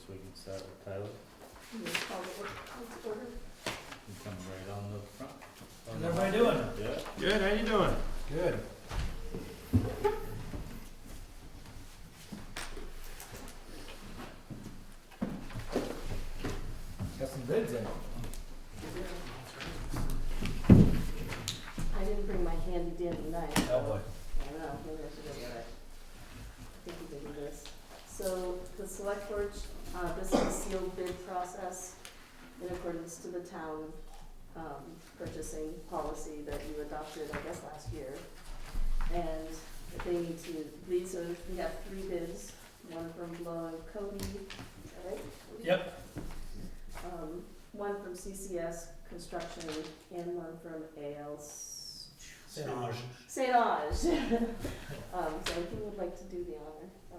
we can start with Tyler. You just call the order. You come right on the front. How's everybody doing? Yeah. Good, how you doing? Good. Got some bids in. I didn't bring my handy dandy knife. Oh boy. I don't know, maybe I should go get it. I think we can do this. So the select board, this is a sealed bid process in accordance to the town, purchasing policy that you adopted, I guess, last year. And they need to, we have 3 bids, one from Blow and Cody, is that right? Yep. One from CCS Construction and one from AL St. Ange. St. Ange. So who would like to do the honor? Oh,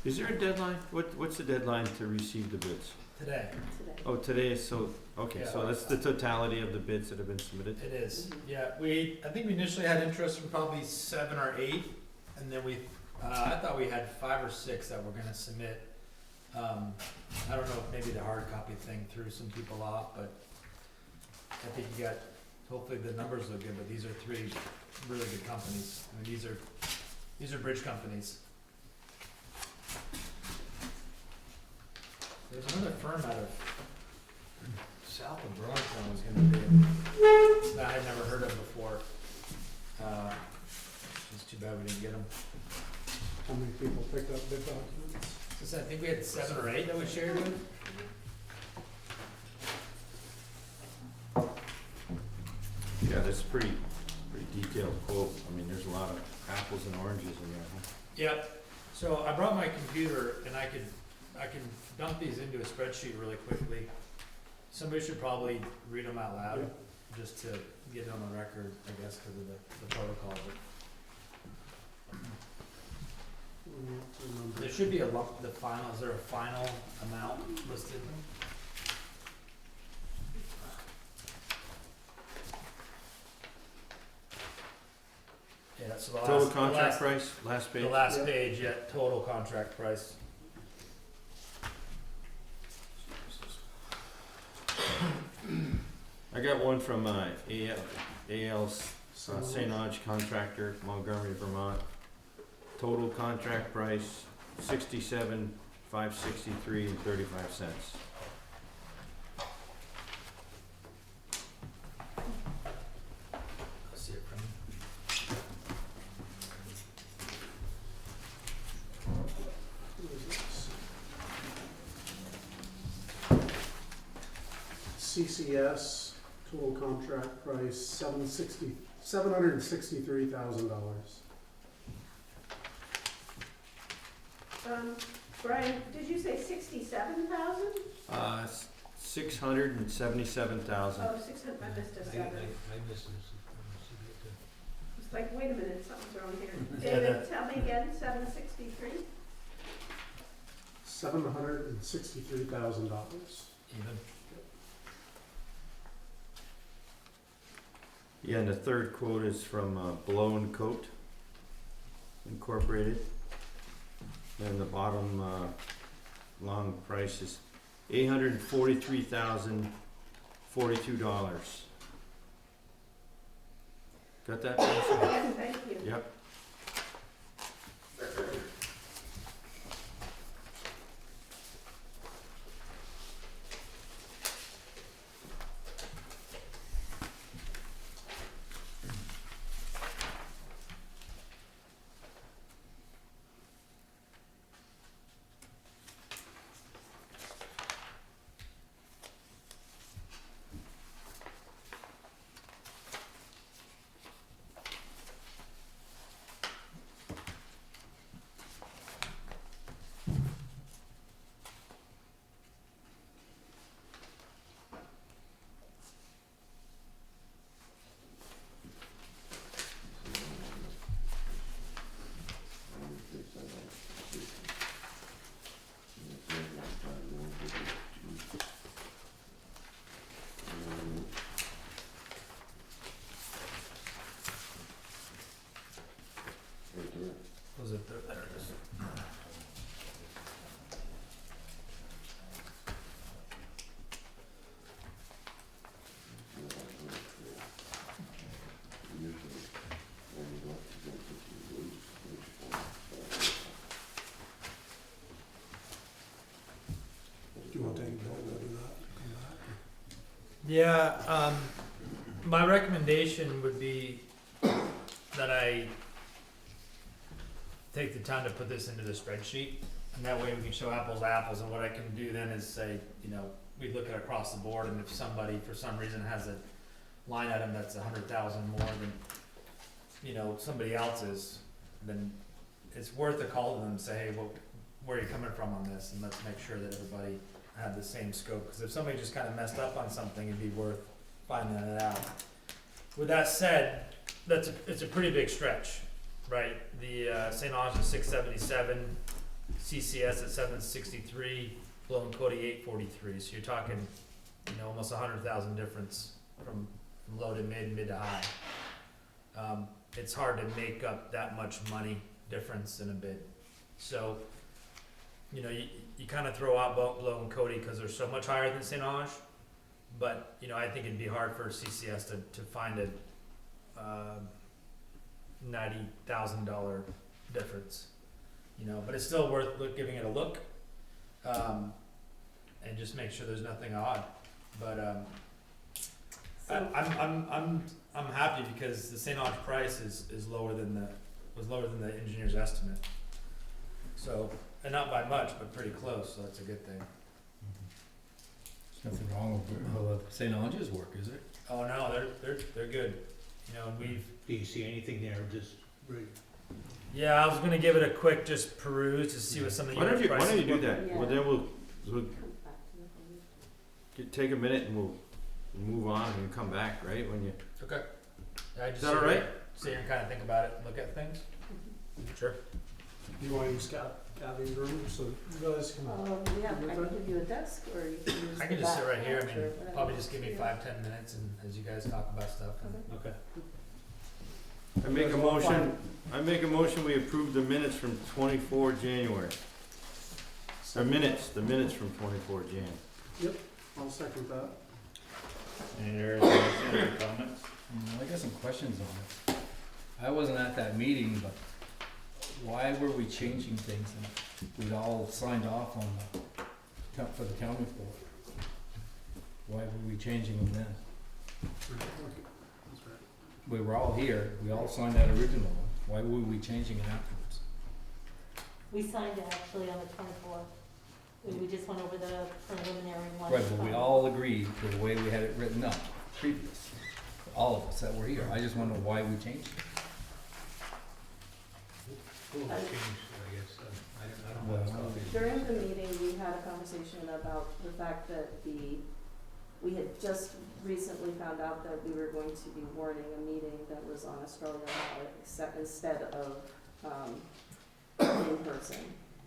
Is there a deadline? What's the deadline to receive the bids? Today. today. Oh, today is okay, so Yeah. that's the totality of the bids that have been submitted? It is. Mhm. Yeah, I think we initially had interest from probably 7 or 8, and then I thought we had 5 or 6 that were gonna submit. I don't know if maybe the hard copy thing threw some people off, but I think hopefully the numbers look good, but these are 3 really good companies. I mean, these are bridge companies. There's another firm out of south of Burlington was gonna be, that I had never heard of before. It's too bad we didn't get them. How many people picked up bid documents? So I think we had 7 or 8 that we shared with. Yeah, that's pretty detailed quote. I mean, there's a lot of apples and oranges in there, huh? Yep. So I brought my computer and I can dump these into a spreadsheet really quickly. Somebody should probably read them out loud, just to get it on the record, I guess, because of the protocol. There should be the final, is there a final amount listed? Yeah, so the Total last, contract price, last page? the last page, yeah, total contract price. I got one from AL St. Ange Contractor, Montgomery, Vermont. Total contract price, $67,563.35. Let's see it from. CCS, total contract price, $763,000. Brian, did you say 67,000? 677,000. Oh, 600, I missed a 7. It's like, wait a minute, something's wrong here. David, tell me again, 763? $763,000. Even. Yeah, and the third quote is from Blow and Coat Incorporated. And the bottom long price is $843,042. Got that? Yes, thank you. Yep. Yeah, my recommendation would be that I take the time to put this into the spreadsheet, and that way we can show apples to apples, and what I can do then is say, you know, we look at across the board, and if somebody for some reason has a line item that's 100,000 more than, you know, somebody else's, then it's worth a call to them and say, hey, well, where are you coming from on this, and let's make sure that everybody had the same scope, because if somebody just kind of messed up on something, it'd be worth finding it out. With that said, it's a pretty big stretch, right? The St. Ange is 677, CCS at 763, Blow and Cody 843. So you're talking, you know, almost 100,000 difference from low to mid to high. It's hard to make up that much money difference in a bid. So, you know, you kind of throw out Blow and Cody because they're so much higher than St. Ange. But, you know, I think it'd be hard for CCS to find a $90,000 difference, you know, but it's still worth giving it a look, and just make sure there's nothing odd. But I'm happy because the St. Ange price is lower than the engineer's estimate. So, and not by much, but pretty close. So that's a good thing. There's nothing wrong with St. Ange's work, is there? Oh no, they're good. You know, and we've. Do you see anything there, just, right? Yeah, I was gonna give it a quick just peruse to see what some of the Why unit don't prices you do were. that? Well, Yeah. then we'll Come back to the take a minute and we'll move on and come back, right, when you. Okay. Yeah, I just Is that all right? sit here and kind of think about it, and look at things. Sure. You wanna use Gabby's room so you guys can, Yeah, I can give you a desk, or you can use I the can just sit back right here. I porch mean, or whatever probably just give me works for you. 5-10 minutes, and as you guys talk about stuff. And, Okay. I make a motion, we approve the minutes from 24 January. The minutes from 24 Jan. I'll second that. Any other comments? I got some questions on it. I wasn't at that meeting, but why were we changing things? And we'd all signed off on for the town report. Why were we changing them then? That's right. We were all here, we all signed that original one. Why were we changing it afterwards? We signed it actually on the 24th. We just went over the preliminary one. Right, but we all agreed to the way we had it written up previous. All of us that were here. I just wonder why we changed it. Cool, I- change, I guess, I don't know. Well, During the meeting, we had a conversation about the fact that we had just recently found out that we were going to be warning a meeting that was on Australia ballot instead of in person.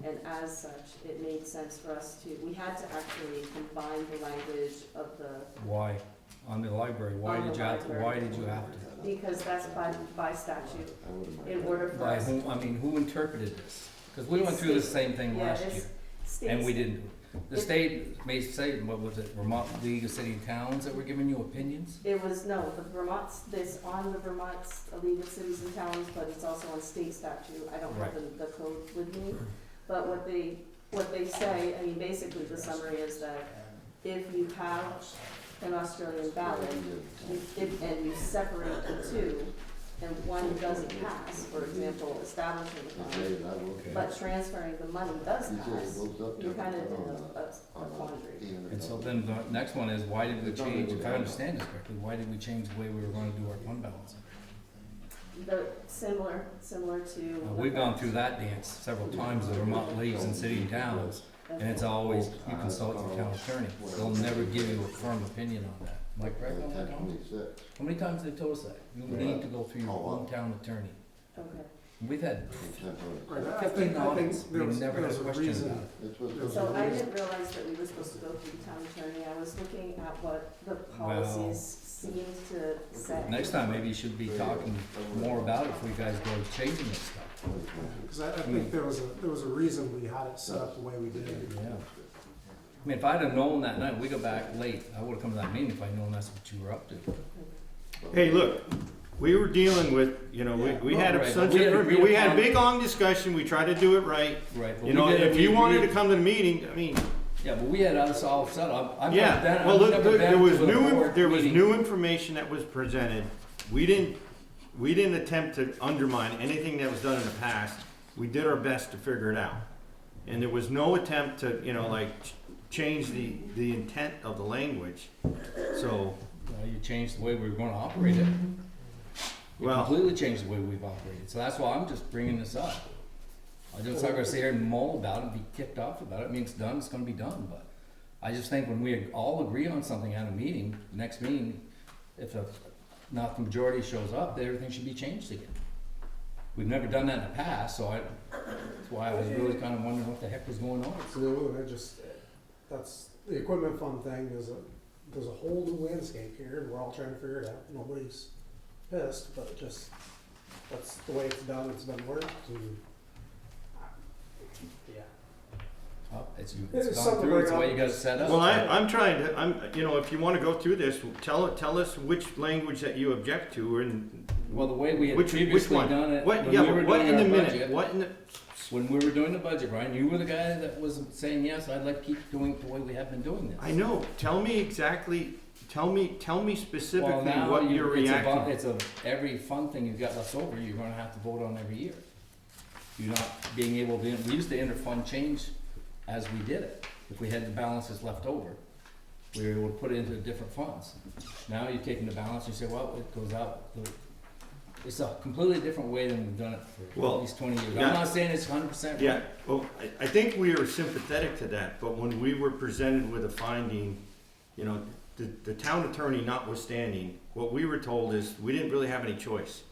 And as such, it made sense for us we had to actually combine the language of why? On the library, why On the did you have to, library. why did you have to? because that's by statute, in order for By us. whom, I mean, who interpreted this? Cause we went through the same thing Yeah, last it's year, states. and we didn't. The It- state may say, what was it, Vermont League of City and Towns that were giving you opinions? It was, no, the this on the Vermont League of Cities and Towns, but it's also on state statute. I don't have the code with me. But what they say, I mean, basically the summary is that if you have an Australian ballot, and you separate the two, and one doesn't pass, for example, establishing the fund, but transferring the money does pass, you're kind of in a quandary. And so then the next one is, why did we change, if I understand this correctly, why did we change the way we were gonna do our fund balance? Similar to. We've gone through that dance several times, the Vermont leagues and city and towns, and it's always, you consult your town attorney. They'll never give you a firm opinion on that. Am I correct on that, Tom? How many times have they told us that? You need to go through your own town attorney. Okay. We've had Right, I 15 think audits, there we've was, never there had was a a question reason. about it. There was So a I reason. didn't realize that we were supposed to go through the town attorney. I was looking at what the policies seemed to say. Next time, maybe you should be talking more about it if we guys go changing this stuff. Cause I think there was a reason we had it set up the way we did. Yeah. I mean, if I'd have known that night, we go back late, I would've come to that meeting if I'd known that's what you were up to. Hey, look, we were dealing with, you know, we had Right, such but we had agreed we had a upon- big long discussion, we tried to do it right. Right. but You we know, did it, if we you wanted agreed- to come to the meeting, I mean, Yeah, but we had us all set up. I've Yeah, never been- well, I've never there been was to a board there was meeting. new information that was presented. We didn't attempt to undermine anything that was done in the past. We did our best to figure it out. And there was no attempt to, change the intent of the language. So, Well, you changed the way we were gonna operate it. You Well- completely changed the way we've operated, so that's why I'm just bringing this up. I'm just not gonna sit here and mull about it and be kicked off about it. I mean, it's done, it's gonna be done, but I just think when we all agree on something at a meeting, the next meeting, if not the majority shows up, then everything should be changed again. We've never done that in the past, so that's why I was really kind of wondering what the heck was going on. It's new, and that's, the equipment fund thing there's a whole new landscape here, and we're all trying to figure it out. Nobody's pissed, but that's the way it's done, it's been worked, and, yeah. Oh, it's It's gone something through, it's the right way now. you got it set up. well, I'm trying to, if you wanna go through this, tell us which language that you object to, and Well, the way we had which previously one? done it, What, when yeah, we but were what doing in the our minute, budget, what in the, when we were doing the budget, Brian, you were the guy that was saying, yes, I'd like to keep doing it the way we have been doing this. I know, tell me exactly, tell me Well, specifically now what you're reacting. it's every fund thing you've got left over, you're gonna have to vote on every year. You're not being able to, we used to inter-fund change as we did it. If we had the balances left over, we were able to put it into different funds. Now you're taking the balance, you say, well, it goes out, it's a completely different way than we've done it for Well, at least 20 years. yeah. I'm not saying it's 100% right. Yeah, well, I think we were sympathetic to that, but when we were presented with a finding, the town attorney notwithstanding, what we were told is, we didn't really have any choice.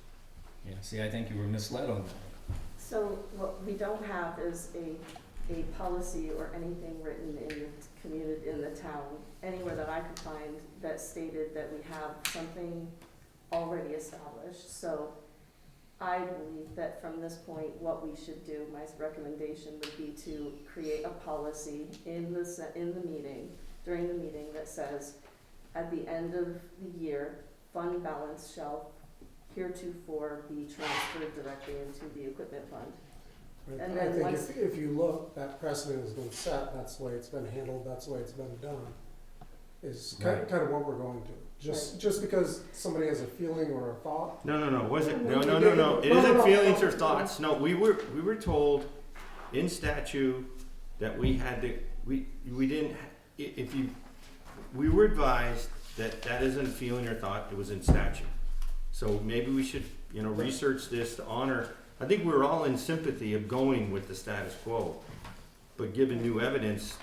Yeah, see, I think you were misled on that. So what we don't have is a policy or anything written in the community, in the town, anywhere that I could find that stated that we have something already established. So I believe that from this point, what we should do, my recommendation would be to create a policy in the meeting, during the meeting, that says, at the end of the year, fund balance shall heretofore be transferred directly into the equipment fund. And I then think once- if you look, that precedent has been set, that's the way it's been handled, that's the way it's been done, is Right. kind of what we're going to. Just because somebody has a feeling or a thought, No, was it, We no, did- it no, isn't no, feelings no. or thoughts, no, we were told in statute that we had to, we didn't, we were advised that isn't a feeling or thought, it was in statute. So maybe we should, research this to honor, I think we're all in sympathy of going with the status quo, but given new evidence,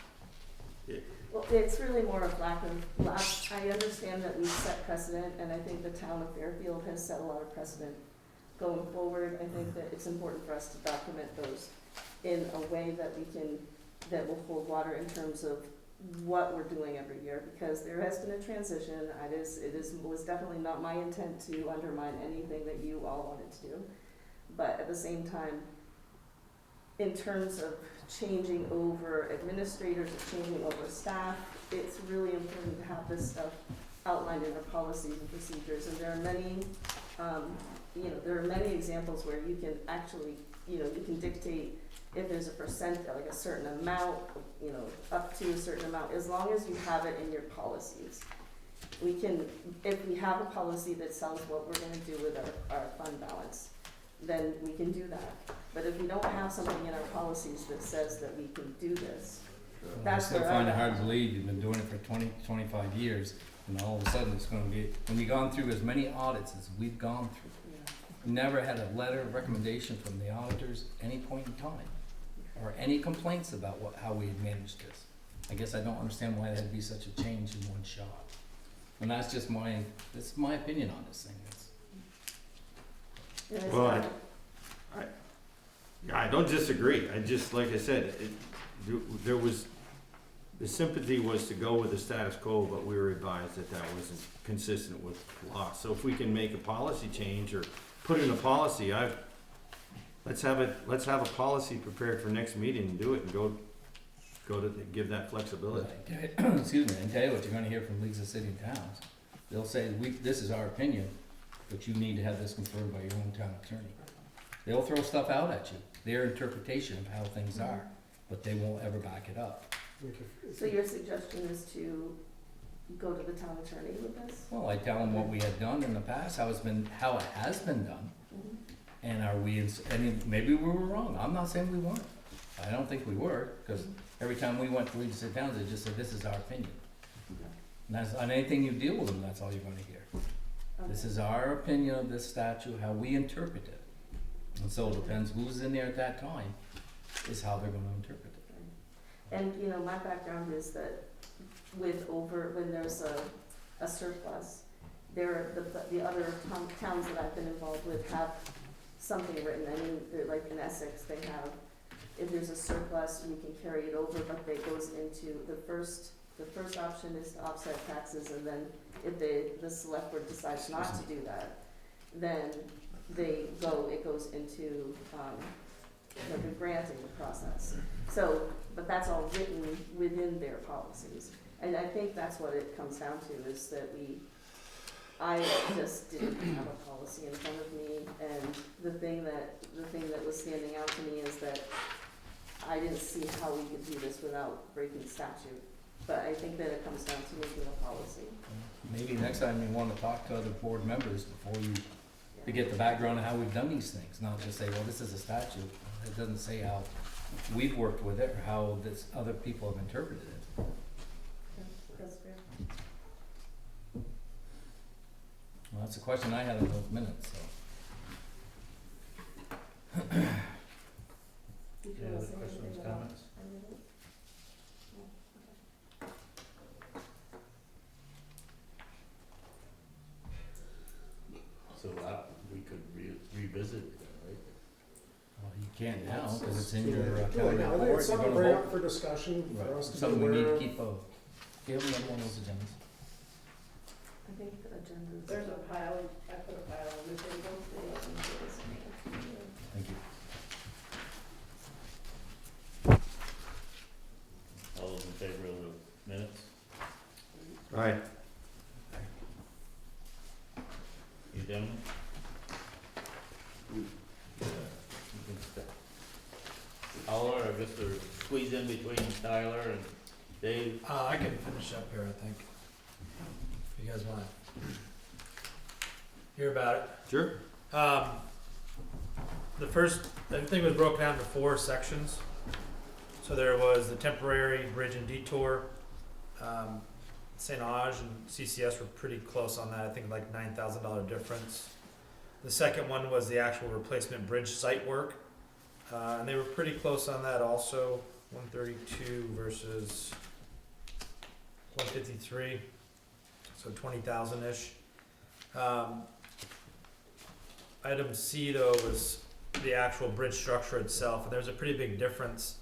Well, it's really more of I understand that we've set precedent, and I think the town of Fairfield has set a lot of precedent going forward. I think that it's important for us to document those in a way that will hold water in terms of what we're doing every year, because there has been a transition. Was definitely not my intent to undermine anything that you all wanted to do. But at the same time, in terms of changing over administrators or changing over staff, it's really important to have this stuff outlined in the policies and procedures. And there are many examples where you can actually, you can dictate if there's a percent, like a certain amount, up to a certain amount, as long as you have it in your policies. If we have a policy that tells what we're gonna do with our fund balance, then we can do that. But if we don't have something in our policies that says that we can do this, I that's still where find it I'm hard at. to believe you've been doing it for 20, 25 years, and all of a sudden it's gonna be, when you've gone through as many audits as we've gone through, Yeah. never had a letter of recommendation from the auditors any point in time, or any complaints about how we had managed this. I guess I don't understand why there had to be such a change in one shot. And that's just my opinion on this thing. And it's Well, not- I don't disagree, I just, like I said, the sympathy was to go with the status quo, but we were advised that wasn't consistent with law. So if we can make a policy change or put in a policy, let's have a policy prepared for next meeting and do it and go to give that flexibility. Excuse me, and tell you what you're gonna hear from leagues of city and towns. They'll say, this is our opinion, but you need to have this confirmed by your own town attorney. They'll throw stuff out at you, their interpretation of how things are, but they won't ever back it up. Like if So your suggestion is to go to the town attorney with this? Well, I tell them what we had done in the past, how it has been done, Mhm. and are we, maybe we were wrong, I'm not saying we weren't. I don't think we were, because every time we went to each sit down, they just said, this is our opinion. And that's, on anything you deal with them, that's all you're gonna hear. This Okay. is our opinion of this statute, how we interpret it. And so it depends who's in there at that time, is how they're gonna interpret it. And, you know, my background is that when there's a surplus, the other towns that I've been involved with have something written. I mean, like in Essex, they have, if there's a surplus, you can carry it over, but it goes into, the first option is to offset taxes, and then if the select board decides not to do that, then it goes into, like a granting process. So, but that's all written within their policies. And I think that's what it comes down to, is that I just didn't have a policy in front of me, and the thing that was standing out to me is that I didn't see how we could do this without breaking statute. But I think that it comes down to making a policy. Maybe next time you wanna talk to other board members before you, to get the background of how we've done these things, not just say, well, this is a statute. It doesn't say how we've worked with it, or how other people have interpreted it. That's fair. Well, that's a question I had in those minutes, so. Did you Any wanna other say questions, anything about comments? any of it? No? So we could revisit it, right? Well, you can't now, cause it's in too your late. county Too late now. I think report, it's you're something gonna to bring vote. up for discussion, for us to be Something we need aware to of. keep do you have another one of those agendas? I think the agendas. There's a pile, I put a pile on the table. Thank you. All those in favor of the minutes? Alright, You gentlemen? Tyler, I guess they're squeezed in between Tyler and Dave. I can finish up here, I think. If you guys wanna hear about it. sure. Everything was broken down into 4 sections. So there was the temporary bridge and detour. St. Ange and CCS were pretty close on that, I think like $9,000 difference. The second one was the actual replacement bridge site work. And they were pretty close on that also, 132 versus 153, so 20,000-ish. Item C though was the actual bridge structure itself, and there's a pretty big difference.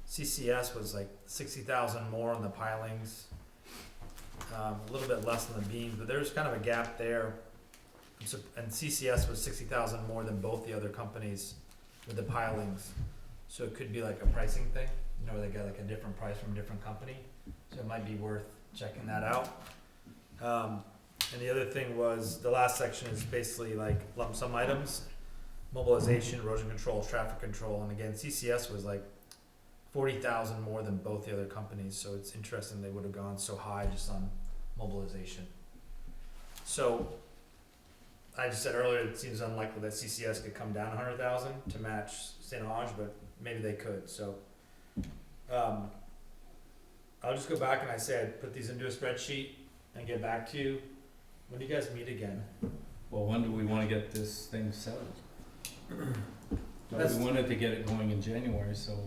CCS was like 60,000 more on the pilings, a little bit less on the beams, but there's kind of a gap there. And CCS was 60,000 more than both the other companies with the pilings. So it could be like a pricing thing, you know, they got like a different price from a different company. So it might be worth checking that out. And the other thing was, the last section is basically like lump sum items, mobilization, erosion control, traffic control, and again, CCS was like 40,000 more than both the other companies, so it's interesting they would have gone so high just on mobilization. So, I just said earlier, it seems unlikely that CCS could come down 100,000 to match St. Ange, but maybe they could, so. I'll just go back and I say I'd put these into a spreadsheet and get back to you. When do you guys meet again? Well, when do we wanna get this thing settled? That's- We wanted to get it going in January, so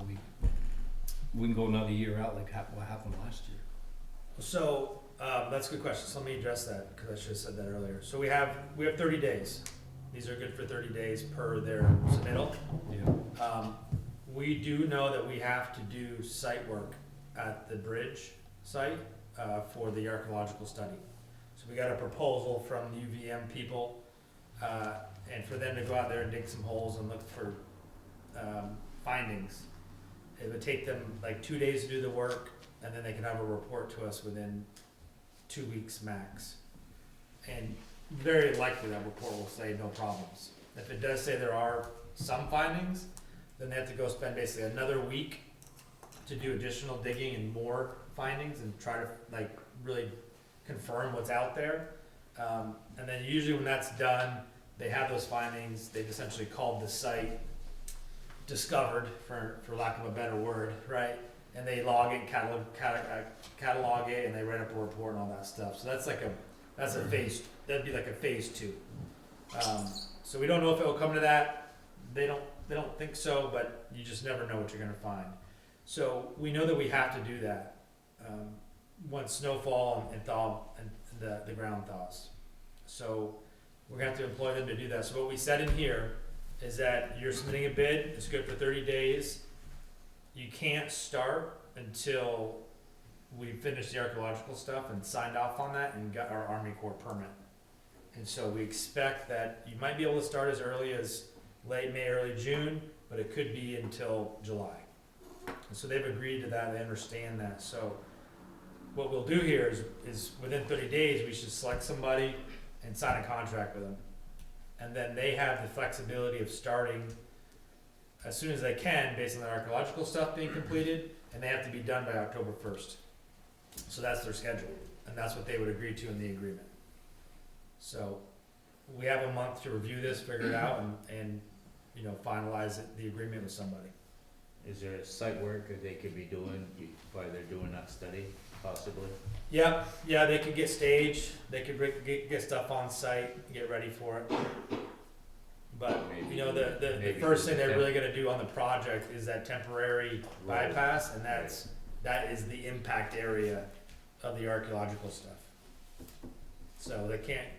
we can go another year out like what happened last year. So, that's a good question, so let me address that, because I should have said that earlier. So we have 30 days. These are good for 30 days per their submittal. Yeah. We do know that we have to do site work at the bridge site, for the archaeological study. So we got a proposal from the UVM people, and for them to go out there and dig some holes and look for, findings. It would take them like 2 days to do the work, and then they can have a report to us within 2 weeks max. And very likely that report will say no problems. If it does say there are some findings, then they have to go spend basically another week to do additional digging and more findings and try to like really confirm what's out there. And then usually when that's done, they have those findings, they've essentially called the site discovered, for lack of a better word, right? And they log it, catalog it, and they write up a report and all that stuff. So that's a phase, that'd be like a phase 2. So we don't know if it will come to that. They don't think so, but you just never know what you're gonna find. So we know that we have to do that, once snowfall and thaw, and the ground thaws. So we're gonna have to employ them to do that. So what we said in here is that you're submitting a bid, it's good for 30 days. You can't start until we finish the archaeological stuff and signed off on that and got our Army Corps permit. And so we expect that you might be able to start as early as late May, early June, but it could be until July. And so they've agreed to that, they understand that. So what we'll do here is within 30 days, we should select somebody and sign a contract with them. And then they have the flexibility of starting as soon as they can, based on the archaeological stuff being completed, and they have to be done by October 1st. So that's their schedule, and that's what they would agree to in the agreement. So we have a month to review this, figure it out, and finalize the agreement with somebody. Is there a site work that they could be doing while they're doing that study, possibly? Yeah, they could get staged, they could get stuff on site, get ready for it. But, Maybe the maybe first thing they're temp- really gonna do on the project is that temporary Right. bypass, and that is the impact area of the archaeological stuff. So they can't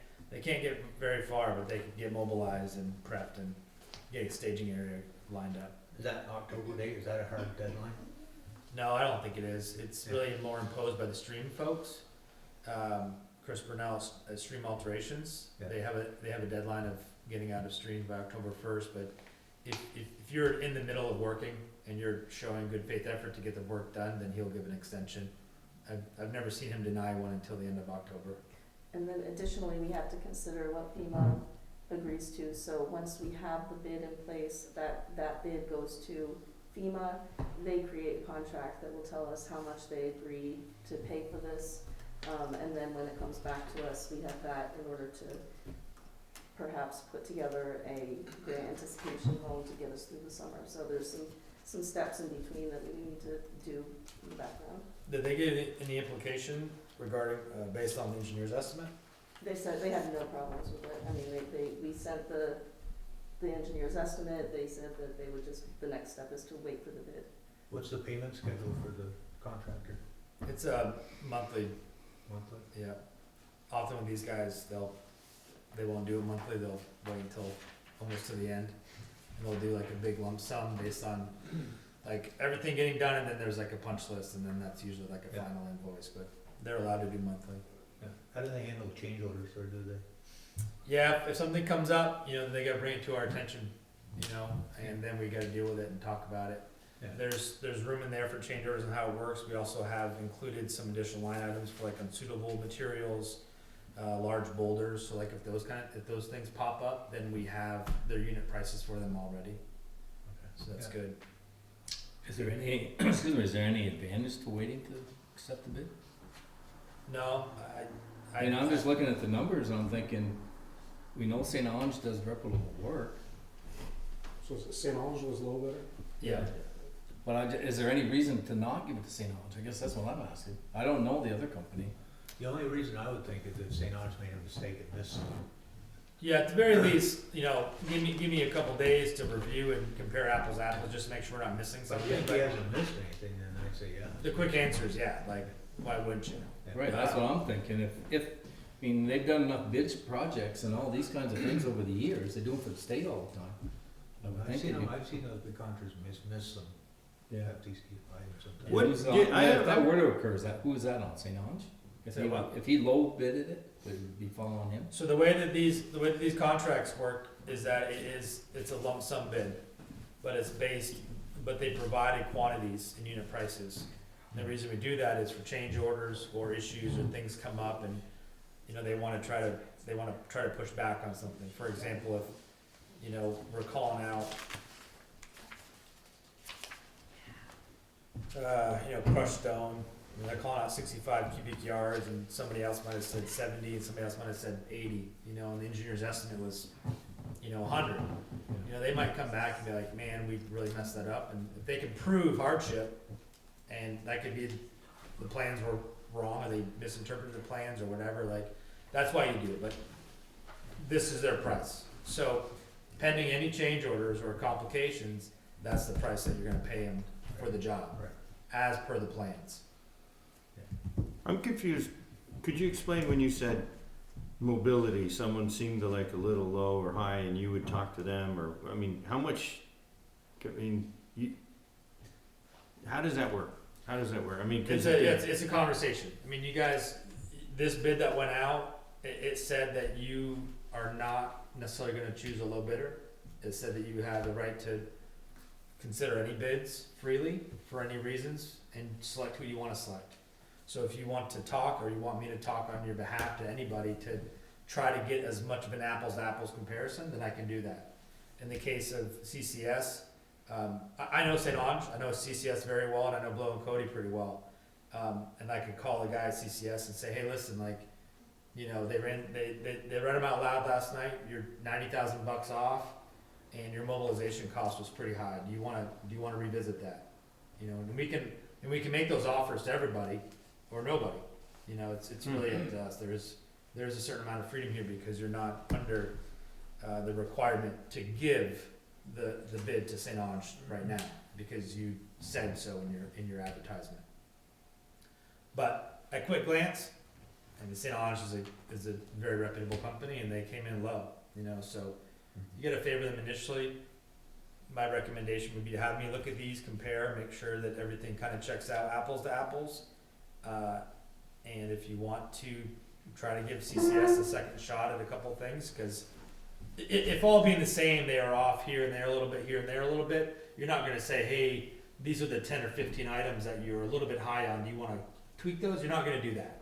get very far, but they can get mobilized and prepped and get a staging area lined up. Is that October date, is that a hard deadline? No, I don't think it is. It's really more imposed by the stream folks. Chris Burnell's Stream Alterations. Yeah. They have a deadline of getting out of stream by October 1st, but if you're in the middle of working and you're showing good faith effort to get the work done, then he'll give an extension. I've never seen him deny one until the end of October. And then additionally, we have to consider what FEMA agrees to. So once we have the bid in place, that bid goes to FEMA. They create a contract that will tell us how much they agree to pay for this. And then when it comes back to us, we have that in order to perhaps put together a grant anticipation loan to get us through the summer. So there's some steps in between that we need to do in the background. Did they give any implication regarding, based on the engineer's estimate? They said they had no problems with it. I mean, we sent the engineer's estimate. They said that they would the next step is to wait for the bid. What's the payment schedule for the contractor? It's a monthly. Monthly? Yeah. Often with these guys, they won't do it monthly, they'll wait until almost to the end. And they'll do like a big lump sum based on like everything getting done, and then there's like a punch list, and then that's usually like a Yeah. final invoice, but they're allowed to do monthly. Yeah. How do they handle change orders, or do they? Yeah, if something comes up, they gotta bring it to our attention, and then we gotta deal with it and talk about it. Yeah. There's room in there for change orders and how it works. We also have included some additional line items for like unsuitable materials, large boulders, so like if those things pop up, then we have their unit prices for them already, so that's Yeah. good. Is there any advantage to waiting to accept the bid? No, I'm just looking at the numbers and I'm thinking, we know St. Ange does reputable work, So is it St. Ange was low bidder? yeah. but is there any reason to not give it to St. Ange? I guess that's what I'm asking. I don't know the other company. The only reason I would think is if St. Ange made a mistake and missed something. Yeah, at the very least, give me a couple days to review and compare apples to apples, just to make sure we're not missing But something. if he But hasn't missed anything, then I'd say yeah. the quick answer is yeah, like, why wouldn't you? Yeah. Right, that's what I'm thinking. They've done enough bid projects and all these kinds of things over the years. They do them for the state all the time. I would I've think seen it'd be- I've seen the contractors miss some Yeah. FTC items sometimes. What- Who's yeah, I have- if that were to occur, who is that on, St. Ange? Say what? If he low bidded it, would it be falling on him? So the way that these contracts work is that it's a lump sum bid, but they provided quantities and unit prices. And the reason we do that is for change orders or issues or things come up and, they wanna try to push back on something. For example, if, we're calling out, crushed stone. I mean, they're calling out 65 cubic yards, and somebody else might have said 70, and somebody else might have said 80. And the engineer's estimate was, 100. They might come back and be like, "Man, we really messed that up." And if they can prove hardship, and that could be the plans were wrong, or they misinterpreted the plans, or whatever. Like, that's why you do it. But this is their price. So, pending any change orders or complications, that's the price that you're going to pay them for the job, Right. as per the plans. I'm confused. Could you explain when you said mobility, someone seemed to like a little low or high and you would talk to them, or, I mean, how much, how does that work? How does that work? I mean, It's a conversation. I mean, you guys, this bid that went out, it said that you are not necessarily gonna choose a low bidder. It said that you have the right to consider any bids freely for any reasons and select who you wanna select. So if you want to talk, or you want me to talk on your behalf to anybody to try to get as much of an apples to apples comparison, then I can do that. In the case of CCS, I know St. Ange, I know CCS very well, and I know Blow and Cody pretty well. And I could call the guy at CCS and say, "Hey, listen, they read them out loud last night. You're $90,000 off, and your mobilization cost was pretty high. Do you want to revisit that?" And we can make those offers to everybody or nobody. It's really up to us. There's a certain amount of freedom here because you're not under the requirement to give the bid to St. Ange right now, because you said so in your advertisement. But at quick glance, and St. Ange is a very reputable company, and they came in low, so you gotta favor them initially. My recommendation would be to have me look at these, compare, make sure that everything kind of checks out apples to apples. And if you want to try to give CCS a second shot at a couple things, because if all being the same, they are off here and there a little bit, here and there a little bit, you're not gonna say, "Hey, these are the 10 or 15 items that you're a little bit high on, do you wanna tweak those?" You're not gonna do that,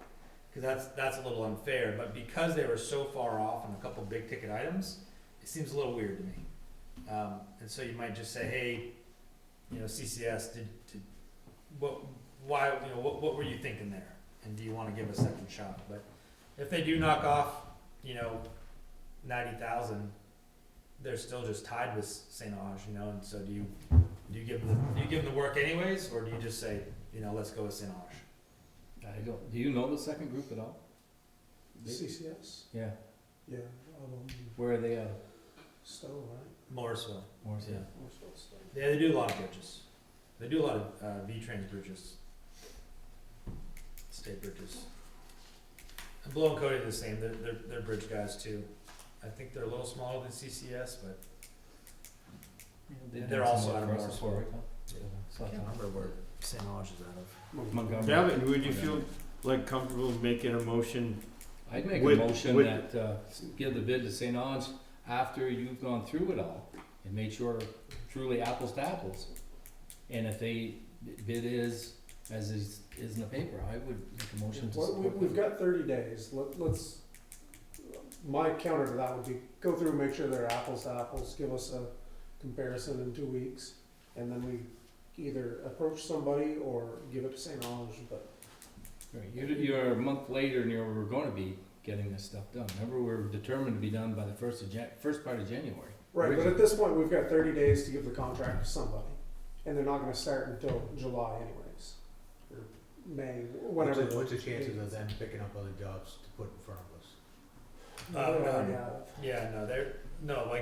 because that's a little unfair. But because they were so far off on a couple big ticket items, it seems a little weird to me. And so you might just say, "Hey, CCS, what were you thinking there? And do you wanna give a second shot?" But if they do knock off, 90,000, they're still just tied with St. Ange, and so do you give them the work anyways, or do you just say, let's go with St. Ange? I don't, do you know the second group at all? CCS? Yeah, Yeah, where are they at? Stowe, right? Morrisville. Morrisville. Yeah. Morrisville, Stowe. Yeah, they do a lot of bridges. They do a lot of V-Trans bridges. State bridges. And Blow and Cody are the same, they're bridge guys too. I think they're a little smaller than CCS, but they're also out of Morrisville. I can't remember where St. Ange is out of. Montgomery. Gavin, would you feel like comfortable making a motion? I'd make With- a motion with- that, give the bid to St. Ange after you've gone through it all and made sure truly apples to apples. And if they bid is, as is in the paper, I would make a motion to Well, support we've them. got 30 days. Let's, my counter to that would be, go through and make sure they're apples to apples, give us a comparison in 2 weeks, and then we either approach somebody or give it to St. Ange, but Right, you're a month later and we're gonna be getting this stuff done. Remember, we're determined to be done by the first part of January. right, but at this point, we've got 30 days to give the contract to somebody, and they're not gonna start until July anyways, or May, whenever. What's the chances of them picking up other jobs to put in front of us?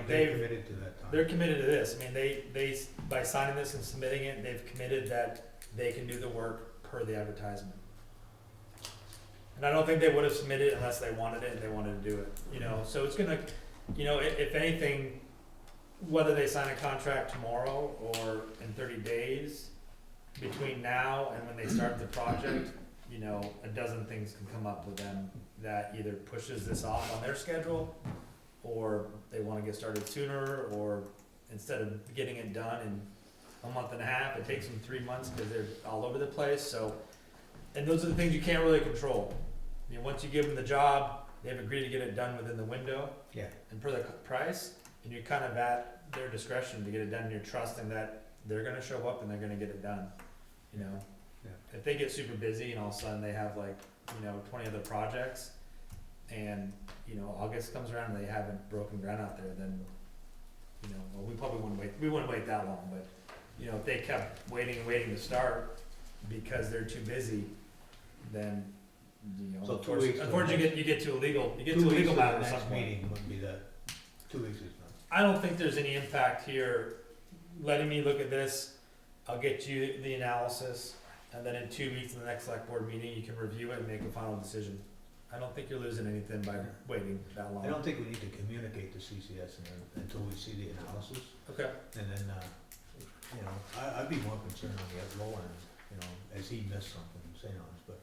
They're committed to that time. They're committed to this. I mean, they by signing this and submitting it, they've committed that they can do the work per the advertisement. And I don't think they would have submitted unless they wanted it and they wanted to do it, so it's gonna, if anything, whether they sign a contract tomorrow or in 30 days, between now and when they start the project, a dozen things can come up with them that either pushes this off on their schedule, or they wanna get started sooner, or instead of getting it done in a month and a half, it takes them 3 months because they're all over the place, so. And those are the things you can't really control. Once you give them the job, they've agreed to get it done within the window. Yeah. And per the price, and you're kind of at their discretion to get it done, and you're trusting that they're gonna show up and they're gonna get it done. you know? Yeah. If they get super busy and all of a sudden they have like, 20 other projects, and, August comes around and they haven't broken ground out there, then, well, we probably wouldn't wait that long, but, if they kept waiting and waiting to start because they're too busy, then, So 2 weeks. unfortunately, you get to a legal matter at some Next point. meeting would be the 2 weeks is not. I don't think there's any impact here, letting me look at this, I'll get you the analysis, and then in 2 weeks in the next select board meeting, you can review it and make a final decision. I don't think you're losing anything by waiting that long. I don't think we need to communicate to CCS until we see the analysis, Okay. and then, I'd be more concerned on the low end, as he missed something in St. Ange, but.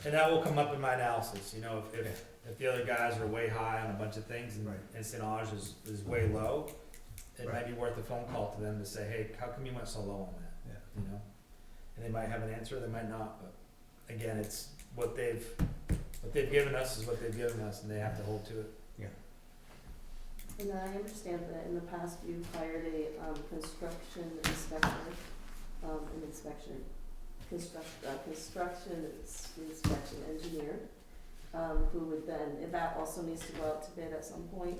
And that will come up in my analysis, if the other guys are way high on a bunch of things Right. and St. Ange is way low, it might Right. be worth a phone call to them to say, hey, how come you went so low on that? Yeah. And they might have an answer, they might not, but again, it's what they've given us is what they've given us, and they have to hold to it. And I understand that in the past you've hired a, construction inspector, construction inspection engineer, who would then, and that also needs to go out to bid at some point,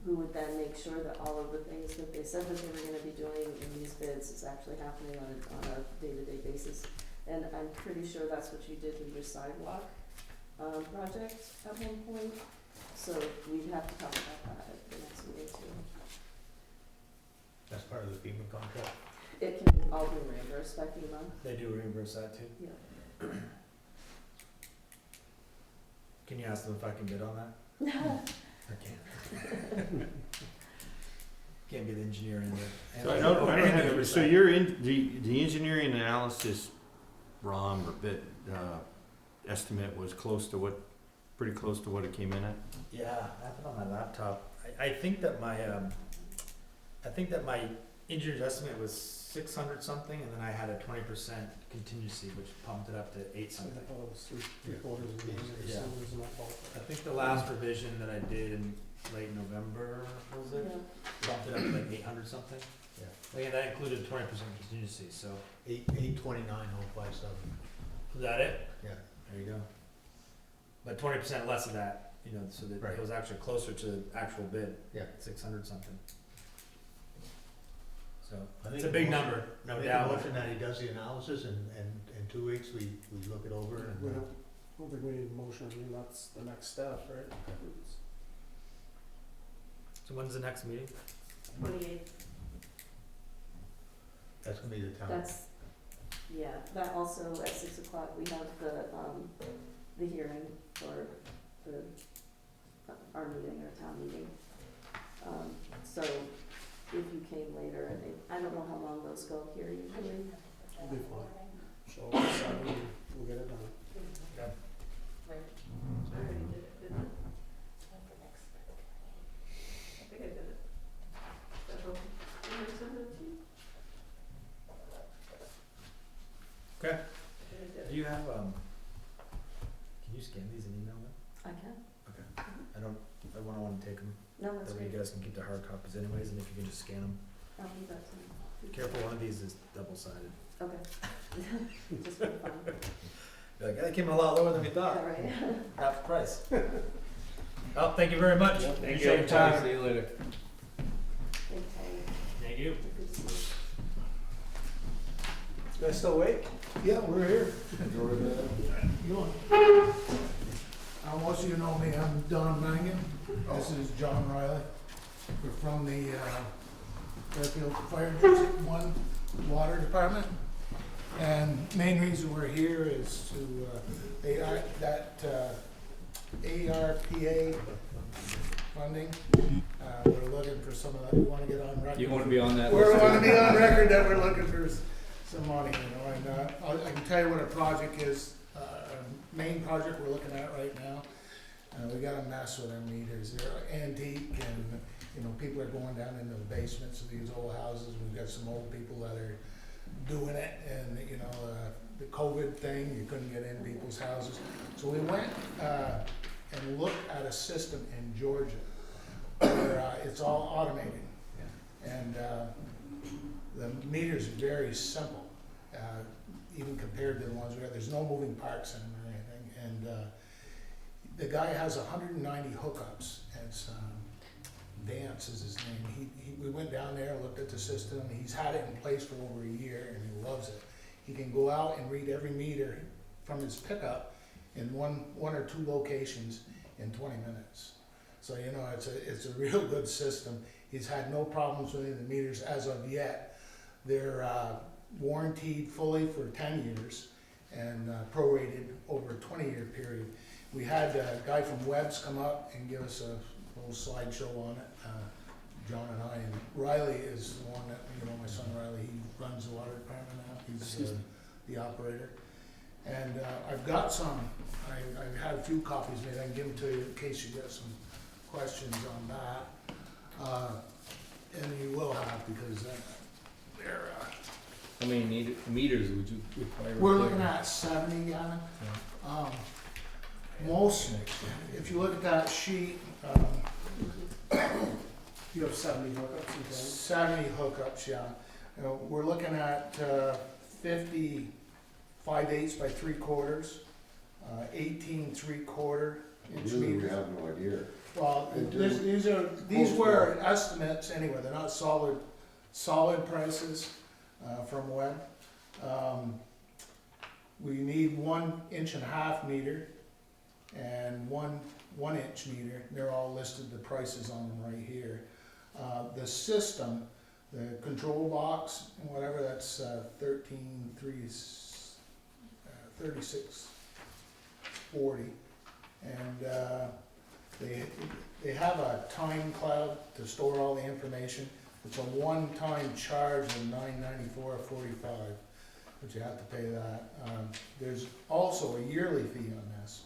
who would then make sure that all of the things that they said that they were gonna be doing in these bids is actually happening on a day-to-day basis. And I'm pretty sure that's what you did with your sidewalk, project at one point, so we'd have to talk about that at the next meeting too. That's part of the FEMA contract. It can all be reimbursed by FEMA, They do reimburse that too. yeah. Can you ask them if I can bid on that? I can't. Can't be the engineer in there. So I don't have, so you're in, the engineering analysis, ROM or bit, estimate was pretty close to what it came in at? Yeah, I have it on my laptop. I think that my engineer's estimate was 600 something, and then I had a 20% contingency, which pumped it up to 8 I something. thought it was three-quarters of a million or Yeah. something, was in that ballpark. I think the last revision that I did in late November, was it? Yeah. Bumped it up to like 800 something. Yeah. Again, that included 20% contingency, so. 829,057. Was that it? Yeah. There you go. But 20% less of that, so that Right. it was actually closer to the actual bid. Yeah. 600 something. So, I it's think a big motion- number, no Make a doubt. motion that he does the analysis, and in 2 weeks, we look it over and. We don't think we need a motion, I mean, that's the next step, right? It's- So when's the next meeting? 28th, That's gonna be the town. yeah, that also at 6 o'clock, we have the hearing for our meeting, our town meeting. So if you came later, I don't know how long those go here usually. It'll be fine. So, we'll get it done. I already did it, didn't I? I think I did it. Did I send it to you? Okay. I think I did. Do you have, can you scan these and email them? I can, I wanna take them, no, that's that way you great, guys can keep the hard copies anyways, and if you can just scan them. I'll do that too. Careful, one of these is double-sided. Okay. Just for fun. You're like, that came in a lot lower than we Yeah, thought, right. half the price. Well, thank you very much. Thank Appreciate you. your time. See you later. Okay, Thank you. good to see You guys still awake? Yeah, we're here. Most of you know me, I'm Don Mangan. This is John Riley. We're from the Fairfield Fire District 1 Water Department. And main reason we're here is to, ARPA funding. We're looking for some of that, we wanna get on record. You wanna be on that We list? want to be on record that we're looking for some money, and I can tell you what our project is, main project we're looking at right now. We got a mess with our meters, they're antique, and, people are going down into the basements of these old houses. We've got some old people that are doing it, and, the COVID thing, you couldn't get in people's houses. So we went, and looked at a system in Georgia, where, it's all automated. And, the meters are very simple. even compared to the ones we got. There's no moving parts in them or anything, and the guy has 190 hookups. It's Vance is his name. We went down there, looked at the system. He's had it in place for over a year, and he loves it. He can go out and read every meter from his pickup in one or two locations in 20 minutes. So, you know, it's a real good system. He's had no problems with any of the meters as of yet. They're warranted fully for 10 years and prorated over a 20-year period. We had a guy from Webb's come up and give us a little slideshow on it, John and I, and Riley is the one that, you know, my son Riley, he runs the water department now, he's the operator. And I've got some, I've had a few copies made, I can give them to you in case you get some questions on that. And you will have, because they're, How many meters would you require? we're looking at 70, Gavin. Most, if you look at that sheet, You have 70 hookups in total? 70 hookups, yeah. We're looking at 50 5/8 by 3/4, 18 3/4 inch Really, we meters. have no idea. Well, And these were estimates anyway, they're not solid prices from Webb. We need 1.5 inch meter and 1 inch meter. They're all listed, the prices on them right here. The system, the control box and whatever, that's 3640. And they have a time cloud to store all the information. It's a one-time charge of $994.45, but you have to pay that. There's also a yearly fee on this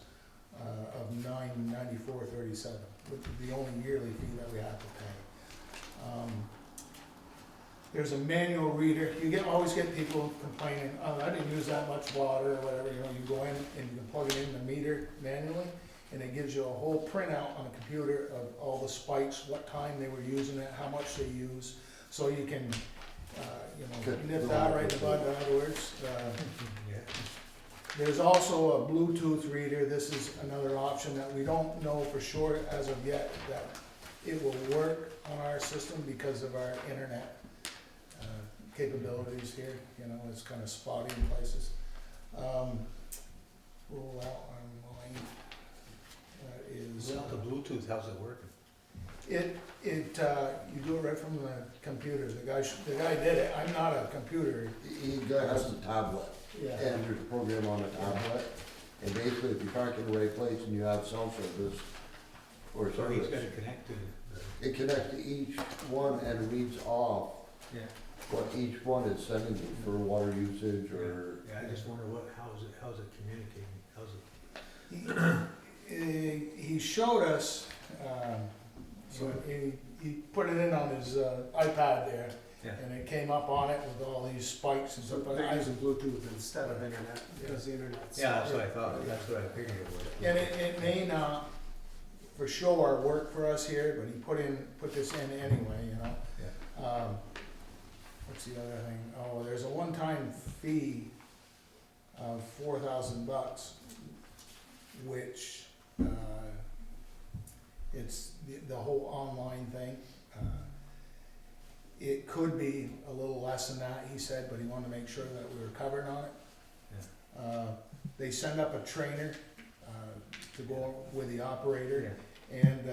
of $994.37, which is the only yearly fee that we have to pay. There's a manual reader. You always get people complaining, oh, I didn't use that much water or whatever. You know, you go in and you can plug it in the meter manually, and it gives you a whole printout on a computer of all the spikes, what time they were using it, how much they use, so you can, nip that right in the bud. In other words, there's also a Bluetooth reader. This is another option that we don't know for sure as of yet that it will work on our system because of our internet capabilities here. You know, it's kind of spotty in places. Roll out online. That is. Without the Bluetooth, how's it working? You do it right from the computer. The guy did it. I'm not a computer. He has a tablet, Yeah. and there's a program on the tablet, and basically if you park in the right place and you have cell service or So he's service, gotta connect to the. it connects to each one and reads off Yeah. what each one is sending you for water usage or. Yeah, I just wonder how's it communicating? How's it? He showed us, so he put it in on his iPad there, Yeah. and it came up on it with all these spikes and So stuff. But they're using Bluetooth instead of internet, because the internet's. Yeah, that's what I thought, that's what I figured it was. And it may not for sure work for us here, but he put this in anyway, you know? Yeah. What's the other thing? Oh, there's a one-time fee of $4,000, which, it's the whole online thing. It could be a little less than that, he said, but he wanted to make sure that we were covered on it. They send up a trainer, to go with the operator and,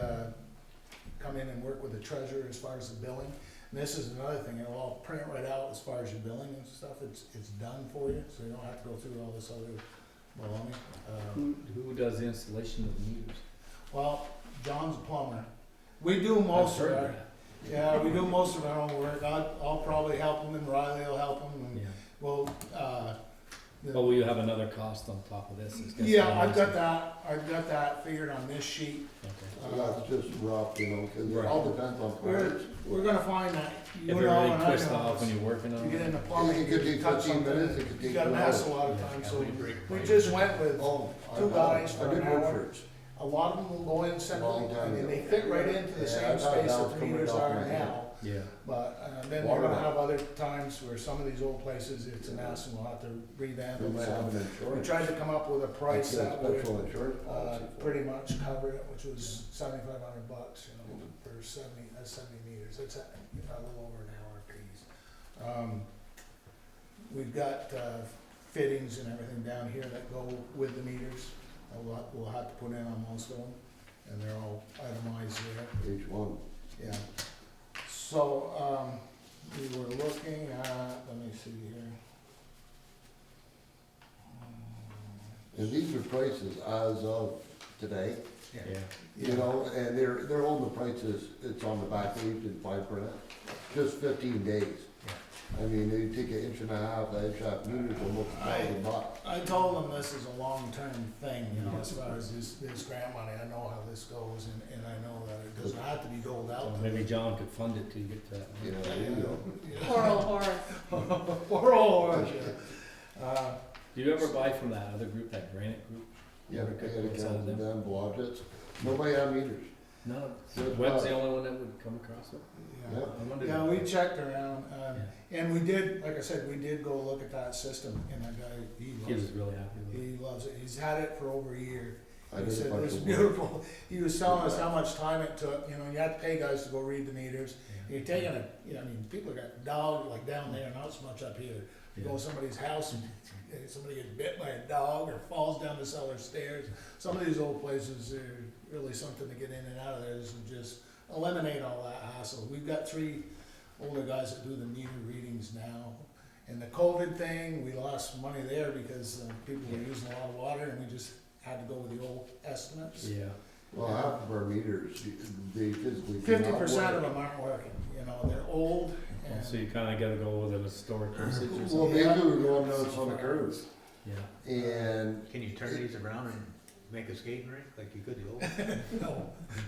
come in and work with the treasurer as far as the billing. And this is another thing, it'll all print right out as far as your billing and stuff, it's done for you, so you don't have to go through all this other baloney. Who does the installation of the meters? Well, John's a plumber. We do most of our, yeah, we do most of our own work. I'll probably help him and Riley will help him and Yeah. we'll, But will you have another cost on top of this? It's gonna yeah, be I've got that figured on this sheet. Okay. So that's just rough, you know, cause it Right. all depends on parts. We're gonna find that, you If it know, really and I twists know, off when you're working on you get it? into plumbing, It could you take touch 15 something, minutes, it could you take got a 2 mess hours. a lot of Yeah, times, how so many break we pipes? just went with Oh, two guys for I did an work hour. for it. A lot of them will go in central, Long time and they ago. fit right into the Yeah, same I thought space that that was the coming meters off are my head. now. Yeah. But, then we're gonna have other times where some of these old places, it's a mess and we'll have to revamp We them. might So have an we insurance. tried to come up with a price Like a that would, special insurance policy for pretty it. much cover it, which was $7,500, you know, for 70 meters. It's a little over an hour apiece. We've got, fittings and everything down here that go with the meters. We'll have to put in on most of them, and they're all itemized there. Each one. Yeah. So, we were looking at, let me see here. And these are prices as of today, Yeah. you know, and they're holding the prices, it's on the back page in fine print, just 15 days. I mean, they take an inch and a half meters, almost $1,000. I told them this is a long-term thing, you know, as far as this grant money. I know how this goes, and I know that it doesn't have to be doled out. So maybe John could fund it till you get to that. You know, there you go. Poor old Horace. Poor old Horace, yeah. Do you ever buy from that other group, that Granite Group? Yeah, Ever they get had what's out of accounts them? and then blodgets. Nobody had meters. No, Just Webb's us. the only one that would come across it? Yeah. I wondered. Yeah, we checked around, Yeah. and we did, like I said, we did go look at that system, and that guy, he He loves was it. really happy with it. He loves it. He's had it for over a year. I He did a said bunch this is of work. beautiful. He was telling us how much time it took, you know, you have to pay guys to go read the meters. Yeah. You're taking a, you know, I mean, people got dogs like down there, not so much up here. You go to somebody's house and somebody gets bit by a dog or falls down the cellar stairs. Some of these old places are really something to get in and out of there. This would just eliminate all that hassle. We've got 3 older guys that do the meter readings now. And the COVID thing, we lost money there because people were using a lot of water, and we just had to go with the old estimates. Yeah. Well, half of our meters, they physically do not 50% of work. them aren't working, you know, they're old and. So you kinda gotta go with an historic usage or Well, something? basically, we're going notes on the curves, Yeah. and Can you turn these around and make a skating rink like you could the old?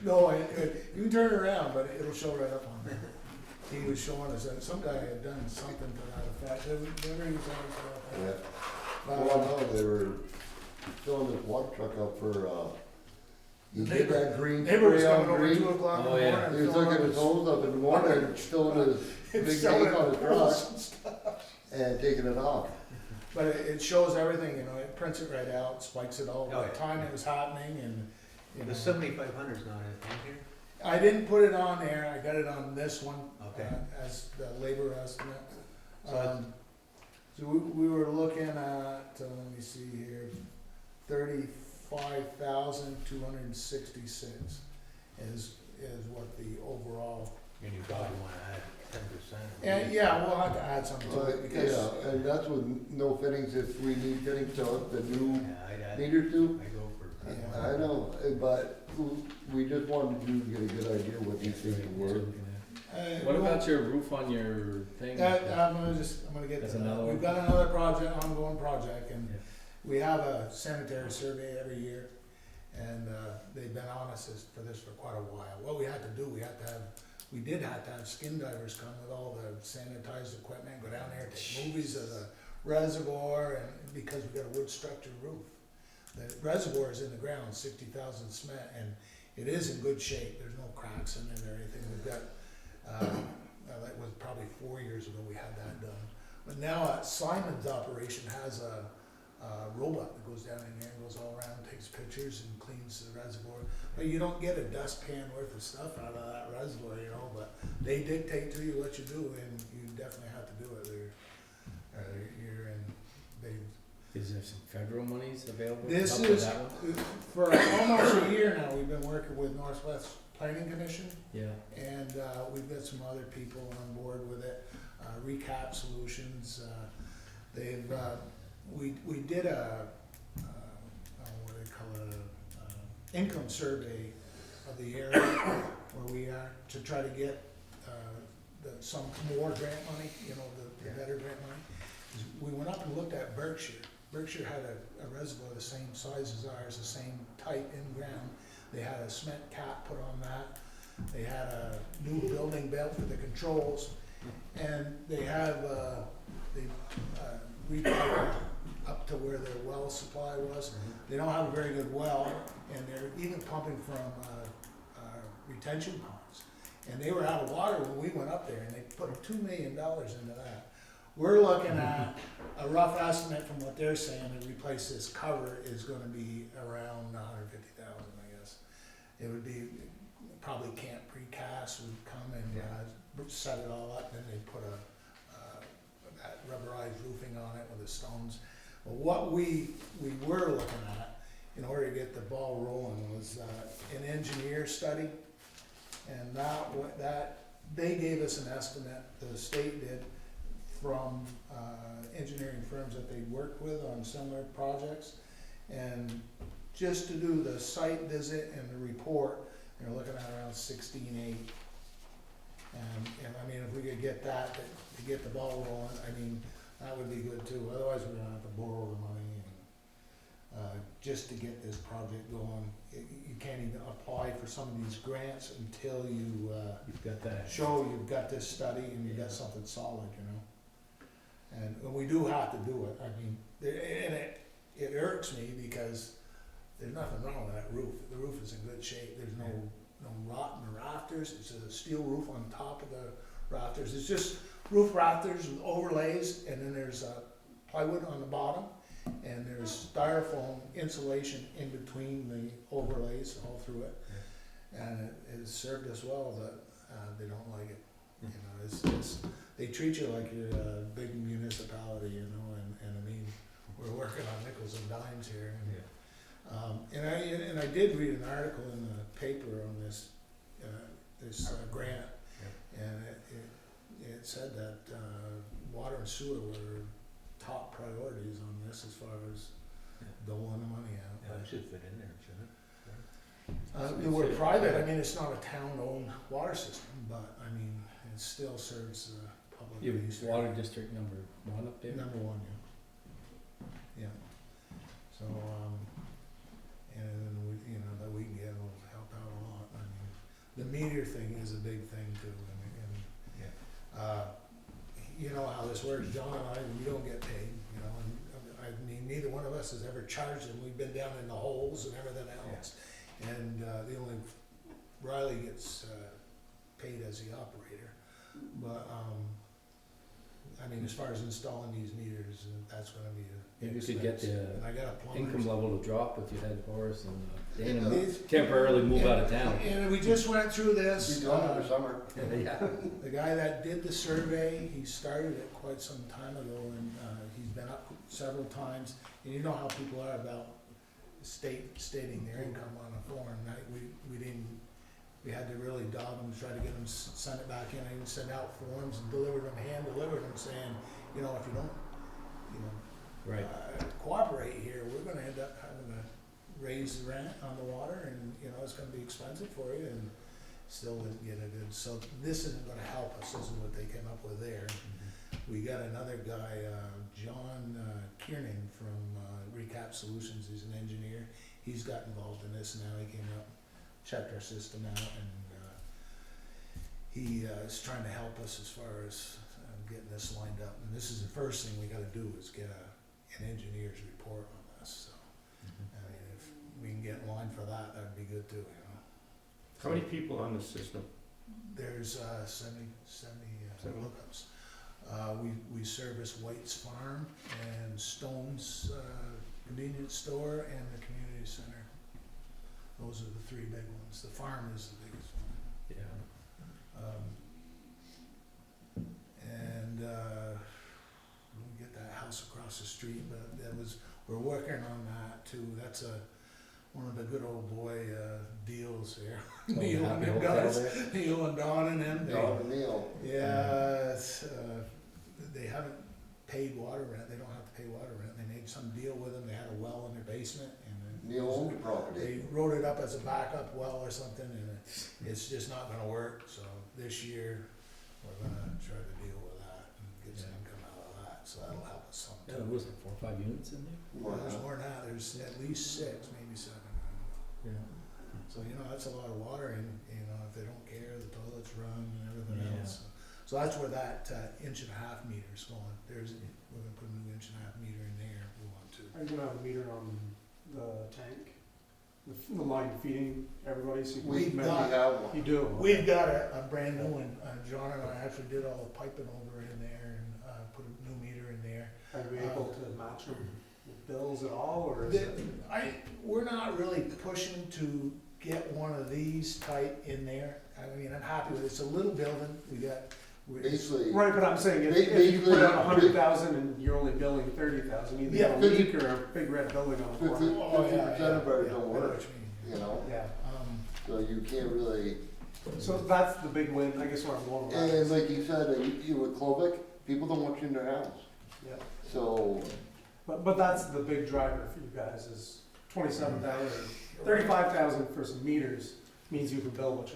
No, you can turn it around, but it'll show right up on there. He was showing us that some guy had done something to that effect. Never used yeah. that. Well, no, they were filling this water truck up for, you get that green Neighbor was spray coming on over green. 2 o'clock in Oh, the yeah. morning. He was filling looking up his hose up in the morning, filling his big selling tank on his pools truck and stuff. and taking it off. But it shows everything, you know, it prints it right out, spikes it all, Oh, what yeah. time it was happening, and, you The know. 7,500's not in here? I didn't put it on there, I got it on this one, Okay. as the labor estimate. So that's- So we were looking at, let me see here, 35,266 is what the overall. And you probably wanna add 10%. And yeah, we'll have to add something to it because, Yeah, and that's with no fittings, if we need fittings to the new Yeah, I'd add, meter too. I go for. Yeah. I know, but we just wanted you to get a good idea what these things were. What about your roof on your thing? I'm gonna get That's to that. another We've one? got another project, ongoing project, and Yeah. we have a sanitary survey every year. And, they've been on us for this for quite a while. What we had to do, we did have to have skin divers come with all the sanitized equipment, go down there, take movies of the reservoir, and because we got a wood structured roof. The reservoir is in the ground, 60,000 cement, and it is in good shape. There's no cracks in it or anything. We've got, that was probably 4 years ago we had that done. But now Simon's operation has a robot that goes down in there and goes all around, takes pictures and cleans the reservoir. But you don't get a dustpan worth of stuff out of that reservoir, you know, but they dictate to you what you do, and you definitely have to do it. You're in, Is there some federal monies available? This to help with is, that one? for almost a year now, we've been working with Northwest Planning Commission, Yeah. and we've got some other people on board with it. Recap Solutions, we did what do they call it, income survey of the area where we are, to try to get some more grant money, you know, the better grant money. We went up and looked at Berkshire. Berkshire had a reservoir the same size as ours, the same type in ground. They had a cement cap put on that. They had a new building built for the controls, and they have repipe up to where their well supply was. They don't have a very good well, and they're even pumping from retention ponds. And they were out of water when we went up there, and they put $2 million into that. We're looking at a rough estimate from what they're saying to replace this cover is gonna be around 150,000, I guess. It would be, probably Camp Precast would come and, set it all up, then they'd put that rubberized roofing on it with the stones. But what we were looking at, in order to get the ball rolling, was, an engineer study. And that, they gave us an estimate, the state did, from engineering firms that they worked with on similar projects. And just to do the site visit and the report, they're looking at around 16.8. And I mean, if we could get that, to get the ball rolling, I mean, that would be good too. Otherwise, we're gonna have to borrow the money and, just to get this project going. You can't even apply for some of these grants until you, You've got that. show you've got this study and you've got something solid, you know? And we do have to do it. I mean, and it irks me because there's nothing wrong with that roof. The roof is in good shape. There's no rot in the rafters. It's a steel roof on top of the rafters. It's just roof rafters with overlays, and then there's plywood on the bottom, and there's styrofoam insulation in between the overlays all through it. And it has served us well, but they don't like it. You know, it's they treat you like you're a big municipality, you know, and I mean, we're working on nickels and dimes here. And I did read an article in the paper on this grant, and it said that water and sewer were top priorities on this as far as doling the money out. Yeah, that should fit in there, shouldn't it? We're private, I mean, it's not a town-owned water system, but I mean, it still serves the public. You needs. water district number 1 up there? Number 1, yeah. So, and then we, you know, that we can get will help out a lot. I mean, the meter thing is a big thing too, and you know how this works, John and I, we don't get paid, you know, and I mean, neither one of us has ever charged them. We've been down in the holes and everything else. And the only, Riley gets paid as the operator. But, I mean, as far as installing these meters, that's gonna be a Maybe big we could get expense. the And I got a plumber. income level to drop if you had Horace and Dana These- temporarily move out of town. And we just went through this. He's gone for summer. Yeah. The guy that did the survey, he started it quite some time ago, and he's been up several times. And you know how people are about stating their income on a form. We had to really dog them, try to get them, send it back in. I even sent out forms and hand delivered them, saying, you know, if you don't, you know, Right. cooperate here, we're gonna end up having to raise the rent on the water, and, you know, it's gonna be expensive for you, and still didn't get a good, so this isn't gonna help us, this is what they came up with there. We got another guy, John Kiernan from Recap Solutions, he's an engineer, he's got involved in this now, he came up, checked our system out, and he is trying to help us as far as getting this lined up. And this is the first thing we gotta do, is get an engineer's report on this, so. I mean, if we can get in line for that, that'd be good too, you know. How many people on the system? There's 70 Seven. hookups. We service White's Farm and Stone's convenience store and the community center. Those are the 3 big ones. The farm is the biggest one. Yeah. And we get that house across the street, but we're working on that too. That's one of the good old boy deals here. Neil and them guys, Neil and Don and them. Dog and Neil. Yeah, they haven't paid water rent. They don't have to pay water rent. They made some deal with them. They had a well in their basement, and Neil owned the they property. wrote it up as a backup well or something, and it's just not gonna work. So this year, we're gonna try to deal with that and get some income out of that. So that'll help us some Yeah, too. was it 4 or 5 units in there? Well, there's more than that. There's at least 6, maybe 7. Yeah. So, you know, that's a lot of water, and, you know, if they don't care, the toilets run and everything Yeah. else. So that's where that 1.5 meter's going. We're gonna put a new 1.5 meter in there if we want to. Are you gonna have a meter on the tank? the line feeding everybody, so you We've can. We got- have one. You do? We've got a brand new one, John and I actually did all the piping over in there and, put a new meter in there. Are you able to match them with bills at all, or is it? We're not really pushing to get one of these type in there. I mean, I'm happy with it. It's a little building. Basically, Right, but I'm saying, if Basically, you put out 100,000 and you're only billing 30,000, either Yeah, a leak or a big red building on the corner. 50% of ours Yeah, don't I know work, what you mean. you know, Yeah, so you can't really, so that's the big win, I guess where I'm going with that. and like you said, you with Clovic, people don't want you in their house, Yeah, so, but that's the big driver for you guys is 27,000, 35,000 for some meters means you can bill what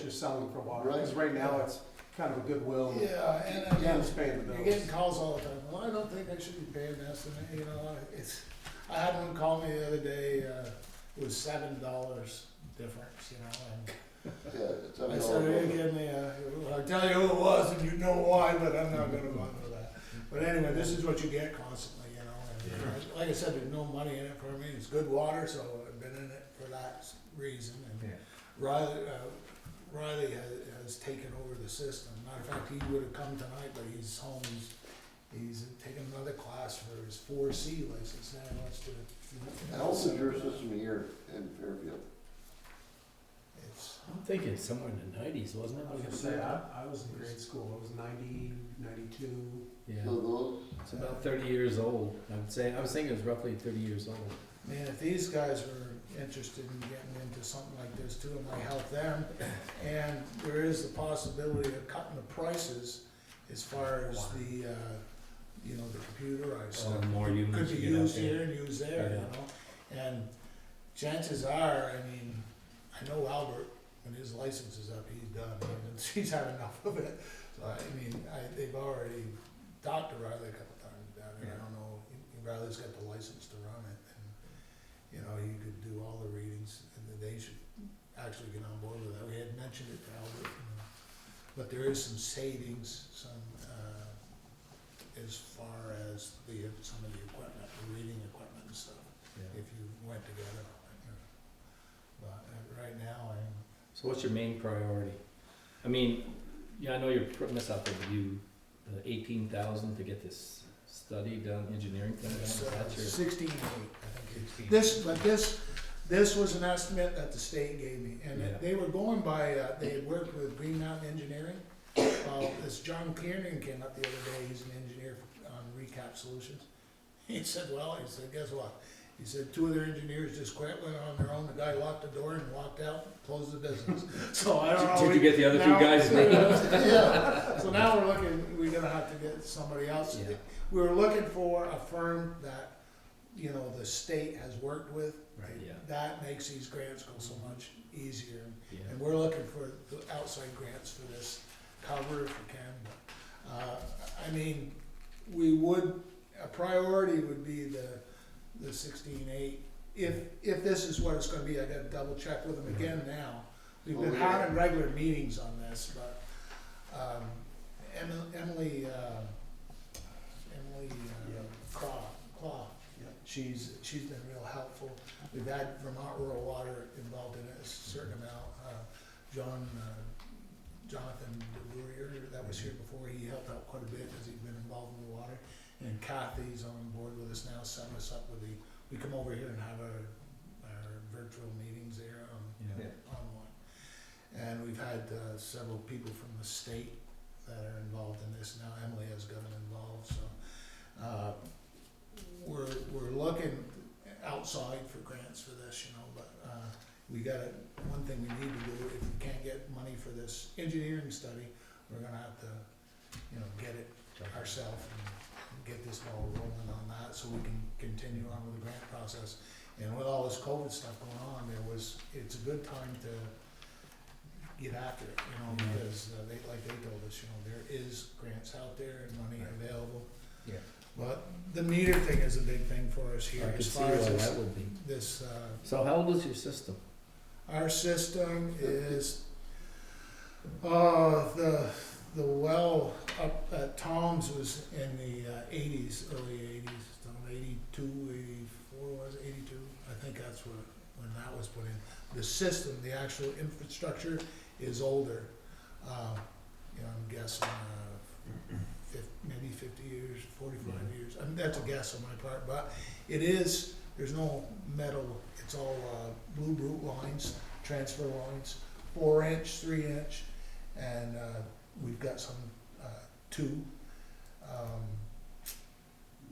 you're selling for water. Because right now it's kind of a goodwill. Yeah, and Jim's paying the you're bills. getting calls all the time. Well, I don't think I should be paying this, and you know, I had one call me the other day. It was $7 difference, you know, and yeah, it's, I said, "Are you kidding me? I'll tell you who it was, and you know why, but I'm not gonna go into that." But anyway, this is what you get constantly, you know. And like I said, there's no money in it for me. It's good water, so I've been in it for that reason. And Riley has taken over the system. Matter of fact, he would have come tonight, but he's home. He's taking another class for his 4C license now. He wants to. how old is your system here in Fairfield? It's, I'm thinking somewhere in the 90s, wasn't I was gonna say, I was in grade school, it was 90, 92. Yeah, So those, it's about 30 years old. I was thinking it was roughly 30 years old. man, if these guys were interested in getting into something like this too, it might help them. And there is the possibility of cutting the prices as far as the, you know, the computerized stuff. All the more units Could be you get out used there. here and used there, you Yeah. know? And chances are, I mean, I know Albert, when his license is up, he's done. He's had enough of it. So, I mean, they've already talked to Riley a couple times down there. I don't know, Riley's got the license to run it. And you know, he could do all the readings, and they should actually get on board with that. We had mentioned it to Albert, you know, but there is some savings, as far as some of the equipment, the reading equipment and stuff, if you went together on it, you know. But right now, So what's your main priority? I mean, yeah, I know you're putting this out there, but you, 18,000 to get this study done, engineering thing done, it's that's your. 16.8, I think. This was an estimate that the state gave me, and Yeah. they were going by, they had worked with Green Mountain Engineering. This John Kiernan came up the other day, he's an engineer on Recap Solutions. He said, guess what? He said, 2 of their engineers just quit, went on their own, the guy locked the door and walked out, closed the business. So I don't know. Did you get the other two now- guys' names? Yeah, so now we're gonna have to get somebody else. Yeah. We were looking for a firm that, you know, the state has worked with. Right, yeah. That makes these grants go so much easier. Yeah. And we're looking for the outside grants for this cover if we can. But, I mean, a priority would be the 16.8. If this is what it's gonna be, I gotta double check with them again now. We've been having regular meetings on this, but, Emily Claw, she's been real helpful. We've had Vermont Rural Water involved in it a certain amount. Jonathan DeBoer, that was here before, he helped out quite a bit because he's been involved in the water. And Kathy's on board with us now, setting us up with we come over here and have our virtual meetings there on one. And we've had several people from the state that are involved in this now. Emily has gotten involved, so we're looking outside for grants for this, you know. But one thing we need to do, if we can't get money for this engineering study, we're gonna have to, you know, get it ourselves and get this ball rolling on that, so we can continue on with the grant process. And with all this COVID stuff going on, it's a good time to get after it, you know, because they told us, you know, there is grants out there and money available. Yeah. But the meter thing is a big thing for us here I could as see far why as that would be. this, So how old is your system? our system is, the well up at Tom's was in the 80s, early 80s, 82, 84 was it, 82? I think that's what when that was put in. The system, the actual infrastructure is older. You know, I'm guessing, maybe 50 years, 45 years. I mean, that's a guess on my part, but it is, there's no metal, it's all blue root lines, transfer lines, 4-inch, 3-inch, and we've got some 2.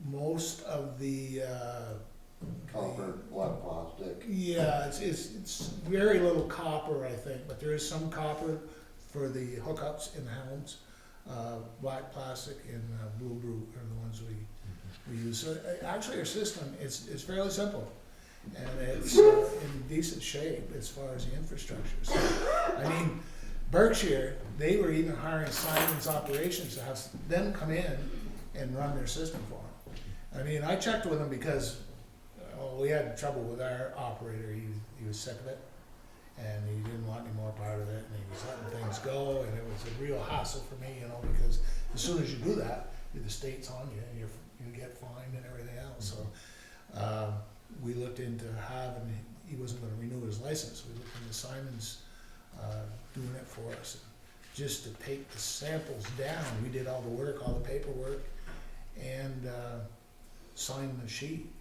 Most of the Copper, black plastic. yeah, it's very little copper, I think, but there is some copper for the hookups in the homes. Black plastic and blue root are the ones we use. So actually, our system is fairly simple, and it's in decent shape as far as the infrastructure. So, I mean, Berkshire, they were even hiring Simon's operations to have them come in and run their system for them. I mean, I checked with them because we had trouble with our operator. He was sick of it, and he didn't want any more part of it, and he was letting things go, and it was a real hassle for me, you know, because as soon as you do that, the state's on you, and you get fined and everything else. So we looked into having, he wasn't going to renew his license. We looked into Simon's doing it for us, just to take the samples down. We did all the work, all the paperwork, and sign the sheet.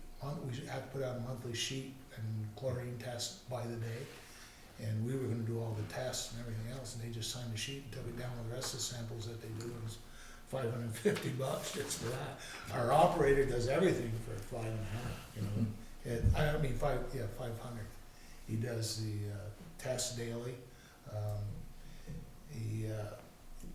We had to put out a monthly sheet and chlorine test by the day. And we were gonna do all the tests and everything else, and they just signed the sheet and took it down with the rest of the samples that they do. It was $550 just for that. Our operator does everything for $5.50, you know. I mean, 500. He does the tests daily.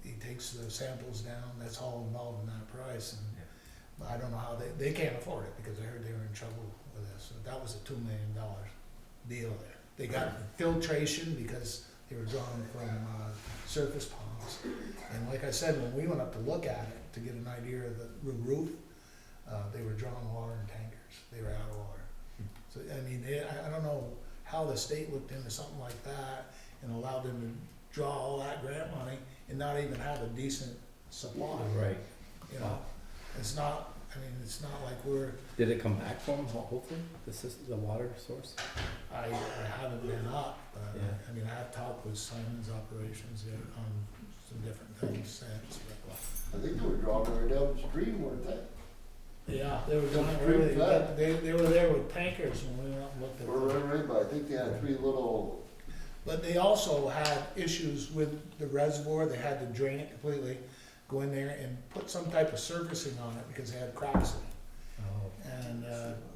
He takes the samples down. That's all involved in that price. And I don't know how they can't afford it, because I heard they were in trouble with this. So that was a $2 million deal there. They got filtration because they were drawing from surface ponds. And like I said, when we went up to look at it, to get an idea of the roof, they were drawing water in tankers. They were out of water. So, I mean, I don't know how the state looked into something like that and allowed them to draw all that grant money and not even have a decent supply. Right. You know, it's not, I mean, it's not like we're, Did it come back for them, hopefully, the system, the water source? I haven't been up, but Yeah. I mean, I have talked with Simon's operations there on some different things since, but, I think they were drawing right down the stream, weren't they? yeah, they were doing it Pretty really, flat. they were there with tankers when we went up and looked at Or them. right, but I think they had 3 little, But they also had issues with the reservoir. They had to drain it completely, go in there and put some type of surfacing on it because they had cracks in it. Oh. And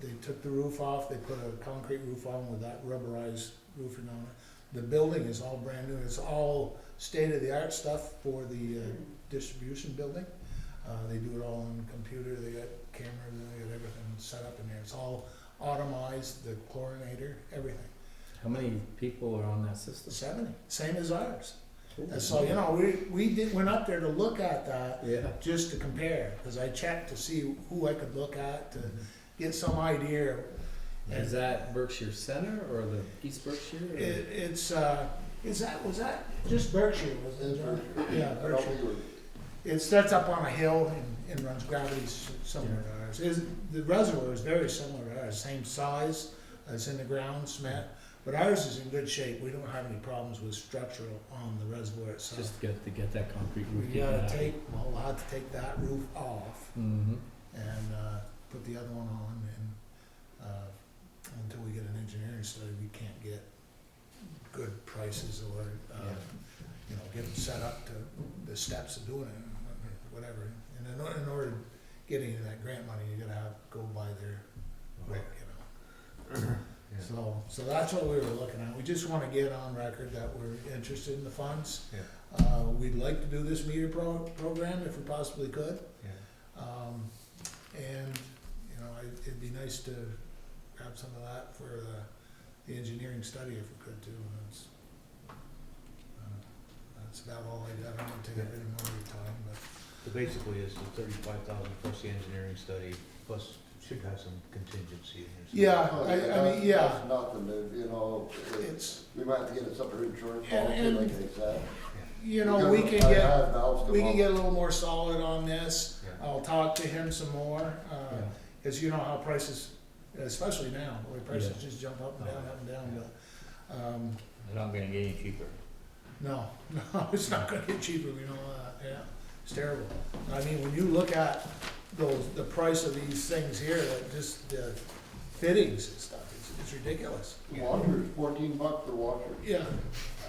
they took the roof off, they put a concrete roof on with that rubberized roofing on it. The building is all brand new, it's all state-of-the-art stuff for the distribution building. They do it all on computer, they got cameras, they got everything set up in there. It's all automized, the chlorinator, everything. How many people are on that system? 70, same as ours. And so, you know, we went up there to look at that, Yeah. just to compare, because I checked to see who I could look at to get some idea. Is that Berkshire Center or the East Berkshire? Or? Was that just Berkshire, was it? John? Yeah, I don't Berkshire. think it was, It starts up on a hill and runs gravity similar to ours. The reservoir is very similar to ours, same size, it's in the ground, cement, but ours is in good shape. We don't have any problems with structural on the reservoir itself. Just to get that concrete roof. We gotta we'll have to take that roof off Mm-hmm. and put the other one on, and until we get an engineering study, we can't get good prices or, you know, get them set up to the steps of doing it, whatever. And in order to get any of that grant money, you gotta go by their book, you know. So that's what we were looking at. We just wanna get on record that we're interested in the funds. We'd like to do this meter program if we possibly could. And, you know, it'd be nice to grab some of that for the engineering study if we could too. And that's about all I got. I don't want to take up any more of your time, but. So basically, it's the 35,000 plus the engineering study, plus should have some contingency in there. Yeah, oh, I mean, yeah, that's nothing to, you know, it's, we might have to get a separate insurance And- policy, and- like I said. you know, we can Because I get, had valves come we can up. get a little more solid on this. Yeah. I'll talk to him some more, cause you know how prices especially now, where prices just jump up and down, but, They're not gonna get any cheaper. no, it's not gonna get cheaper, we know that, yeah, it's terrible. I mean, when you look at the price of these things here, that just, the fittings and stuff, it's ridiculous. Washers, $14 for washers. Yeah,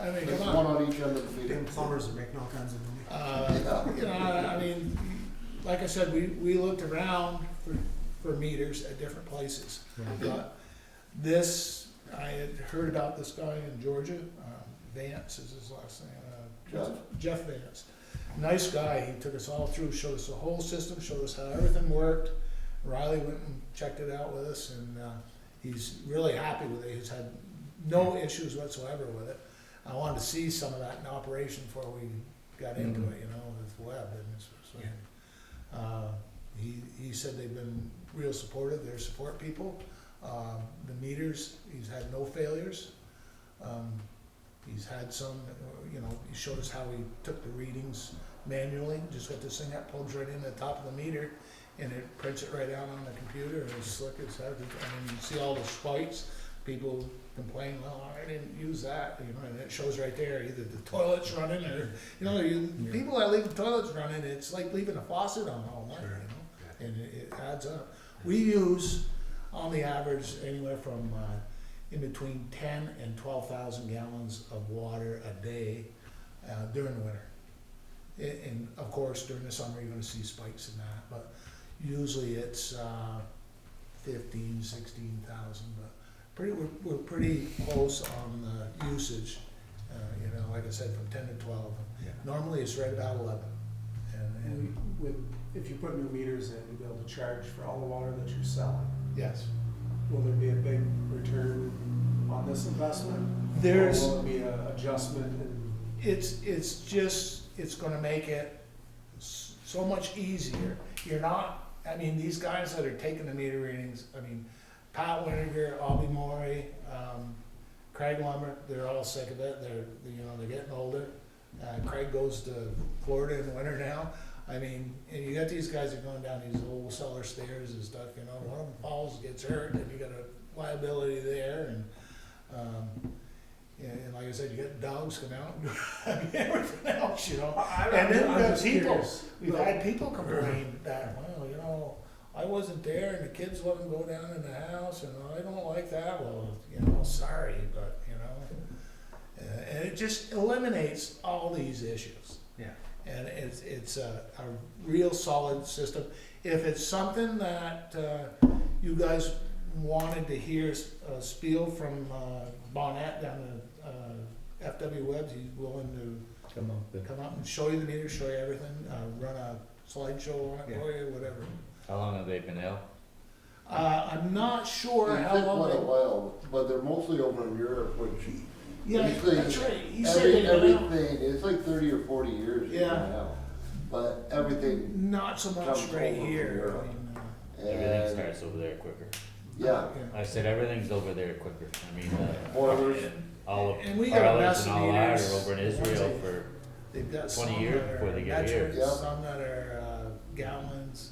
I mean, There's come one on. on each end of the Them feet. plumbers are making all kinds of money. You know, I mean, like I said, we looked around for meters at different places. But this, I had heard about this guy in Georgia, Vance is his last name, Jeff Vance. Nice guy, he took us all through, showed us the whole system, showed us how everything worked. Riley went and checked it out with us, and he's really happy with it. He's had no issues whatsoever with it. I wanted to see some of that in operation before we got into it, you know, with web and so. He said they've been real supportive, they're support people. The meters, he's had no failures. He's had some, you know, he showed us how he took the readings manually, just got this thing that plugs right in the top of the meter, and it prints it right out on the computer, and it's slick as heck. I mean, you see all the spikes, people complain, well, I didn't use that, you know, and it shows right there, either the toilet's running, or, you know, people that leave the toilets running, it's like leaving a faucet on all night, you know, and it adds up. We use, on the average, anywhere from, in between 10 and 12,000 gallons of water a day during the winter. And of course, during the summer, you're gonna see spikes in that, but usually it's 15, 16,000, but we're pretty close on the usage. You know, like I said, from 10 to 12. Normally, it's right about 11. And If you put new meters in, you'll be able to charge for all the water that you're selling. yes, Will there be a big return on this investment? there's. Or will it be an adjustment in? It's gonna make it so much easier. You're not, I mean, these guys that are taking the meter readings, I mean, Pat Winiger, Aubie Maury, Craig Lumber, they're all sick of it. They're getting older. Craig goes to Florida in the winter now. I mean, and you got these guys that are going down these old cellar stairs and stuff, you know, one of them falls, gets hurt, and you got a liability there, and like I said, you got dogs come out and I mean, everything else, you know. And then I'm we've got just people, curious. we've had people complain that, well, you know, I wasn't there and the kids let them go down in the house and I don't like that. Well, you know, sorry, but, you know, and it just eliminates all these issues. Yeah. And it's a real solid system. If it's something that you guys wanted to hear a spiel from Bonnet down to FW Webs, he's willing to come up and show you the meter, show you everything, run a slideshow on it for you, whatever. How long have they been out? I'm not sure It how took long. quite a while, but they're mostly over in Europe, which Yeah, usually that's right. He said they've been out. everything, it's like 30 or 40 years they've been Yeah. out. But everything, Not so much Comes right over from here. Europe. Everything and, starts over there quicker. yeah, I said everything's over there quicker. I mean, boilers, all of And we got a Ireland mess and of all that meters. are over in Israel for They've got 20 some years that before are they get here. metric, Yeah. some that are gallons,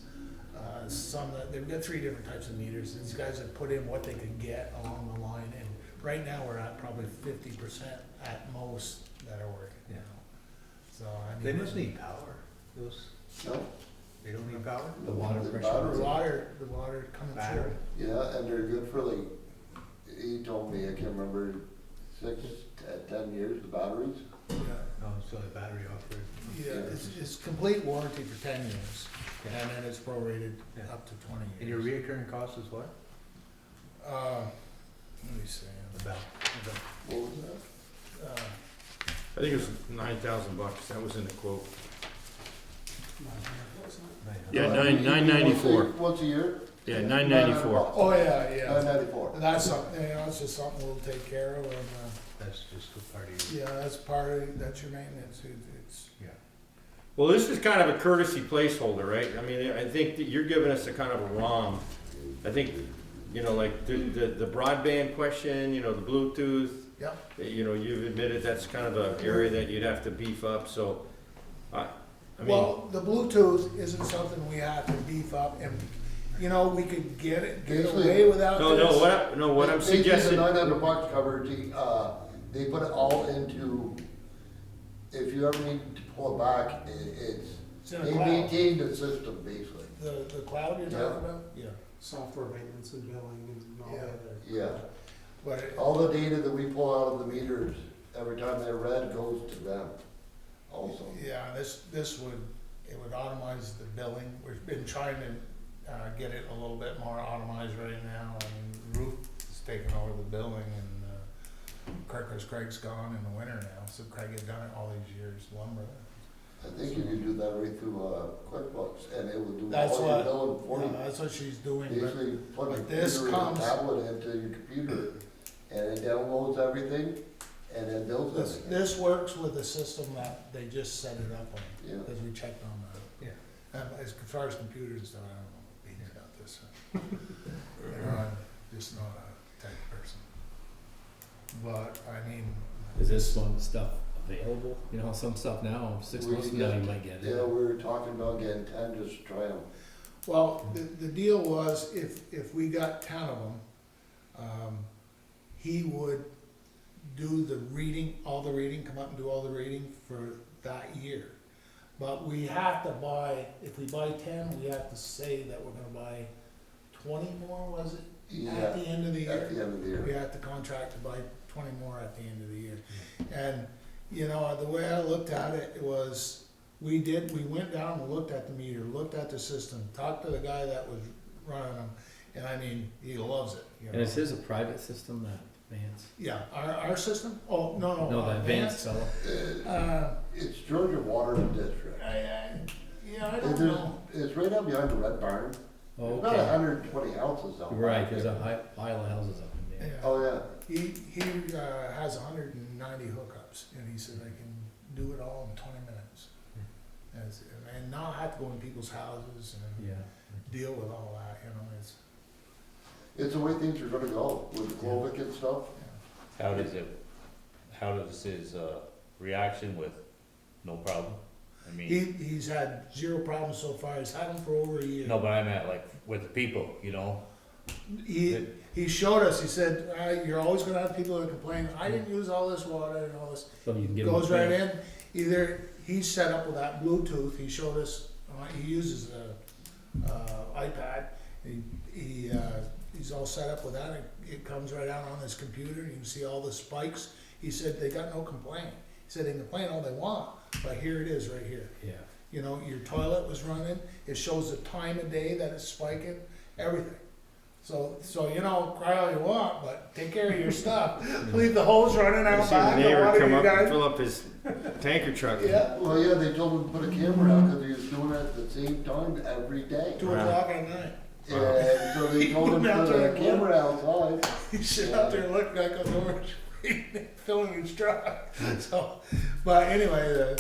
some that, they've got 3 different types of meters. These guys have put in what they could get along the line, and right now we're at probably 50% at most that are working. Yeah. So, I mean. They must need power, those, no, they don't need power? The water The pressure. The water coming Battery. through. yeah, and they're good for like, he told me, I can't remember, 6 to 10 years, the batteries. Yeah, Oh, so the battery offered. yeah, it's complete warranty for 10 years, and then it's prorated Yeah. up to 20 And your years. reoccurring cost is what? Let me see. About. What was that? I think it was $9,000. That was in the quote. Yeah, $994. Once a year? Yeah, $994. Oh, yeah. $994. That's something, you know, it's just something we'll take care of, and, That's just a part of your, yeah, that's your maintenance, it's, yeah. Well, this is kind of a courtesy placeholder, right? I mean, I think that you're giving us a kind of a ROM. I think, you know, like the broadband question, you know, the Bluetooth. Yep. You know, you've admitted that's kind of an area that you'd have to beef up, so, I mean. well, the Bluetooth isn't something we have to beef up, and you know, we could get Basically- away without this. What I'm Basically, suggesting, the $900 covers, they put it all into, if you ever need to pull it back, It's in a they cloud. maintain the system, basically. The cloud you're Yeah. talking about? Yeah. Software maintenance and billing and all Yeah. the other. Yeah. But it- All the data that we pull out of the meters, every time they're read, goes to them also. yeah, this would, it would automize the billing. We've been trying to, get it a little bit more automized right now, and Ruth is taking over the billing, and, Craig's gone in the winter now, so Craig had done it all these years, lumber. I think you can do that right through, QuickBooks, and it will do That's all your what, billing for you. that's what she's doing, but Basically, plug your but this computer in a comes- tablet into your computer, and it downloads everything, and it builds this, everything. this works with the system that they just set it up on, Yeah. because we checked on that. Yeah. As far as computers and stuff, I don't know anything about this. You know, I'm just not a tech person. But, I mean, Is this one stuff available? You know, some stuff now, 6 We months can from now, get- you might get Yeah, it. we were talking about getting 10, just to try them. well, the deal was, if we got 10 of them, he would do the reading, all the reading, come up and do all the reading for that year. But we have to buy, if we buy 10, we have to say that we're gonna buy 20 more, was it? At the Yeah, end of the at year? the end of the We year. have to contract to buy 20 more at the end of the year. And, you know, the way I looked at it was, we went down and looked at the meter, looked at the system, talked to the guy that was running them, and I mean, he loves it, you know. And is his a private system, that Vance? Yeah, our system? Oh, no, No, that Vance Vance. fellow? It's Georgia Water District. Yeah, I And don't know. It's right out behind the Red Barn. Oh, There's about okay. 120 houses out Right, back there's there. a pile of houses up in there. Yeah. Oh, yeah. He has 190 hookups, and he said, I can do it all in 20 minutes. And not have to go in people's houses and Yeah. deal with all that, you know, it's, It's the way things are gonna go with the Clovic and stuff. How does his, reaction with no problem? I mean, he's had zero problems so far, he's had them for over a year. no, but I meant like with the people, you know? He showed us, he said, you're always gonna have people that complain, I didn't use all this water and all this. So you can give him. Goes right in, either he's set up with that Bluetooth, he showed us, he uses a, iPad, he's all set up with that, it comes right out on his computer, you can see all the spikes. He said they got no complaint, he said they can complain all they want, but here it is right here. Yeah. You know, your toilet was running, it shows the time of day that it's spiking, everything. So, you know, cry all you want, but take care of your stuff. Leave the hose running I out see the back, the neighbor water come you up and guys. fill up his tanker truck. Yeah, Well, yeah, they told him to put a camera out because he was doing it at the same time every day. 2 o'clock at night. And so they told him to put a camera outside. He's sitting out there looking like a orange, filling his truck. So, but anyway,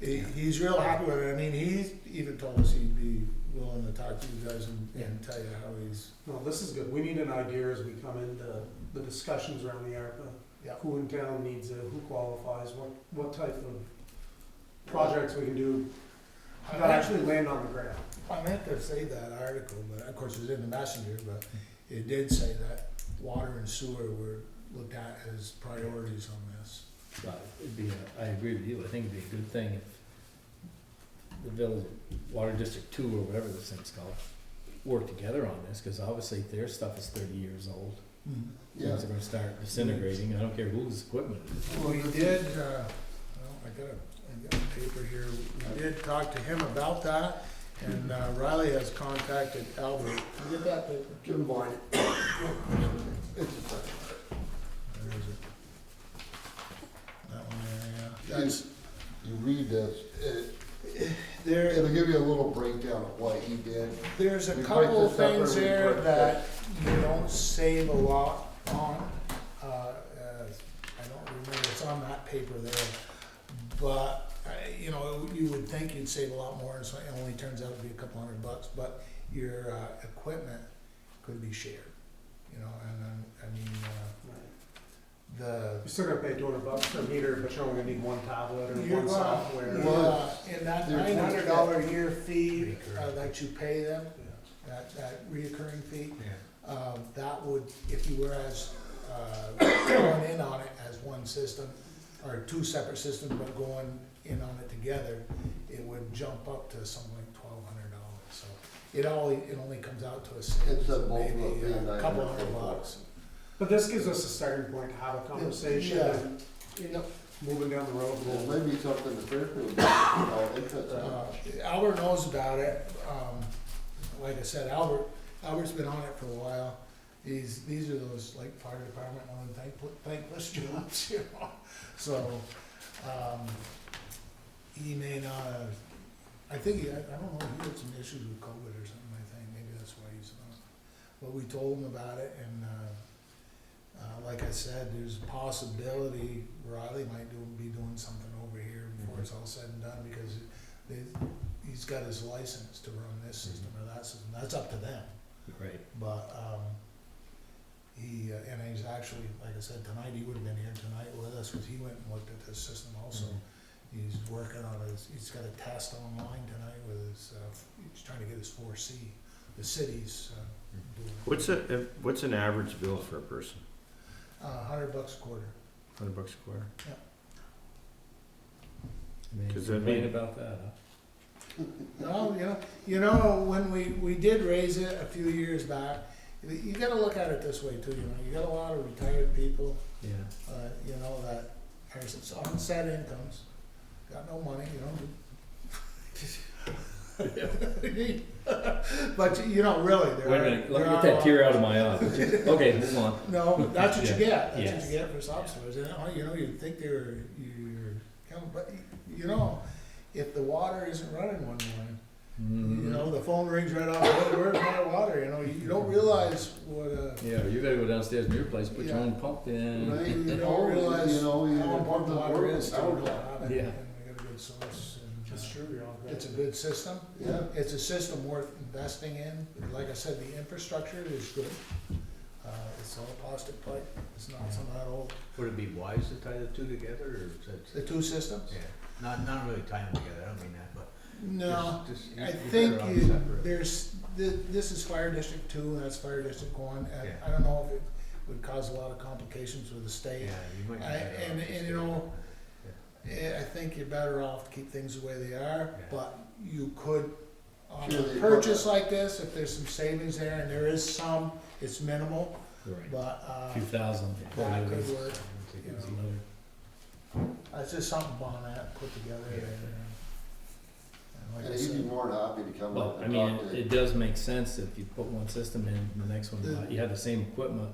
he's real happy with it. I mean, he's even told us he'd be willing to talk to you guys and tell you how he's. No, this is good. We need an idea as we come into the discussions around the ARPA. Yeah. Who in town needs it, who qualifies, what type of projects we can do that actually land on the ground. I meant to say that article, but of course it was in the messenger, but it did say that water and sewer were looked at as priorities on this. But it'd be, I agree with you, I think it'd be a good thing if the village, Water District 2 or whatever this thing's called, work together on this, cause obviously their stuff is 30 years old. Yeah. Things are gonna start disintegrating, I don't care whose equipment it is. Well, we did, well, I got a paper here, we did talk to him about that, and Riley has contacted Albert. Did you get that paper? Jim Boyd. Where is it? That one there, yeah. That's, You read this, there, it'll give you a little breakdown of what he did. there's a We couple break this up things every there break. that you don't save a lot on. I don't remember, it's on that paper there, but, you know, you would think you'd save a lot more, and so it only turns out to be a couple $100, but your, equipment could be shared, you know, and, I mean, You still gotta pay $200 for a meter, but you're only gonna need one tablet or You're one gonna- software. Well, and that there's $900 a year fee, that you pay them, Yeah. that that reoccurring fee. Yeah. That would, if you were going in on it as one system, or two separate systems, but going in on it together, it would jump up to something like $1,200. So it only comes out to a savings It's a of both maybe of them, a couple $900. $100. But this gives us a starting point to have a conversation, Yeah. and, you know, moving down the road. Well, maybe something to Fairfield, interested. Albert knows about it. Like I said, Albert's been on it for a while. These are those like fire department one thankless jobs, you know. So, he may not have, I don't know, he had some issues with COVID or something, I think, maybe that's why he's not. But we told him about it, and, like I said, there's a possibility Riley might be doing something over here before it's all said and done, because he's got his license to run this system or that system, that's up to them. Right. But, and he's actually, like I said, tonight, he would've been here tonight with us, cause he went and looked at this system also. He's working on he's got a test online tonight with his, he's trying to get his 4C, the city's, doing. What's an average bill for a person? $100 a quarter. $100 a quarter? Because that'd complain be- about that, huh? No, you know, when we did raise it a few years back, you gotta look at it this way too, you know, you got a lot of retired people, Yeah. you know, that are on set incomes, got no money, you know. But, you know, really, there Wait a are. minute, there let me are get a that lot- tear out of my eye. Okay, move on. No, that's what you Yeah. get, that's what Yes. you get for subsidies, and, you know, you'd think you're, but, you know, if the water isn't running one morning, you know, the phone rings right off, where's my water, you know, you don't realize what, Yeah, you gotta go downstairs to your place, put your Yeah. own pump in. Right, you don't realize you know, you how important the put the water work is to out. have it, Yeah. and we got a good source, and, That's true, you're all good. it's a good system. Yeah. It's a system worth investing in. Like I said, the infrastructure is good. It's all plastic pipe. It's not some of that old. Would it be wise to tie the two together, or is it? The two systems? Yeah, not really tie them together, I don't mean that, but. No, just- I you're think better off separate. this is Fire District 2, and that's Fire District 1. Yeah. I don't know if it would cause a lot of complications with the state. Yeah, you might be better off And, just you know, I think you're better off to keep things the way they are, Yeah. but you could, on Sure, a they purchase put- like this, if there's some savings there, and there is some, it's minimal, Right. but, A few thousand. that could work. I think you it's know. easy. It's just something Bonnet put together, Yeah. and like I And he'd be said, more than happy to come Well, up I and mean, talk to it does make sense if you put one system in, and the next one, you have the same equipment.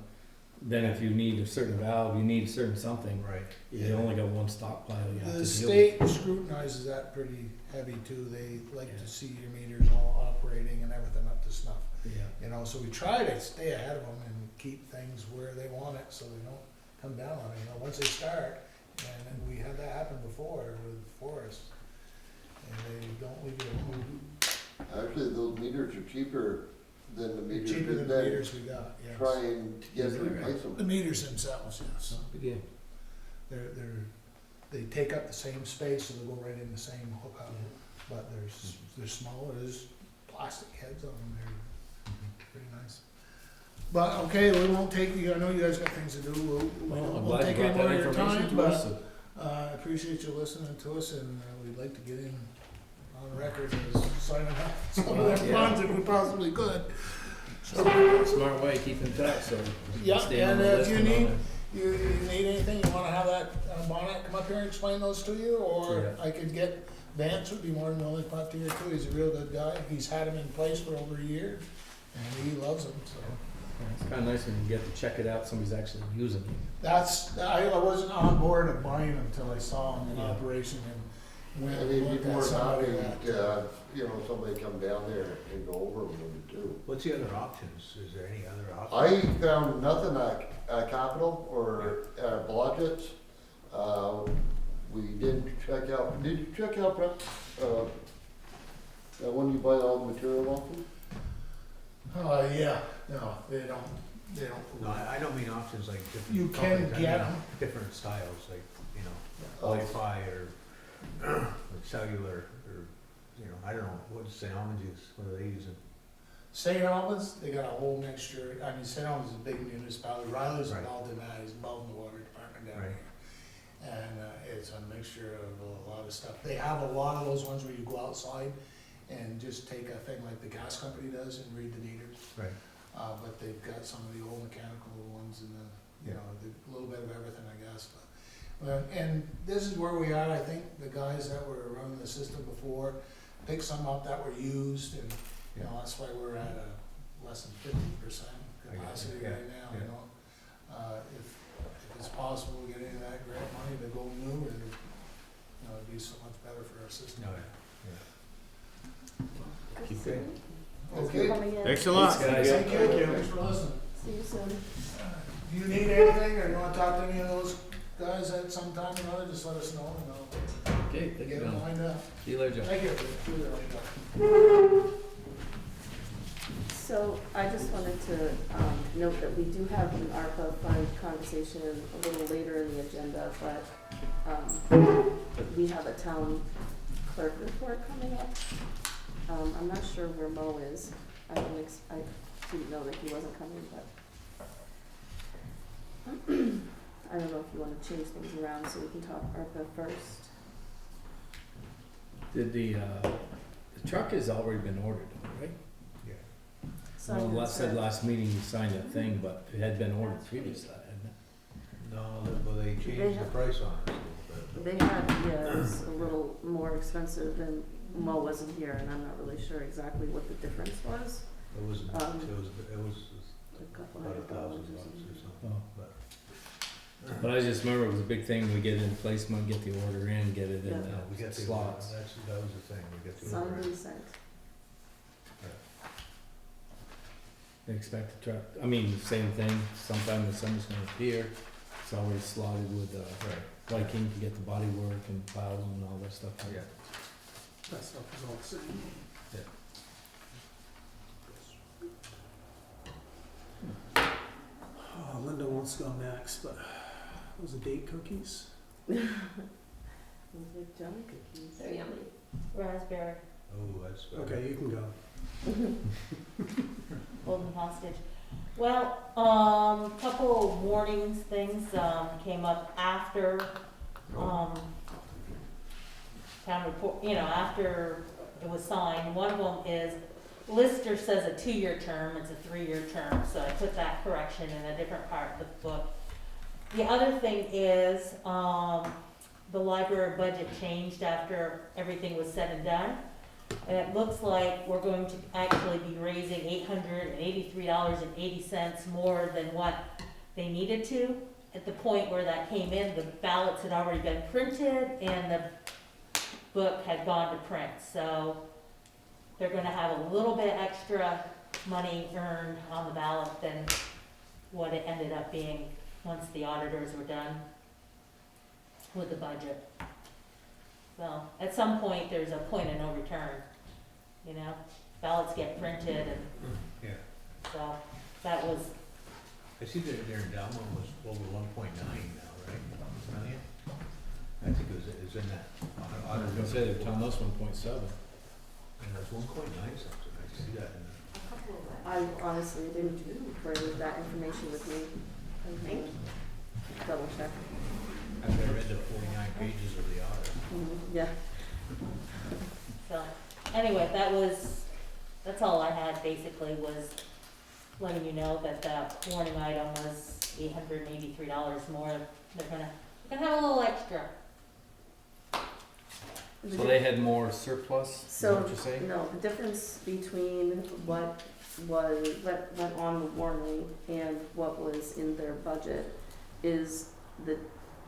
Then if you need a certain valve, you need a certain something, Right. you only got one stockpile you have to deal the with. state scrutinizes that pretty heavy too, they like Yeah. to see your meters all operating and everything up to snuff. Yeah. You know, so we try to stay ahead of them and keep things where they want it, so they don't come down on it, you know, once they start, and we had that happen before with Forest, and they don't leave it alone. Actually, those meters are cheaper than the meters Cheaper we've than the been meters we got, yes. trying to get Is to that right? replace them. The meters themselves, yes, Again, they take up the same space, so they go right in the same hookup, but they're smaller, there's plastic heads on them, they're pretty nice. But, okay, we won't take you, I know you guys got things to do, we well, I'm won't glad take you any brought more that of your information time, to but, us. So- I appreciate you listening to us, and we'd like to get in on record as signing up some of their Yeah. funds if we possibly could. So, Smart way, keep in touch, so. yeah, stay on and the if list you and all need, that. you need anything, you wanna have that Bonnet come up here and explain those to you, or Yeah. I could get, Vance would be more than willing to come up to you too, he's a real good guy, he's had him in place for over a year, and he loves them, so. It's kinda nice when you get to check it out, somebody's actually using it. I wasn't on board of buying them until I saw them in Yeah. operation, and when I And he'd looked be at more than somebody happy that. to, somebody come down there and go over them with you too. What's the other options? Is there any other options? I found nothing at Capital or Blodgett's. We didn't check out, did you check out, that one you buy all the material off of? Yeah, no, they don't. No, I don't mean options like You different can companies, I get mean 'em. different styles, like, Oh. Wi-Fi or cellular, or, I don't know, what's St. Albans use, what are they using? St. Albans, they got a whole mixture, I mean, St. Albans is a big municipality, Riley's Right. involved in that, he's involved in the water department down Right. here. And, it's a mixture of a lot of stuff. They have a lot of those ones where you go outside and just take a thing like the gas company does and read the meters. Right. But they've got some of the old mechanical ones and the, you know, a little bit of everything, I guess. And this is where we are, I think, the guys that were running the system before picked some up that were used, and, you know, that's why we're at a less than 50% capacity Yeah, right now, you yeah. know? If it's possible to get any of that grant money to go new, and, you know, it'd be so much better for our system. No, yeah. Keep going. Thanks for Okay. coming in. Thanks a lot. Thanks, guys. Thank you, thanks for listening. See you soon. Do you need anything, or you wanna talk to any of those guys at some time or other, just let us know, and I'll Okay, thank you, get them John. lined up. See you later, John. Thank you. So I just wanted to note that we do have an ARPA fund conversation a little later in the agenda, but we have a town clerk report coming up. I'm not sure where Mo is. I didn't know that he wasn't coming, but I don't know if you want to change things around so we can talk ARPA first. Did the truck has already been ordered, right? So Well, last meeting you signed that thing, but it had been ordered previously, hadn't it? No, well, they changed the price on it a little bit. They had, yeah, it was a little more expensive than Mo wasn't here, and I'm not really sure exactly what the difference was. It was Um, A couple about $100 or $1,000 or something. something, Oh. but. But I just remember it was a big thing, we get it in placement, get the order in, get it in Yeah. No, we the got the, slots. that was the thing, we got the. Signed and sent. They expect the truck, I mean, same thing, sometime the sun's gonna appear, it's already slotted with, Right. Viking to get the body work and plow and all that stuff. Yeah. That stuff is all the same. Oh, Linda wants to go next, but those are date cookies. Those are jelly cookies. They're yummy. Raspberry, Oh, that's better. Okay, you can go. holding hostage. Well, couple of warnings, things, came up after, town report, you know, after it was signed. One of them is, Lister says a 2-year term, it's a 3-year term, so I put that correction in a different part of the book. The other thing is, the library budget changed after everything was said and done. And it looks like we're going to actually be raising $883.80 more than what they needed to. At the point where that came in, the ballots had already been printed and the book had gone to print. So they're gonna have a little bit extra money earned on the ballot than what it ended up being once the auditors were done with the budget. So, at some point, there's a point of no return, you know? Ballots get printed and, Yeah. so, that was, I see that their endowment was over 1.9 now, right? Million? I think it was in that. I was gonna say they're telling us 1.7. And it was 1.9 something, I see that in I honestly didn't bring that information with me. Thank Double check. I read the 49 pages of the audit. Yeah. so, anyway, that's all I had basically was letting you know that that warning item was $883 more. They're gonna have a little extra. So they had more surplus, is that So, what you're saying? no, the difference between what went on the warning and what was in their budget is that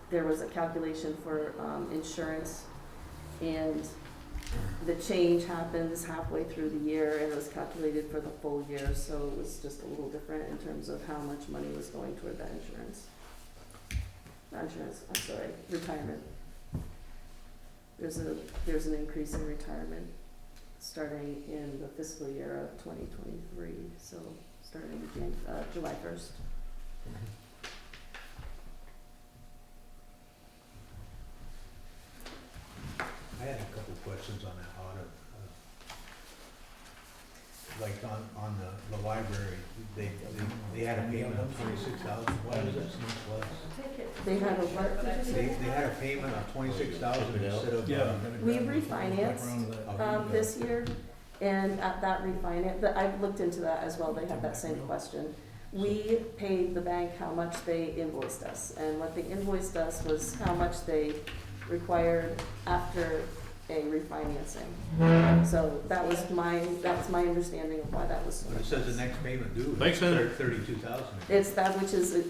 there was a calculation for, insurance, and the change happens halfway through the year, and it was calculated for the full year, so it was just a little different in terms of how much money was going toward that insurance. Not insurance, I'm sorry, retirement. There's an increase in retirement starting in the fiscal year of 2023, so starting July 1st. I had a couple questions on that audit. like on the library, they had a payment of 26,000, why was that so much less? They had a what, did you They say? had a payment of 26,000 instead of. We refinanced, this year, and at that refinance, I looked into that as well, they had that same question. We paid the bank how much they invoiced us, and what they invoiced us was how much they required after a refinancing. So that was my understanding of why that was so But it much says less. the next payment due Thanks, is Senator. 32,000. It's that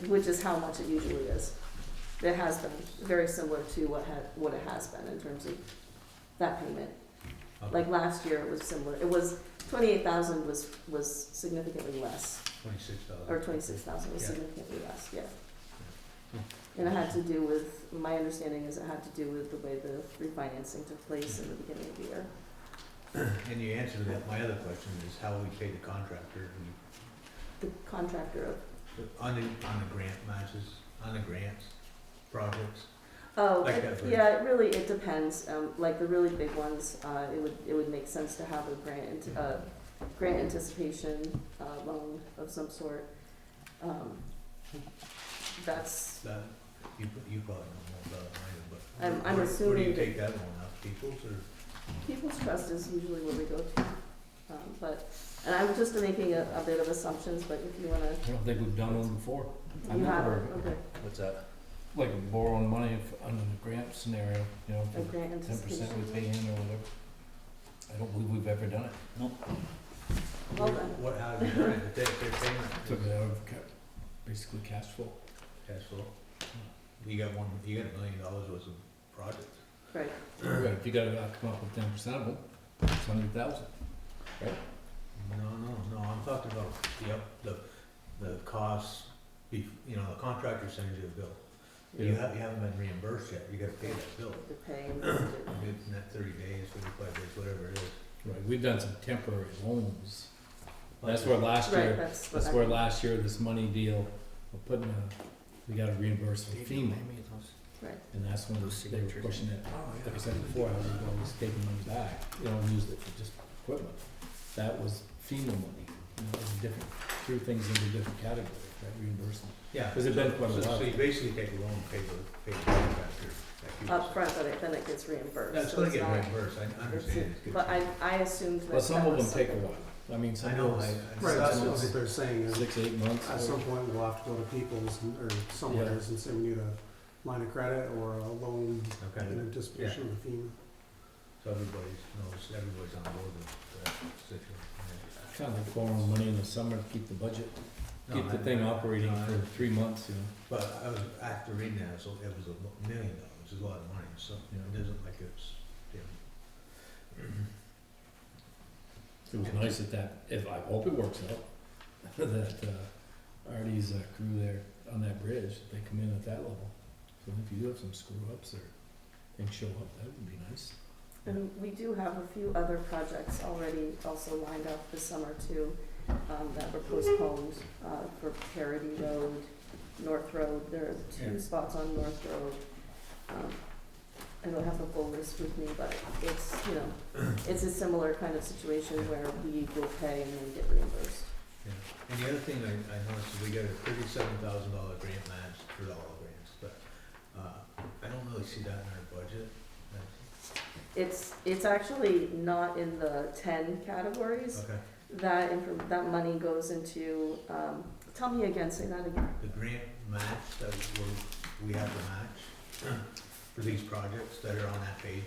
which is how much it usually is. It has been very similar to what it has been in terms of that payment. Okay. Like last year, it was similar. It was 28,000 was significantly less, 26,000. or 26,000 was Yeah. significantly less, yeah. And it had to do with, my understanding is it had to do with the way the refinancing took place in the beginning of the year. And you answered that, my other question is how we pay the contractor The contractor of, on the grant matches, on the grants, projects. oh, Like that for- yeah, it depends. Like the really big ones, it would make sense to have a grant anticipation, loan of some sort. That's, That, you probably know more about it than I do, but. I'm where do assuming you that- take that loan out, People's or? People's Trust is usually where we go to. And I'm just making a bit of assumptions, but if you wanna, I don't think we've done one before. I've you have, never, okay, What's that? like borrowing money under the grant scenario, you know, a grant 10% anticipation. we pay in or whatever. I don't believe we've ever done it. Well then, What, how have you done it? Their payment? Took it out of basically cash flow. Cash flow. You got $1 million worth of projects. right, Right, if you gotta come up with 10% of them, it's 100,000. No, I'm talking about the costs, the contractor sends you a bill. You Yeah. haven't been reimbursed yet, you gotta pay that bill. to pay. In that 30 days, 45 days, whatever it is. Right, we've done some temporary loans. That's where last Right, year, that's what that's I where mean. last year, this money deal, we got a reimbursement FEMA. Right, And that's when they were pushing it, like I said before, I was always taking money back, you know, and used it for just equipment. That was FEMA money, you know, it was different, threw things into different categories, right, reimbursement. Yeah. Has it been quite a while? So you basically take a loan, pay the contractor. up front, but then it gets reimbursed. That's so gonna it's get not- reimbursed, I understand. It's But I assumed that. But some that of was them take a something- while, I mean, some I know, of I. those, Right, that's months. what they're saying is, 6, 8 months. at some point, we'll have to go to People's or somewheres and say we need a line of credit or a loan Okay, in anticipation of the FEMA. so everybody's on board with that situation. Kind of like borrowing money in the summer to keep the budget, keep the thing operating for 3 months, you know. But I was, after reading that, so it was $1 million, which is a lot of money, so it isn't like it's, It was nice if I hope it works out, that Artie's crew there on that bridge, they come in at that level. So if you do have some screw ups or things show up, that would be nice. And we do have a few other projects already also lined up this summer too, that were postponed, for Parity Road, North Road, there are two Yeah. spots on North Road. I don't have the full list with me, but it's, it's a similar kind of situation where we will pay and then get reimbursed. yeah. And the other thing I noticed is we got a $37,000 grant match for all the grants, but, I don't really see that in our budget. It's actually not in the 10 categories. Okay, That money goes into, tell me again, say that again. the grant match that we have to match for these projects that are on that page,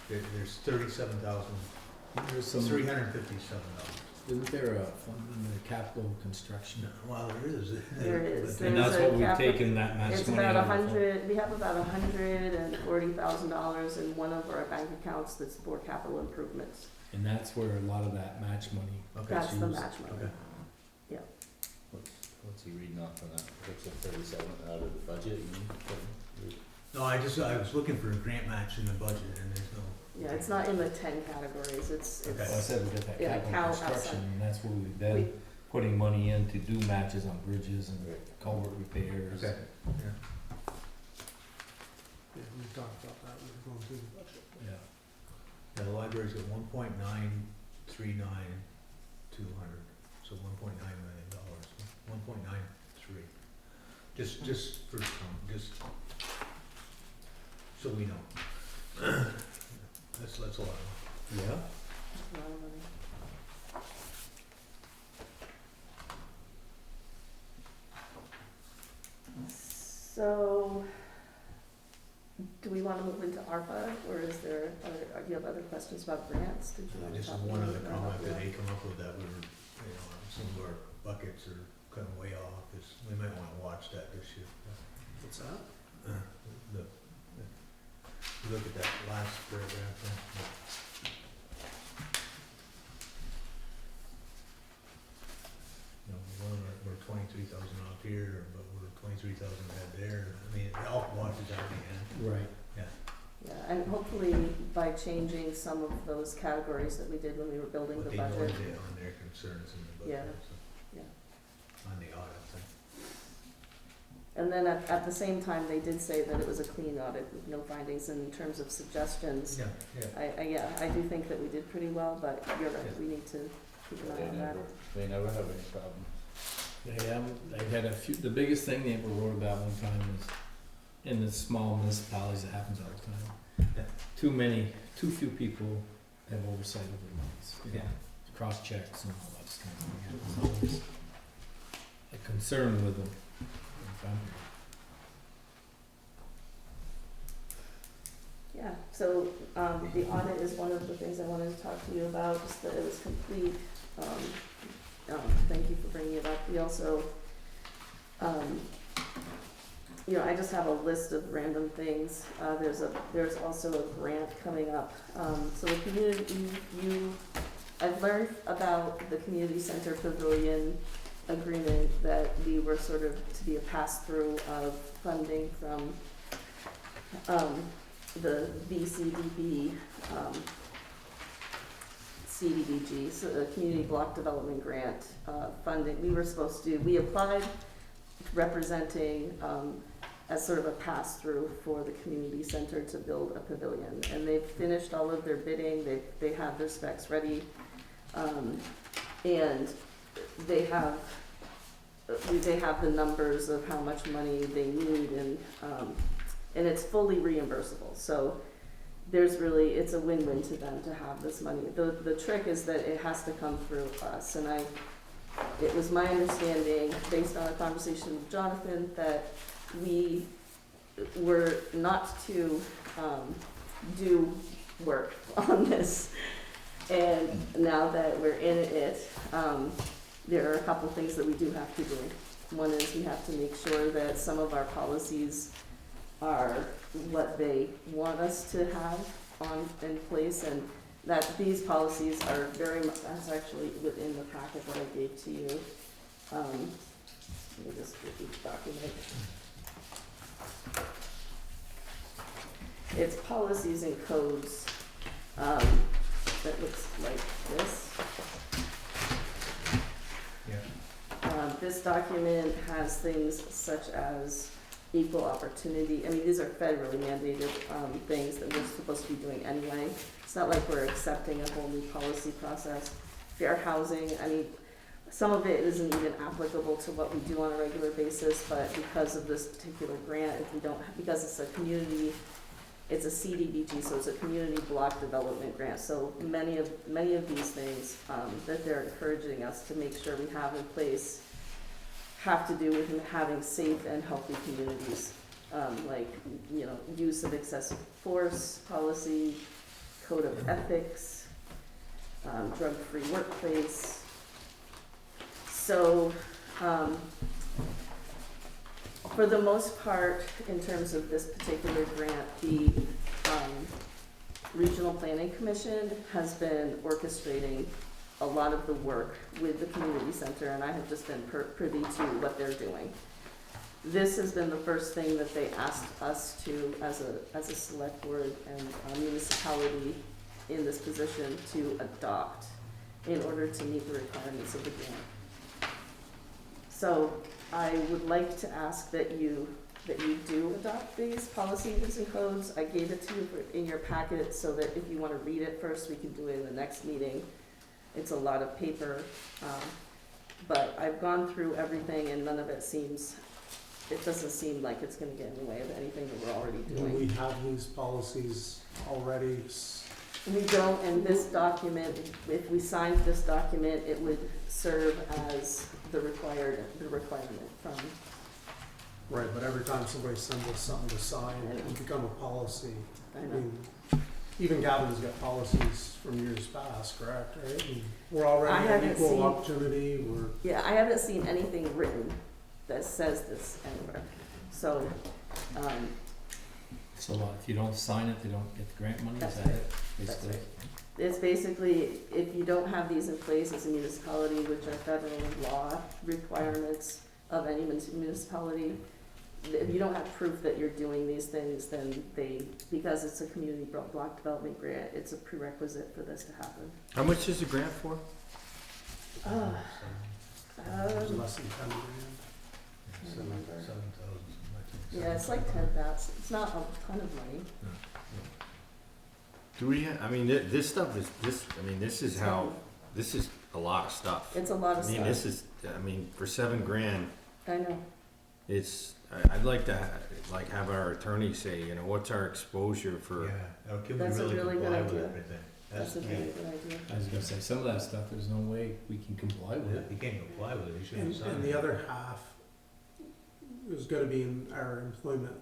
there's $37,357. There's some, isn't there a fund in the capital construction? Well, there is. There is. And There's that's a what we've capital- taken that match It's money about out of. we have about $140,000 in one of our bank accounts that's for capital improvements. And that's where a lot of that match money, Okay, That's so the you- match money. Okay. What's he reading off on that? Looks like 37 out of the budget, you mean? No, I was looking for a grant match in the budget and there's no. Yeah, it's not in the 10 categories, it's, Okay. well, I said we got that Yeah, capital count construction, outside. and that's where we've We- been putting money in to do matches on bridges and culvert repairs. Okay. Yeah, we talked about that when we were going through the budget. Yeah. Yeah, the library's got 1.939 200, so $1.9 million, 1.93. Just for just so we know. That's a lot. Yeah. That's a lot of money. So, do we wanna move into ARPA, or is there, do you have other questions about grants? Did you wanna Just talk one a other little bit comment about that they come up with that we were, some of our buckets are kind of way off, is we might wanna watch that this year. What's that? You look at that last paragraph there. We're 23,000 off here, but we're 23,000 ahead there. I mean, it all washes out in the end. Right. Yeah, and hopefully by changing some of those categories that we did when we were building the But they budget. noted it on their concerns in the Yeah, budget, so. yeah. On the audit thing. And then at the same time, they did say that it was a clean audit with no findings in terms of suggestions. Yeah. I do think that we did pretty well, but you're right, we need to keep an eye on that. They never have any problems. They had a few, the biggest thing they ever wrote about one time was in the small municipalities, it happens all the time. Too few people have oversight over the monies. Yeah. Cross checks and all that stuff. It's always a concern with them. Yeah, so, the audit is one of the things I wanted to talk to you about, just that it was complete. Thank you for bringing it up. We also, I just have a list of random things. There's also a grant coming up. So the community, I've learned about the community center pavilion agreement that we were sort of to be a pass-through of funding from, the VCDB, CDBG, so the Community Block Development Grant, funding. We applied representing, as sort of a pass-through for the community center to build a pavilion. And they've finished all of their bidding, they have their specs ready, and they have the numbers of how much money they need, and it's fully reimbursable. So it's a win-win to them to have this money. The trick is that it has to come through us, and it was my understanding, based on a conversation with Jonathan, that we were not to do work on this. And now that we're in it, there are a couple things that we do have to do. One is we have to make sure that some of our policies are what they want us to have in place, and that these policies are very much, that's actually within the packet that I gave to you. Let me just get each document. It's policies and codes, that looks like this. This document has things such as equal opportunity. I mean, these are federally mandated things that we're supposed to be doing anyway. It's not like we're accepting a whole new policy process. Fair housing, I mean, some of it isn't even applicable to what we do on a regular basis, but because of this particular grant, because it's a community, it's a CDBG, so it's a community block development grant. So many of these things that they're encouraging us to make sure we have in place have to do with having safe and healthy communities, like, use of excessive force policy, code of ethics, drug-free workplace. So, for the most part, in terms of this particular grant, the Regional Planning Commission has been orchestrating a lot of the work with the community center, and I have just been privy to what they're doing. This has been the first thing that they asked us to, as a select board and a municipality in this position, to adopt in order to meet the requirements of the grant. So I would like to ask that you do adopt these policies and codes. I gave it to you in your packet so that if you want to read it first, we can do it in the next meeting. it's a lot of paper. But I've gone through everything and none of it doesn't seem like it's gonna get in the way of anything that we're already Do doing. we have these policies already? We don't, and this document, if we signed this document, it would serve as the requirement from, Right, but every time somebody sends us something to sign, it will become a policy. I I know. mean, even Gavin's got policies from years past, correct, right? And we're I already an haven't equal seen- opportunity, we're, Yeah, I haven't seen anything written that says this anywhere. So, So if you don't sign it, they don't get the grant money, is That's that right. it? That's Basically? it's basically, if you don't have these in place as a municipality, which are federal law requirements of any municipality, if you don't have proof that you're doing these things, then because it's a community block development grant, it's a prerequisite for this to happen. How much is the grant for? there's less than 10 grand. I don't remember. 7,000. Yeah, it's like 10,000, it's not a ton of money. Do we, I mean, this stuff is, this is how, this is a lot of stuff. It's a lot of I mean, stuff, this is, for $7,000, I know. I'd like to have our attorney say, what's our exposure for, Yeah, can we That's a really really good comply with idea. everything? That's a the- very good idea. I was gonna say, some of that stuff, there's no way we can comply with Yeah, it. you can't comply with it, you shouldn't sign it. And the other half is gonna be in our employment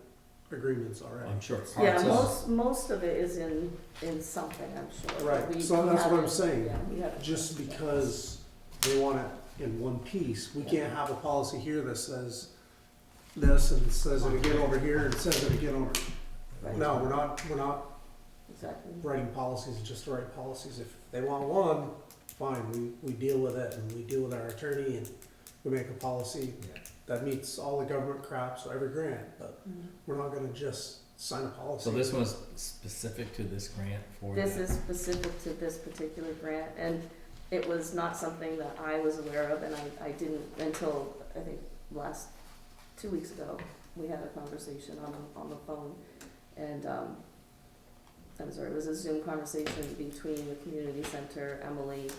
agreements already. I'm sure Yeah, parts of, most of it is in something, I'm sure. Right, We- so we that's what I'm haven't- saying. yeah, we haven't- Just because they want it in one piece, we can't have a policy here that says this and says it again over here and says it again over. Right. No, we're not Exactly. writing policies just to write policies. If they want one, fine, we deal with it and we deal with our attorney and we make a policy Yeah. that meets all the government crap, so every grant, but Mhm. we're not gonna just sign a policy. so this was specific to this grant for This that. is specific to this particular grant, and it was not something that I was aware of, and I didn't until, I think, 2 weeks ago, we had a conversation on the phone, and, I'm sorry, it was a Zoom conversation between the community center, Emily,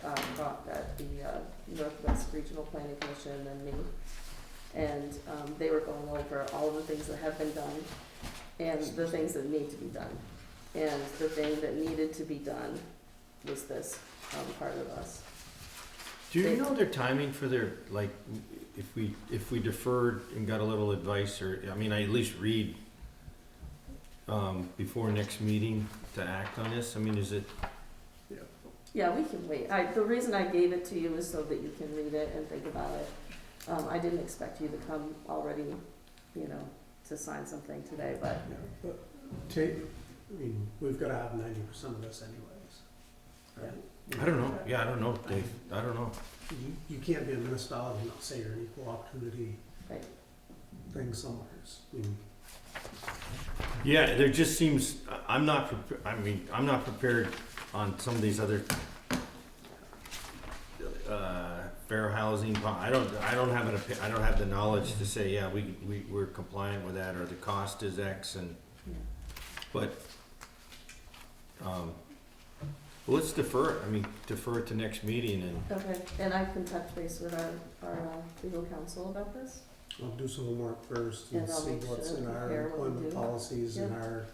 at the Northwest Regional Planning Commission and me. And, they were going over all of the things that have been done and the things that need to be done. And the thing that needed to be done was this, part of us. do you know their timing for their, if we deferred and got a little advice, or, I at least read, before next meeting to act on this? Is it, Yeah, we can wait. The reason I gave it to you is so that you can read it and think about it. I didn't expect you to come already, to sign something today, but Yeah, but we've gotta have 90% of this anyways. Right? I don't know, I don't know, Dave, I don't know. You can't be a municipality and not say you're an equal opportunity Right. thing somewhere. Yeah, there just seems, I'm not prepared on some of these other, fair housing, I don't have the knowledge to say, yeah, we're compliant with that, or the cost is X, and, but, let's defer it to next meeting, and, Okay, and I can touch base with our legal counsel about this. I'll do some homework first and And I'll see make what's sure in to our compare what we employment do. policies and Yep. our,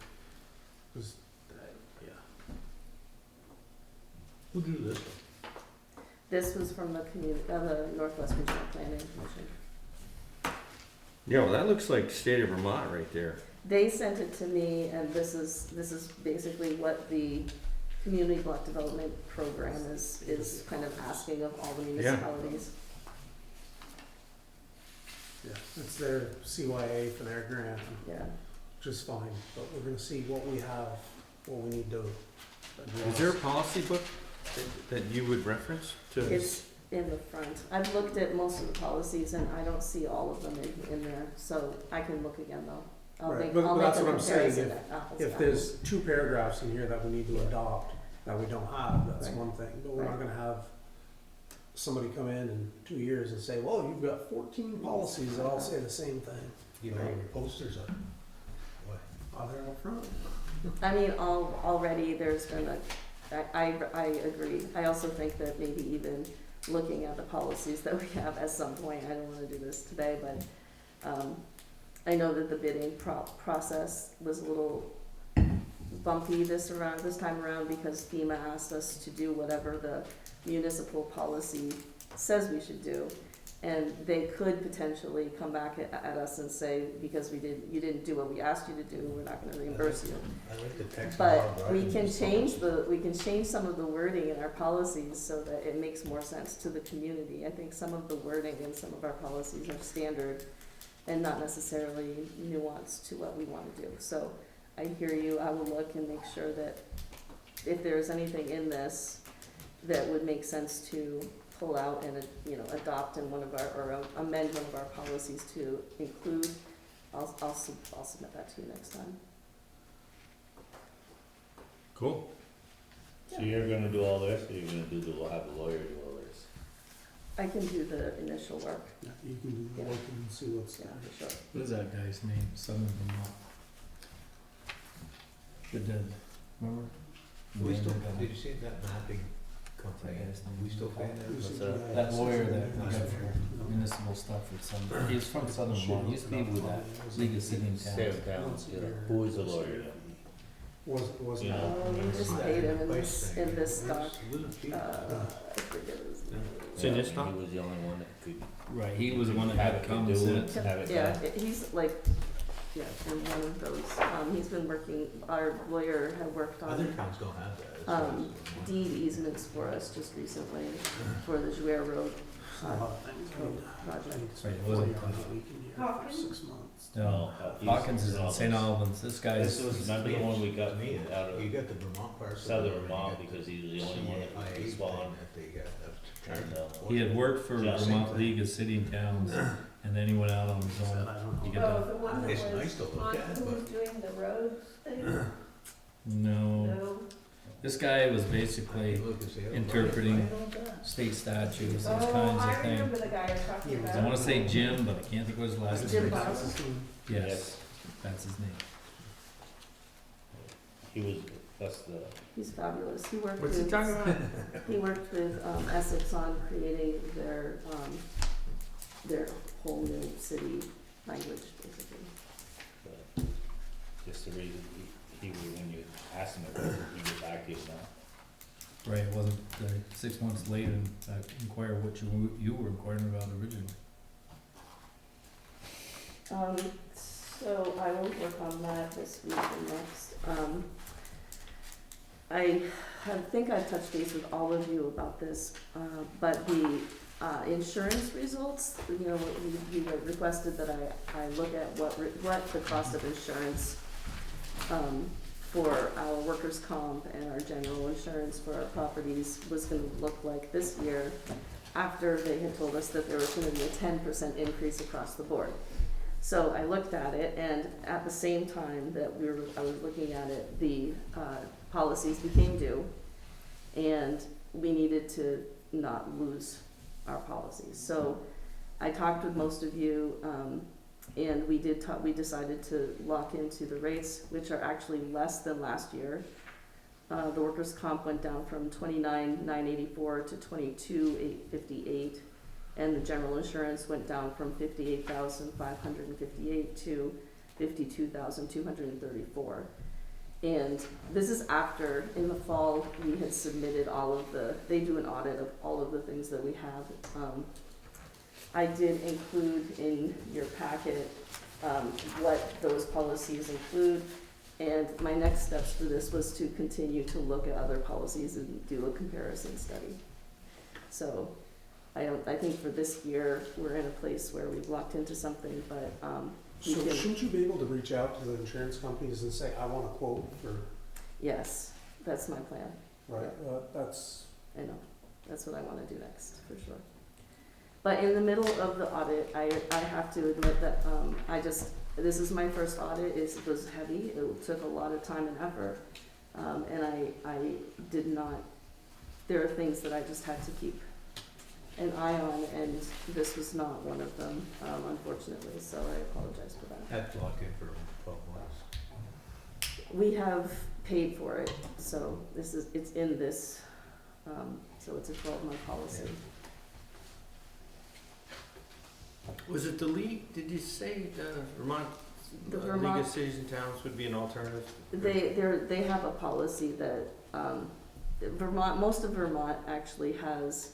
Who drew this one? This was from the the Northwest Regional Planning Commission. yeah, well, that looks like state of Vermont right there. They sent it to me, and this is basically what the community block development program is kind of asking of all the municipalities. yeah, it's their CYA for their grant, Yeah. which is fine, but we're gonna see what we have, what we need to address. Is there a policy book that you would reference to? It's in the front. I've looked at most of the policies and I don't see all of them in there, so I can look again though. I'll Right, make but that's a what I'm saying, comparison, apples to If apples. there's 2 paragraphs in here that we need to adopt, that we don't have, that's Right. one thing, but we're not Right. gonna have somebody come in 2 years and say, well, you've got 14 policies that all say the same thing. You know, your posters up. What? Oh, they're up front. I mean, already there's been I agree. I also think that maybe even looking at the policies that we have at some point, I don't wanna do this today, but, I know that the bidding process was a little bumpy this time around because FEMA asked us to do whatever the municipal policy says we should do. And they could potentially come back at us and say, because you didn't do what we asked you to do, we're not gonna reimburse you. I like the text. But we can change some of the wording in our policies so that it makes more sense to the community. I think some of the wording in some of our policies are standard and not necessarily nuanced to what we wanna do. So I hear you, I will look and make sure that if there's anything in this that would make sense to pull out and, adopt in one of our, or amend one of our policies to include, I'll submit that to you next time. Cool. So you're gonna do all this, or you're gonna have a lawyer do all this? I can do the initial work, Yeah, you can do the Yeah. work and see what's yeah, there. for sure. What is that guy's name? Southern Vermont. The dead, remember? We still, The did you see that mapping company? We still paying them? Who's What's the that? guy That lawyer that we Nice. got for municipal stuff for some, he's from Southern Vermont, he used to be with that League of City and Towns. Same towns, yeah. Who is the lawyer then? Was Yeah. Oh, we just paid him in this stock, I forget his name. It's in this Yeah, stock? He was the only one that could Right, he was the one that have had it come do and it, sit. have it Yeah, done. he's like, in one of those, he's been working, our lawyer had worked Other on, towns don't have that. That's what it's- deed easements for us just recently for the Jouer Road. A lot of things. I mean, Project. I think it's Right, it 40 wasn't hours Hawkins. a week in here for Hawkins? 6 months. No, he's Hawkins is in St. Albans, this guy's. This was, remember the one we got To me, out of you got the Vermont parcel. Southern and you Vermont got because he was the only one that CIA could thing respond. that they got, that's And, He had worked for Yeah, same Vermont thing. League of City and Towns, and then he went out on his I own. don't know. You get Oh, that? the one that It's was nice to look on, at, who but- was doing the roads thing? No, No. this guy was basically Look and say, oh, interpreting state statutes, those Oh, kinds I of things. remember the guy you're talking about. I wanna say Jim, but I can't think of his last Jim name. Boss. Yes, that's his name. he was, that's the, He's fabulous. He worked What's he with, talking about? he worked with, Essex on creating their whole new city language, basically. just the reason he was, when you asked him about it, he get back to you now. Right, it wasn't 6 months later, I inquired what you were inquiring about originally. So I will work on that this week and next. I think I've touched base with all of you about this, but the insurance results, you requested that I look at what the cost of insurance for our workers' comp and our general insurance for our properties was gonna look like this year, after they had told us that there was gonna be a 10% increase across the board. So I looked at it, and at the same time that I was looking at it, the policies became due, and we needed to not lose our policies. So I talked with most of you, and we decided to lock into the rates, which are actually less than last year. The workers' comp went down from $29,984 to $22,858. And the general insurance went down from $58,558 to $52,234. And this is after, in the fall, we had submitted they do an audit of all of the things that we have. I did include in your packet, what those policies include. And my next steps for this was to continue to look at other policies and do a comparison study. So, I think for this year, we're in a place where we've locked into something, but, So shouldn't you be able to reach out to the insurance companies and say, I want a quote for, yes, that's my plan. right, that's, I know, that's what I wanna do next, for sure. But in the middle of the audit, I have to admit that, this is my first audit, it was heavy, it took a lot of time and effort. And I did not, there are things that I just had to keep an eye on, and this was not one of them, unfortunately, so I apologize for that. That's locked in for 12 months. We have paid for it, so it's in this, so it's a 12-month policy. Was it the league, did you say the Vermont The League Vermont, of Cities and Towns would be an alternative? they have a policy that, Vermont, most of Vermont actually has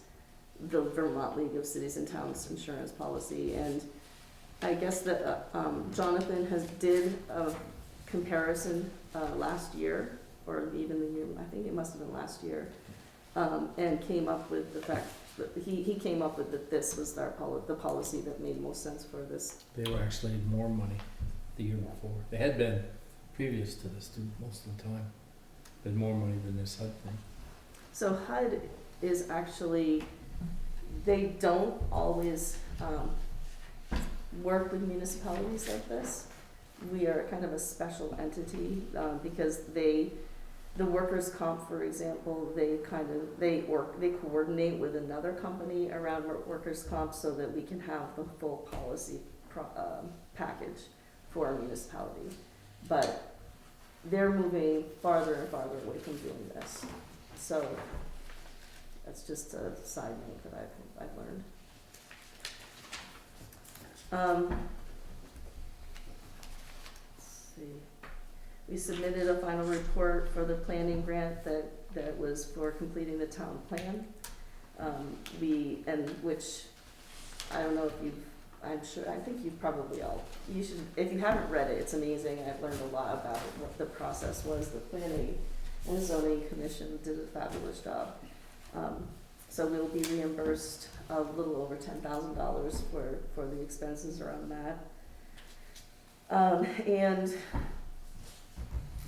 the Vermont League of Cities and Towns insurance policy, and I guess that, Jonathan did a comparison, last year, or even the year, I think it must have been last year, and came up with the fact, that he came up with that this was the policy that made most sense for this. They were actually more money the year before. They had been previous to this too, most of the time. But more money than this HUD thing. So HUD is actually, they don't always, work with municipalities like this. We are kind of a special entity, because the workers' comp, for example, they coordinate with another company around workers' comp so that we can have the full policy package for our municipality. But they're moving farther and farther away from doing this. So that's just a side note that I've learned. Let's see. We submitted a final report for the planning grant that was for completing the town plan. Which, I don't know if I think you've probably you should, if you haven't read it, it's amazing. I've learned a lot about what the process was. The Planning and Zoning Commission did a fabulous job. So we'll be reimbursed a little over $10,000 for the expenses around that. And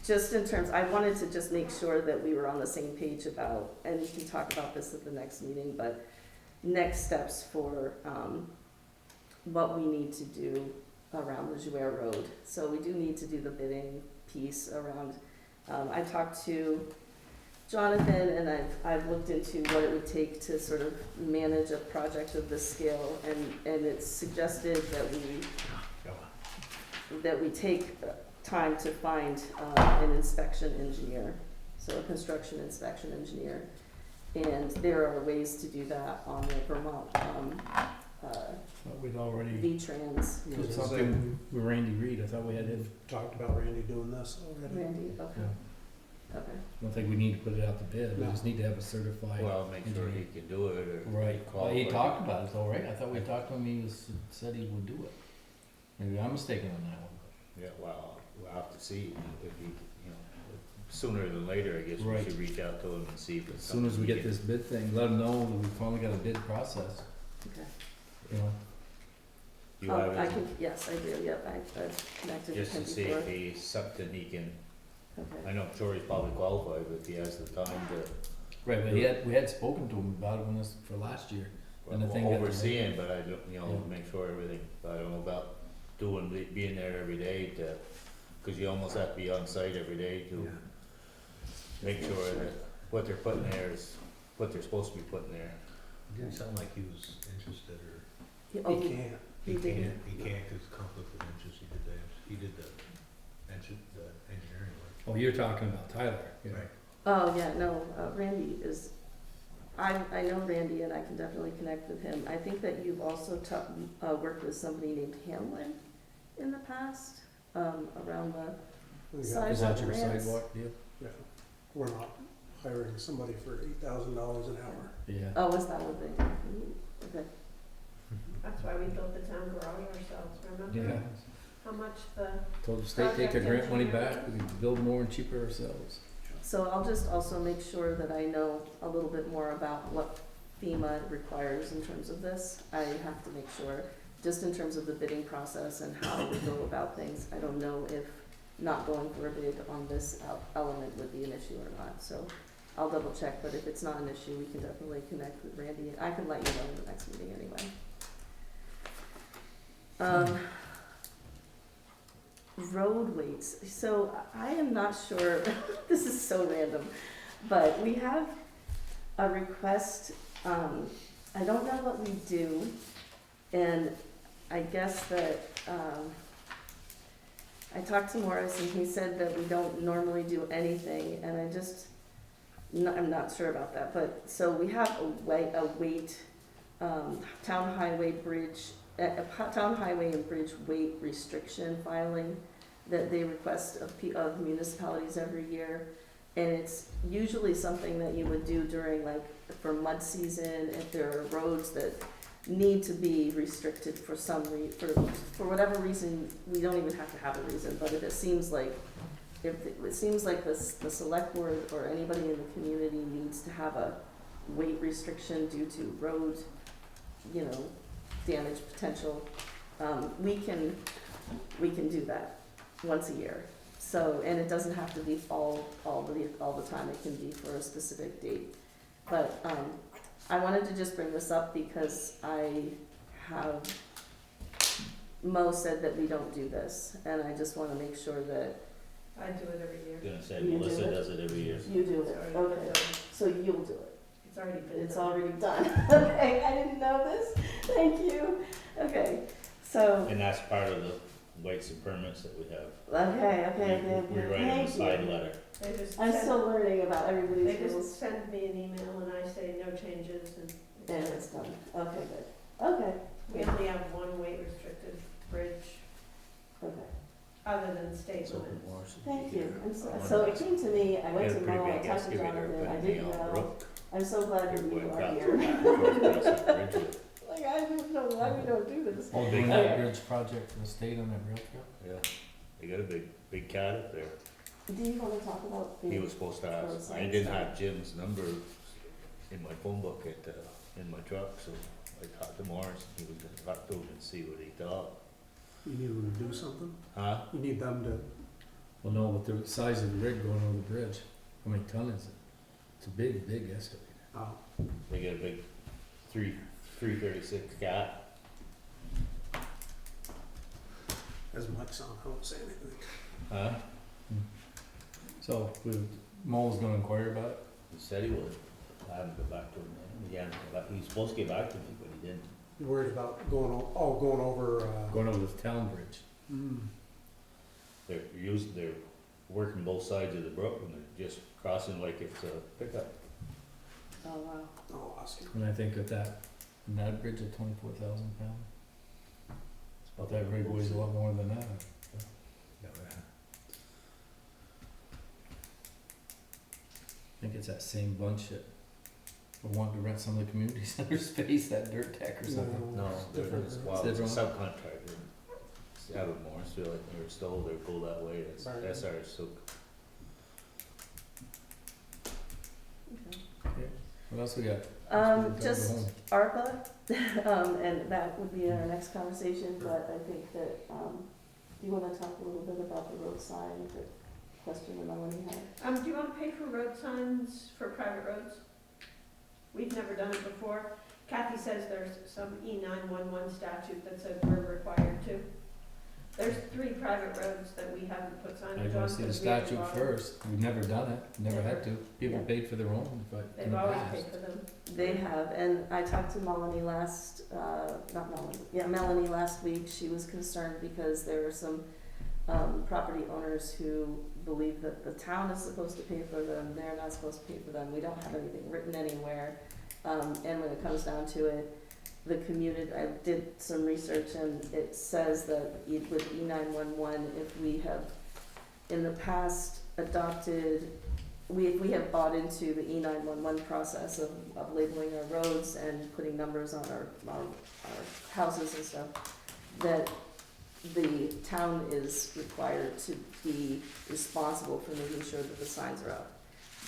just in terms, I wanted to just make sure that we were on the same page about, and we can talk about this at the next meeting, but next steps for what we need to do around the Jouer Road. So we do need to do the bidding piece around, I talked to Jonathan, and I've looked into what it would take to sort of manage a project of this scale, and it's suggested that we take time to find an inspection engineer, so a construction inspection engineer. And there are ways to do that on the Vermont Thought we'd already V-Trans. You know, did it's something with Randy Reed. I thought we had him. talked about Randy doing this already. Randy, okay, Yeah. okay. I don't think we need to put it out to bid. We No. just need to have a certified. Well, make sure he can do it, or. Right. Well, he qualify. talked about it though, right? I thought we talked to him. He said he would do it. Maybe I'm mistaken on that one. Yeah, well, we'll have to see if he, sooner than later, I guess we Right. should reach out to him and see if As it's soon as we something get this bid thing, let him know that we finally got a bid process. Okay. You know. You have I it, can, yes, I do, yep, I've connected with just him to see before. if he's something he can, I Okay, know, I'm sure he's probably qualified, but if he has the time to, Right, but we had spoken to him about it when this, for last year. And the thing that- overseeing, but I don't, Yeah. make sure everything, I don't know about being there every day to, cause you almost have to be on site every day to make sure that what they're putting there is what they're supposed to be putting there. It didn't sound like he was interested, or He He can't. He did. he can't, cause conflict of interest, he did the engineering work. Oh, you're talking about Tyler. Yeah. Right. Oh, yeah, no, Randy is, I know Randy, and I can definitely connect with him. I think that you've also worked with somebody named Hamlin in the past, around the, We got- Side- Is that your Grants. sidewalk deal? Yeah, we're not hiring somebody for $8,000 an hour. Yeah. oh, is that what they do? Okay, That's why we built the town garage ourselves, remember? Yeah. How much the, Told the state take their Project grant money engineer. back, we can build more and cheaper ourselves. so I'll just also make sure that I know a little bit more about what FEMA requires in terms of this. I have to make sure, just in terms of the bidding process and how we go about things. I don't know if not going for a bid on this element would be an issue or not, so I'll double check, but if it's not an issue, we can definitely connect with Randy. I can let you know in the next meeting anyway. Road weights, so I am not sure, this is so random, but we have a request, I don't know what we do, and I guess that, I talked to Morris and he said that we don't normally do anything, and I'm not sure about that, but, so we have a weight, town highway and bridge weight restriction filing that they request of municipalities every year. And it's usually something that you would do during, like, for mud season, if there are roads that need to be restricted for some for whatever reason. We don't even have to have a reason, but if it seems like the select board or anybody in the community needs to have a weight restriction due to road, damage potential, we can do that once a year. So, and it doesn't have to be all the time, it can be for a specific date. But, I wanted to just bring this up because Mo said that we don't do this, and I just wanna make sure that I do it every year. Gonna say You do Melissa it? does it every year. you do it, It's already been okay, done. so you'll do it. It's already been It's done. already done. Okay, I didn't know this. Thank you. Okay, so, And that's part of the weights and permits that we have. okay. We write them a Thank side you. letter. They just I'm send- still learning about They everybody's just rules. send me an email and I say no changes and And it's done. Okay, good. Okay, we only have one weight restricted bridge okay. other than state limits. Thank you. So it came to me, I went Had a to pretty Mo, I big talked to excavator Jonathan, I putting didn't me on the know. road. I'm so glad that Everywhere you are across here. that bridge. Like, I didn't know why we don't do this. Oh, doing that bridge project for the state on that rail trail? Yeah, they got a big cat up there. Do you wanna talk about the? He was supposed to ask, I didn't have Jim's number in my phone book in my truck, so I talked to Morris, he was gonna talk to him and see what he thought. You need them to do something? Huh? You need them to, Well, no, with the size of the rig going over the bridge, how many ton is it? It's a big excavator. They got a big 336 cat. as Mike's on, I won't say anything. Huh? So, Mo's gonna inquire about it? He said he would. I haven't got back to him yet. He was supposed to get back to me, but he didn't. You worried about going over, Going over the town bridge. They're working both sides of the brook and they're just crossing like it's a pickup. Oh, wow. I'll ask him. And I think that bridge at 24,000 pounds. But that rig weighs a lot more than that. I think it's that same bunch that wanted to rent some of the community center space, that dirt tech or something. No, different. it's, well, it's a It's subcontractor. It's out of Morrisville, like, they were stole, they go that way, it's Right. SR, so. Okay. What else we got? Just ARPA, and that would be in our next conversation, but I think that, do you wanna talk a little bit about the road sign, the question that Melanie had? Do you wanna pay for road signs for private roads? We've never done it before. Kathy says there's some E911 statute that says we're required to. There's 3 private roads that we haven't put signage on. I wanna see the because we haven't statute bothered. first. We've never done it, never had to. People Yeah. paid for their own, but in They've the always past. paid for them. They have, and I talked to Melanie Melanie last week. She was concerned because there are some, property owners who believe that the town is supposed to pay for them, they're not supposed to pay for them. We don't have anything written anywhere. And when it comes down to it, the community, I did some research and it says that with E911, if we have in the past adopted, we have bought into the E911 process of labeling our roads and putting numbers on our houses and stuff, that the town is required to be responsible for making sure that the signs are up.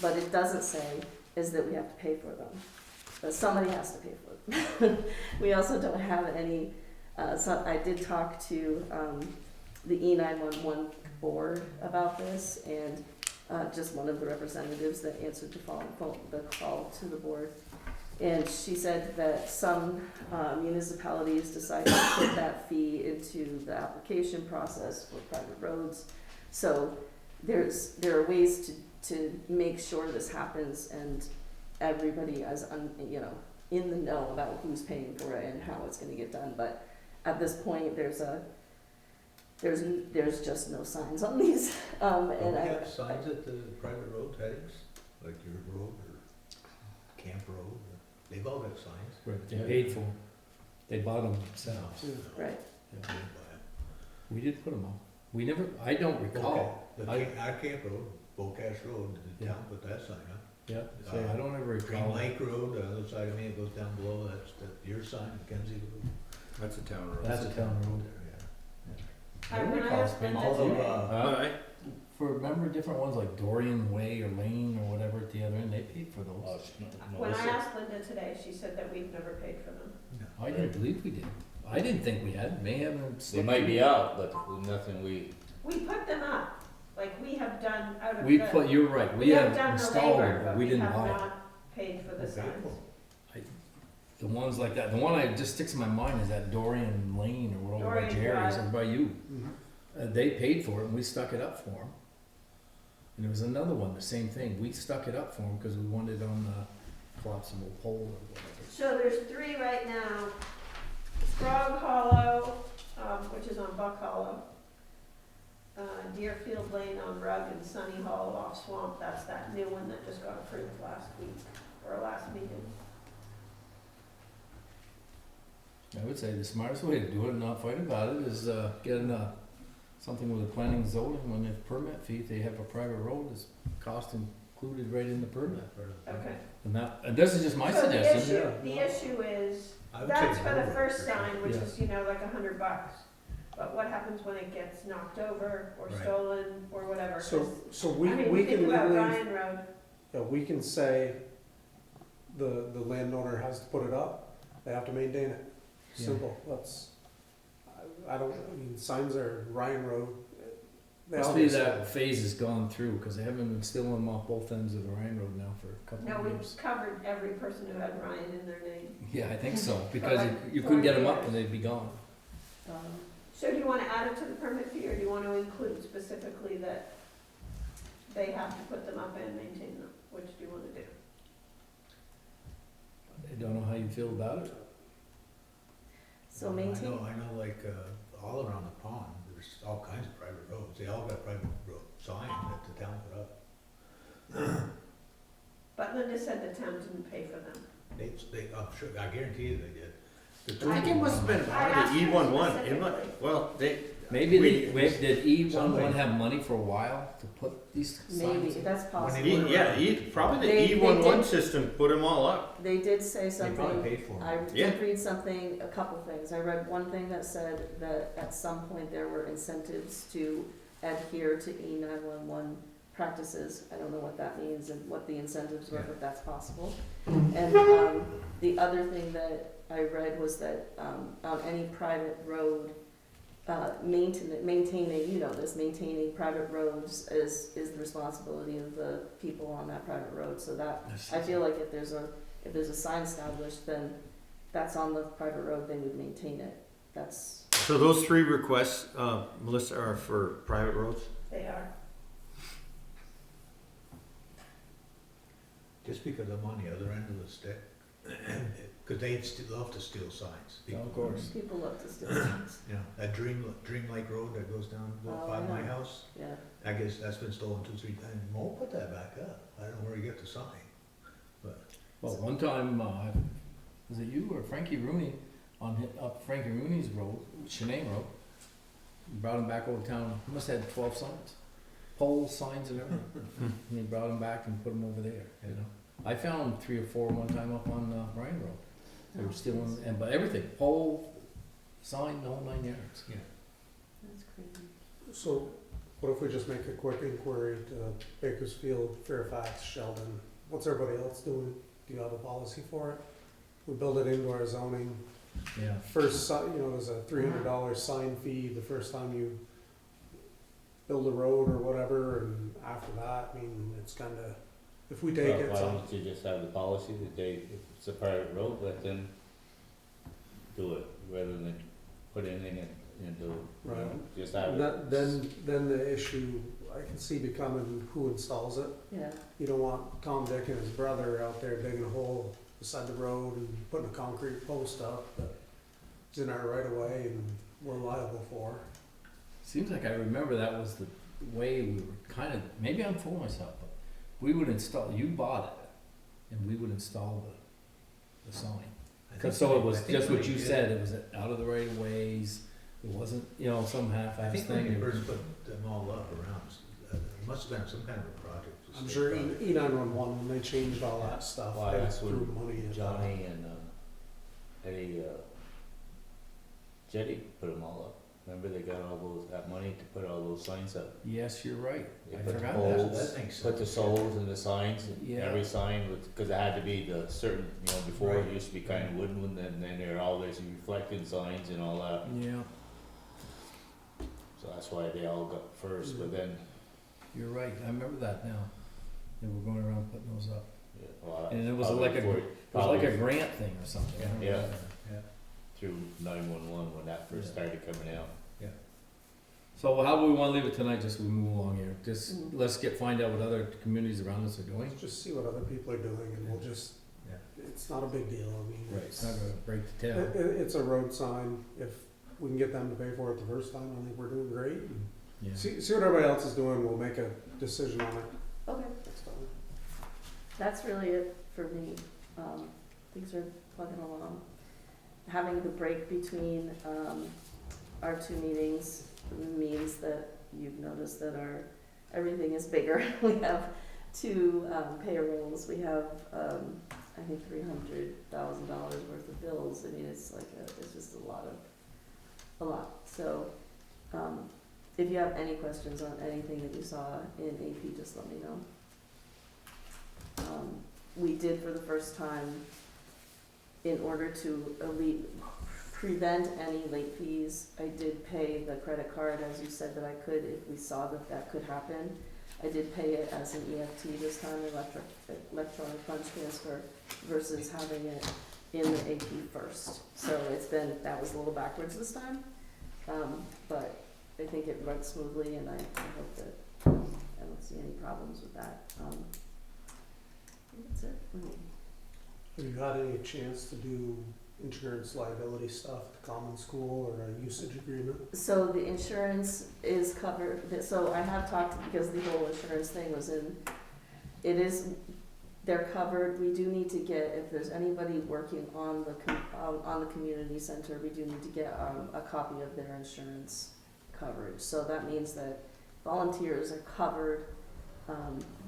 But it doesn't say is that we have to pay for them, but somebody has to pay for them. We also don't have any, so I did talk to the E911 board about this, and just one of the representatives that answered the call to the board. And she said that some municipalities decided to put that fee into the application process for private roads. So there are ways to make sure this happens and everybody is in the know about who's paying for it and how it's gonna get done. But at this point, there's there's just no signs on these, Don't and we I. have signs at the private road headings, like your road or Camp Road, or, they've all got signs. Right, they paid for them. They bought them themselves. Right. Yeah. We did put them on. We never, I don't recall. Our Camp Road, Bowcash Road, the town put that sign up. Yeah, so I don't ever Green recall. Lake Road, the other side of me, it goes down below, that's your sign, Mackenzie Road. That's a town road. That's a town road. Yeah. I don't When I recall asked paying Linda Although, today, Uh, For, remember different ones like Dorian Way or Lane or whatever at the other end, they paid for Oh, those. when I asked Linda today, she said that we've never paid for them. I didn't believe we did. I didn't think we had, may have. They might be out, but nothing we, We put them up, like we have done out of We the, put, you're right, we we have have done the installed labor, them, but but we we didn't have buy it. not paid for the Okay, signs. cool. The ones like that, the one I just sticks in my mind is that Dorian Lane or over by Dorian Jerry's Drive. or by you. Mhm. They paid for it and we stuck it up for them. And there was another one, the same thing, we stuck it up for them because we wanted it on the collapsible pole or whatever. So there's 3 right now. Frog Hollow, which is on Buck Hollow. Deerfield Lane on Rug and Sunny Hollow off Swamp, that's that new one that just got approved last week, or last meeting. I would say the smartest way to do it and not fight about it is, getting, something with a planning and zoning, when they have permit fee, if they have a private road, is cost included right in the permit. Okay. And this is just my So suggestion. the issue is, I would that's say for the over, first for sure. sign, which Yeah. is, like $100. But what happens when it gets knocked over, or Right. stolen, or whatever? So, 'Cause, so we, I mean, we think can about legally, Ryan Road, yeah, we can say the landowner has to put it up, they have to maintain it. Yeah. Simple, that's, I don't, I mean, signs are Ryan Road. They Must all be get that sold. phase has gone through, cause they haven't been stealing them off both ends of the Rhine Road now for a couple no, of we've years. covered every person who had Ryan in their name. Yeah, I think so, because like you couldn't get them 4 up years. and they'd be gone. So do you wanna add it to the permit fee, or do you wanna include specifically that they have to put them up and maintain them? Which do you wanna do? I don't know how you feel about it. So maintain, I know, like, all around the pond, there's all kinds of private roads, they all got private road signs that the town put up. But Linda said the town didn't pay for them. I'm sure, I guarantee you they did. The I think it must have been I part asked of the her E11. specifically. Well, they, Maybe We- did E11 somebody- have money for a while to put these maybe, signs? that's possible. Probably They the E11 did- system put them all up. They did say They probably something, paid for I them. Yeah. did read something, a couple things. I read one thing that said that at some point there were incentives to adhere to E911 practices. I don't know what that means and what the incentives were, Yeah. but that's possible. And the other thing that I read was that on any private road, maintaining, maintaining private roads is the responsibility of the people on that private road. So that, I feel like if there's a sign established, then that's on the private road, they would maintain it. That's, So those 3 requests, Melissa, are for private roads? They are. Just because I'm on the other end of the stick, because they love to steal signs. Yeah, of course. people love to steal signs, You know, that Dream Lake Road that goes down Oh, by I my know. house, yeah. I guess that's been stolen 2-3 times. Won't put that back up. I don't know where you get the sign. Well, one time, was it you or Frankie Rooney up Frankie Rooney's road, Shenango Road? Brought him back over town, he must have had 12 signs, poles, signs and everything. And he brought them back and put them over there, you know. I found 3 or 4 one time up on Ryan Road. They were stealing, but everything, pole, sign, the whole 9 yards. That's crazy. So what if we just make a quick inquiry to Bakersfield, Fairfax, Sheldon? What's everybody else doing? Do you have a policy for it? We build it into our zoning. Yeah. First, there's a $300 sign fee the first time you build a road or whatever, and after that, I mean, it's kinda, if we take it, why so, don't you just have the policy that they, if it's a private road, let them do it, rather than put anything into, right. just have And it. then the issue I can see becoming who installs it. Yeah, You don't want Tom, Dick, and his brother out there digging a hole beside the road and putting a concrete post up that is in our right of way and we're liable for. Seems like I remember that was the way we were kind of, maybe I'm fooling myself, but we would install, you bought it, and we would install the sign. I think Cause so it was I think just when what they you did- said, it was out of the right of ways, it wasn't, you know, some I half-assed think when thing. you It was- first put them all up around, it must have been some kind of a project. a I'm state sure project. E911, when they changed all that stuff, Well, they that's threw when money at that. Johnny and, Eddie, Jetty put them all up. Remember they got all those, that money to put all those signs up? Yes, you're right, They I put the forgot poles, that. That makes Put the sense. soles and the signs, and Yeah. every sign with, cause it had to be the certain, you know, before it Right. used to be kinda wooden, and then there are always reflecting signs and all that. Yeah, So that's why they all got first, but then, you're right, I remember that now. They were going around putting those up. yeah, well, And it was probably like a, before- it was like a probably grant thing or something. I remember Yeah. that. Yeah. through 911 when that first Yeah. started coming out. So how do we wanna leave it tonight, just so we move along here? Just, Mm. let's find out what other communities around us are doing. Let's just see what other people are doing, and we'll just, Yeah. it's not a big deal, I mean, It's not gonna break the tail. it's a road sign, if we can get them to pay for it the first time, I think we're doing great. And Yeah. See what everybody else is doing, we'll make a decision on it Okay, next time. that's really it for me. Things are plugging along. Having the break between, our two meetings means that you've noticed that everything is bigger. We have two, payrolls, we have, I think $300,000 worth of bills. I mean, it's like it's just a lot. So, if you have any questions on anything that you saw in AP, just let me know. We did for the first time, in order to prevent any late fees, I did pay the credit card, as you said that I could, if we saw that that could happen. I did pay it as an EFT this time, electronic funds transfer, versus having it in the AP first. So that was a little backwards this time, but I think it went smoothly, and I hope that, I don't see any problems with that. I think that's it for me. Have you had any chance to do insurance liability stuff at the common school or a usage agreement? So the insurance is covered, so I have talked, because the whole insurance thing was they're covered. We do need to get, if there's anybody working on the community center, we do need to get, a copy of their insurance coverage. So that means that volunteers are covered.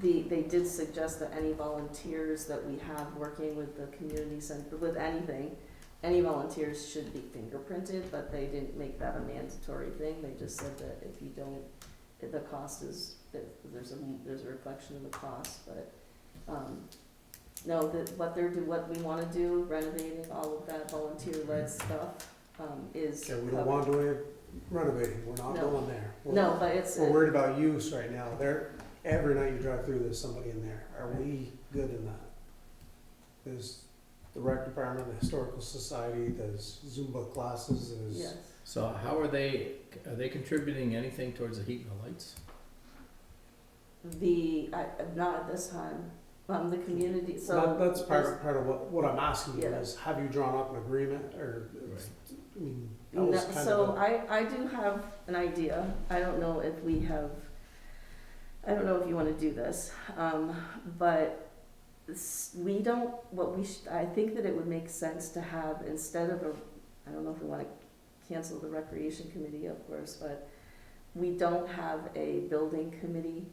They did suggest that any volunteers that we have working with the community center, with anything, any volunteers should be fingerprinted, but they didn't make that a mandatory thing. They just said that if you don't, the cost is, there's a reflection of the cost, but, no, what we wanna do, renovating all of that volunteer-led stuff, is. Okay, we don't covered. want to do any renovating, we're not No. going there. No, but it's. We're worried about use right now, every night you drive through, there's somebody in there, are we good in that? There's the rec department, the historical society, there's Zumba classes, there's. Yes. So how are they contributing anything towards the heat and the lights? Not at this time, the community, so. That's part of what I'm asking you Yeah. is, have you drawn up an agreement, or, Right. I mean, that No, was kind so of I do have an idea, I don't know if I don't know if you wanna do this, but I think that it would make sense to have, instead of I don't know if we wanna cancel the recreation committee, of course, but we don't have a building committee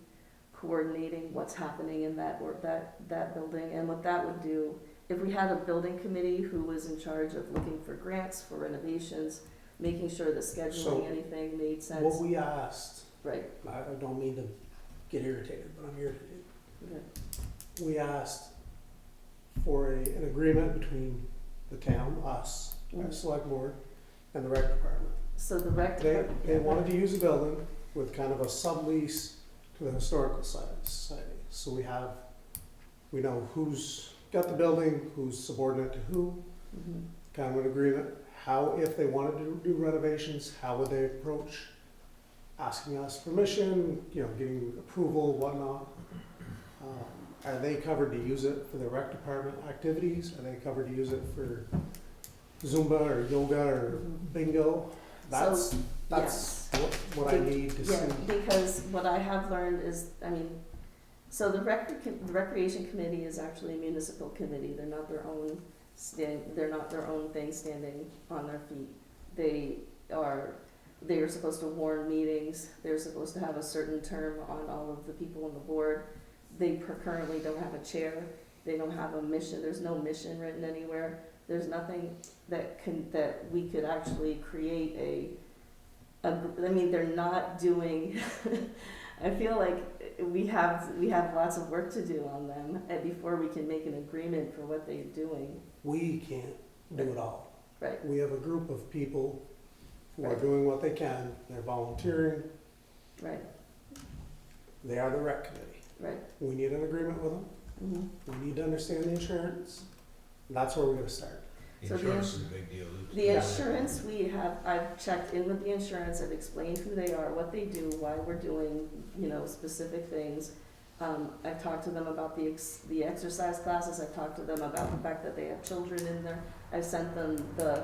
coordinating what's happening in that building, and what that would do, if we had a building committee who was in charge of looking for grants for renovations, making sure that So, scheduling anything made sense. what we asked, Right, I don't mean to get irritated, but I'm irritated. okay, We asked for an agreement between the town, us, our Mhm. select board, and the rec department. so the rec They department. wanted to use a building with kind of a sublease to the historical society. So we know who's got the building, who's subordinate to who, Mhm. kind of an agreement. How, if they wanted to do renovations, how would they approach asking us permission, getting approval, whatnot? Are they covered to use it for the rec department activities? Are they covered to use it for Zumba or yoga or Mhm. bingo? That's That's what I need to Yeah, see. because what I have learned is, I mean, so the recreation committee is actually a municipal committee, they're not their own they're not their own thing standing on their feet. They are supposed to warn meetings, they're supposed to have a certain term on all of the people on the board. They currently don't have a chair, they don't have a mission, there's no mission written anywhere. There's nothing that we could actually create I mean, they're not doing, I feel like we have lots of work to do on them before we can make an agreement for what they're doing. We can't do it all. Right. We have a group of people who are Right. doing what they can, they're volunteering, Right, they are the rec committee. right. We need an agreement with them, Mhm. we need to understand the insurance, that's where we're gonna start. So the Insurance is a big deal. The insurance, I've checked in with the insurance, I've explained who they are, what they do, why we're doing, specific things. I've talked to them about the exercise classes, I've talked to them about the fact that they have children in there. I've sent them the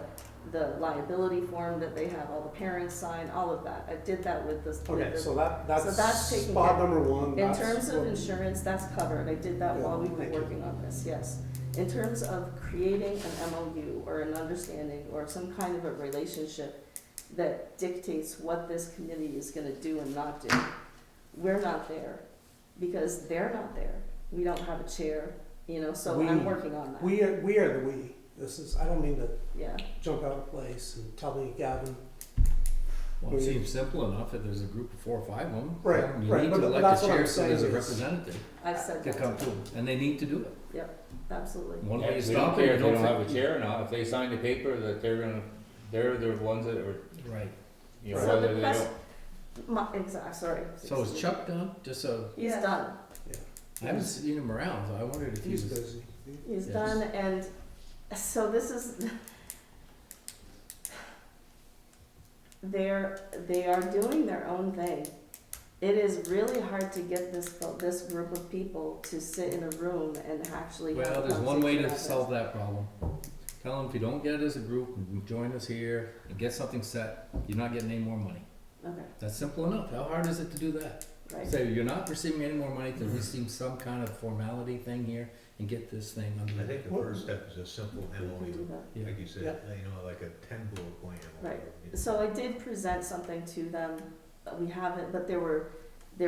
liability form that they have all the parents sign, all of that. I did that with this. Okay, so that's that's taken spot care of. number one. In That's terms of what- insurance, that's covered, I did that Yeah, while we were thank you. working on this, yes. In terms of creating an MOU or an understanding or some kind of a relationship that dictates what this committee is gonna do and not do, we're not there, because they're not there. We don't have a chair, so I'm We- working on that, We are the we. This is, I don't mean to yeah. jump out of place and tell me, Gavin, Well, it seems simple enough if there's a group of 4 or 5 of them. Right, You right, need but to elect that's a what I'm chair, so there's a saying is- representative I've said to that come to to them, them, and they need to do it. absolutely. One Yeah, way to we don't stop care it, if you they don't don't have a chair or not, if they sign the paper that they're the ones that are, Right. So whether the they quest- don't. Exactly, sorry. So is Chuck done? Just so, He's Yeah. done. I haven't seen him around, so I wondered if he he's was. busy. He's Yes. done, and so this is, they are doing their own thing. It is really hard to get this group of people to sit in a room and actually have a Well, there's one way conversation to about solve that problem. Tell them if you don't get it as a group, and join us here and get something set, you're not getting any more money. this. Okay, That's simple enough. How hard is it to do that? right. Say, you're not receiving any more money to receive some kind of formality thing here and get this thing under. I think the first step is a simple We can do MOU, that. Yeah. like you said, like a 10 bullet point MOU. Right. So I did present something to them, we haven't, but there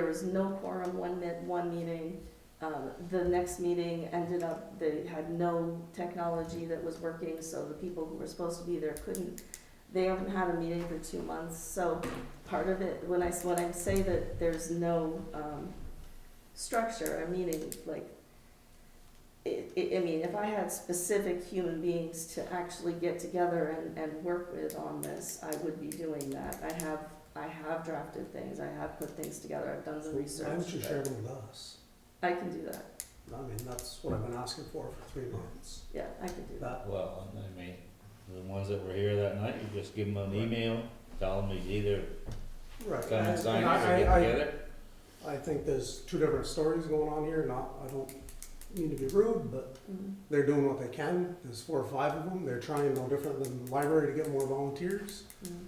was no quorum one meeting. The next meeting ended up, they had no technology that was working, so the people who were supposed to be there couldn't. They haven't had a meeting for 2 months, so part of it, when I say that there's no, structure, I'm meaning like, I mean, if I had specific human beings to actually get together and work with on this, I would be doing that. I have drafted things, I have put things together, I've done the research. Why don't you share them with us? I can do that, I mean, that's what I've been asking for 3 months. yeah, I can do that. That, Well, I mean, the ones that were here that night, you just give them an email, tell them to either right. come and sign it And or get together. I think there's 2 different stories going on here, I don't mean to be rude, but Mhm. they're doing what they can. There's 4 or 5 of them, they're trying no different than the library to get more volunteers. Mhm.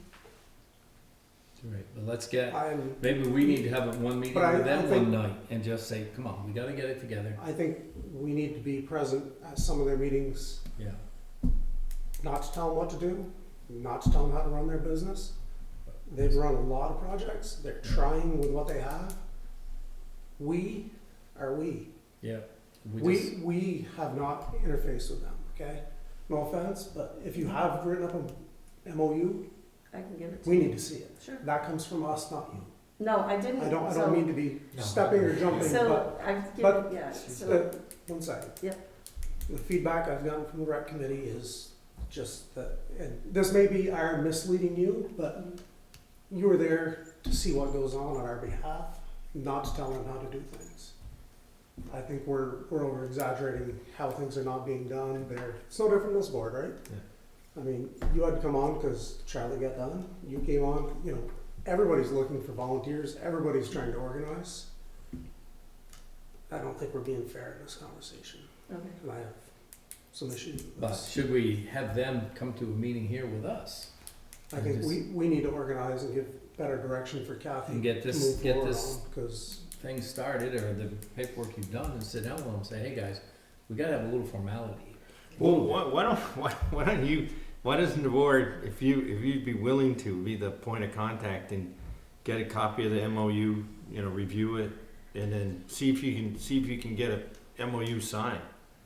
Right, but let's get, I'm, maybe we need to have one meeting But I with them think- one night and just say, come on, we gotta get it together. I think we need to be present at some of their meetings, Yeah. not to tell them what to do, not to tell them how to run their business. They've run a lot of projects, they're trying with what they have. We are we. Yeah. We have not interfaced with them, okay? No offense, but if you have written up an MOU, I can give it to we you. need to see it. Sure. That comes from us, not you. No, I didn't. I don't so- mean to be No. stepping or jumping, So but, I've but- given, yeah, so, one second. Yep. The feedback I've gotten from the rec committee is just that, and this may be our misleading you, but you were there to see what goes on our behalf, not to tell them how to do things. I think we're over exaggerating how things are not being done there. It's no different than this board, right? I mean, you had to come on because Charlie got done. You came on, everybody's looking for volunteers. Everybody's trying to organize. I don't think we're being fair in this conversation. okay. And I have some issues with But this. should we have them come to a meeting here with us? I think we need to organize and give better direction for Kathy And get to this- move get forward this- on, cause Things started, or the paperwork you've done, and sit down with them and say, hey, guys, we gotta have a little formality. Well, why doesn't the board, if you'd be willing to be the point of contact and get a copy of the MOU, review it, and then see if you can get a MOU signed.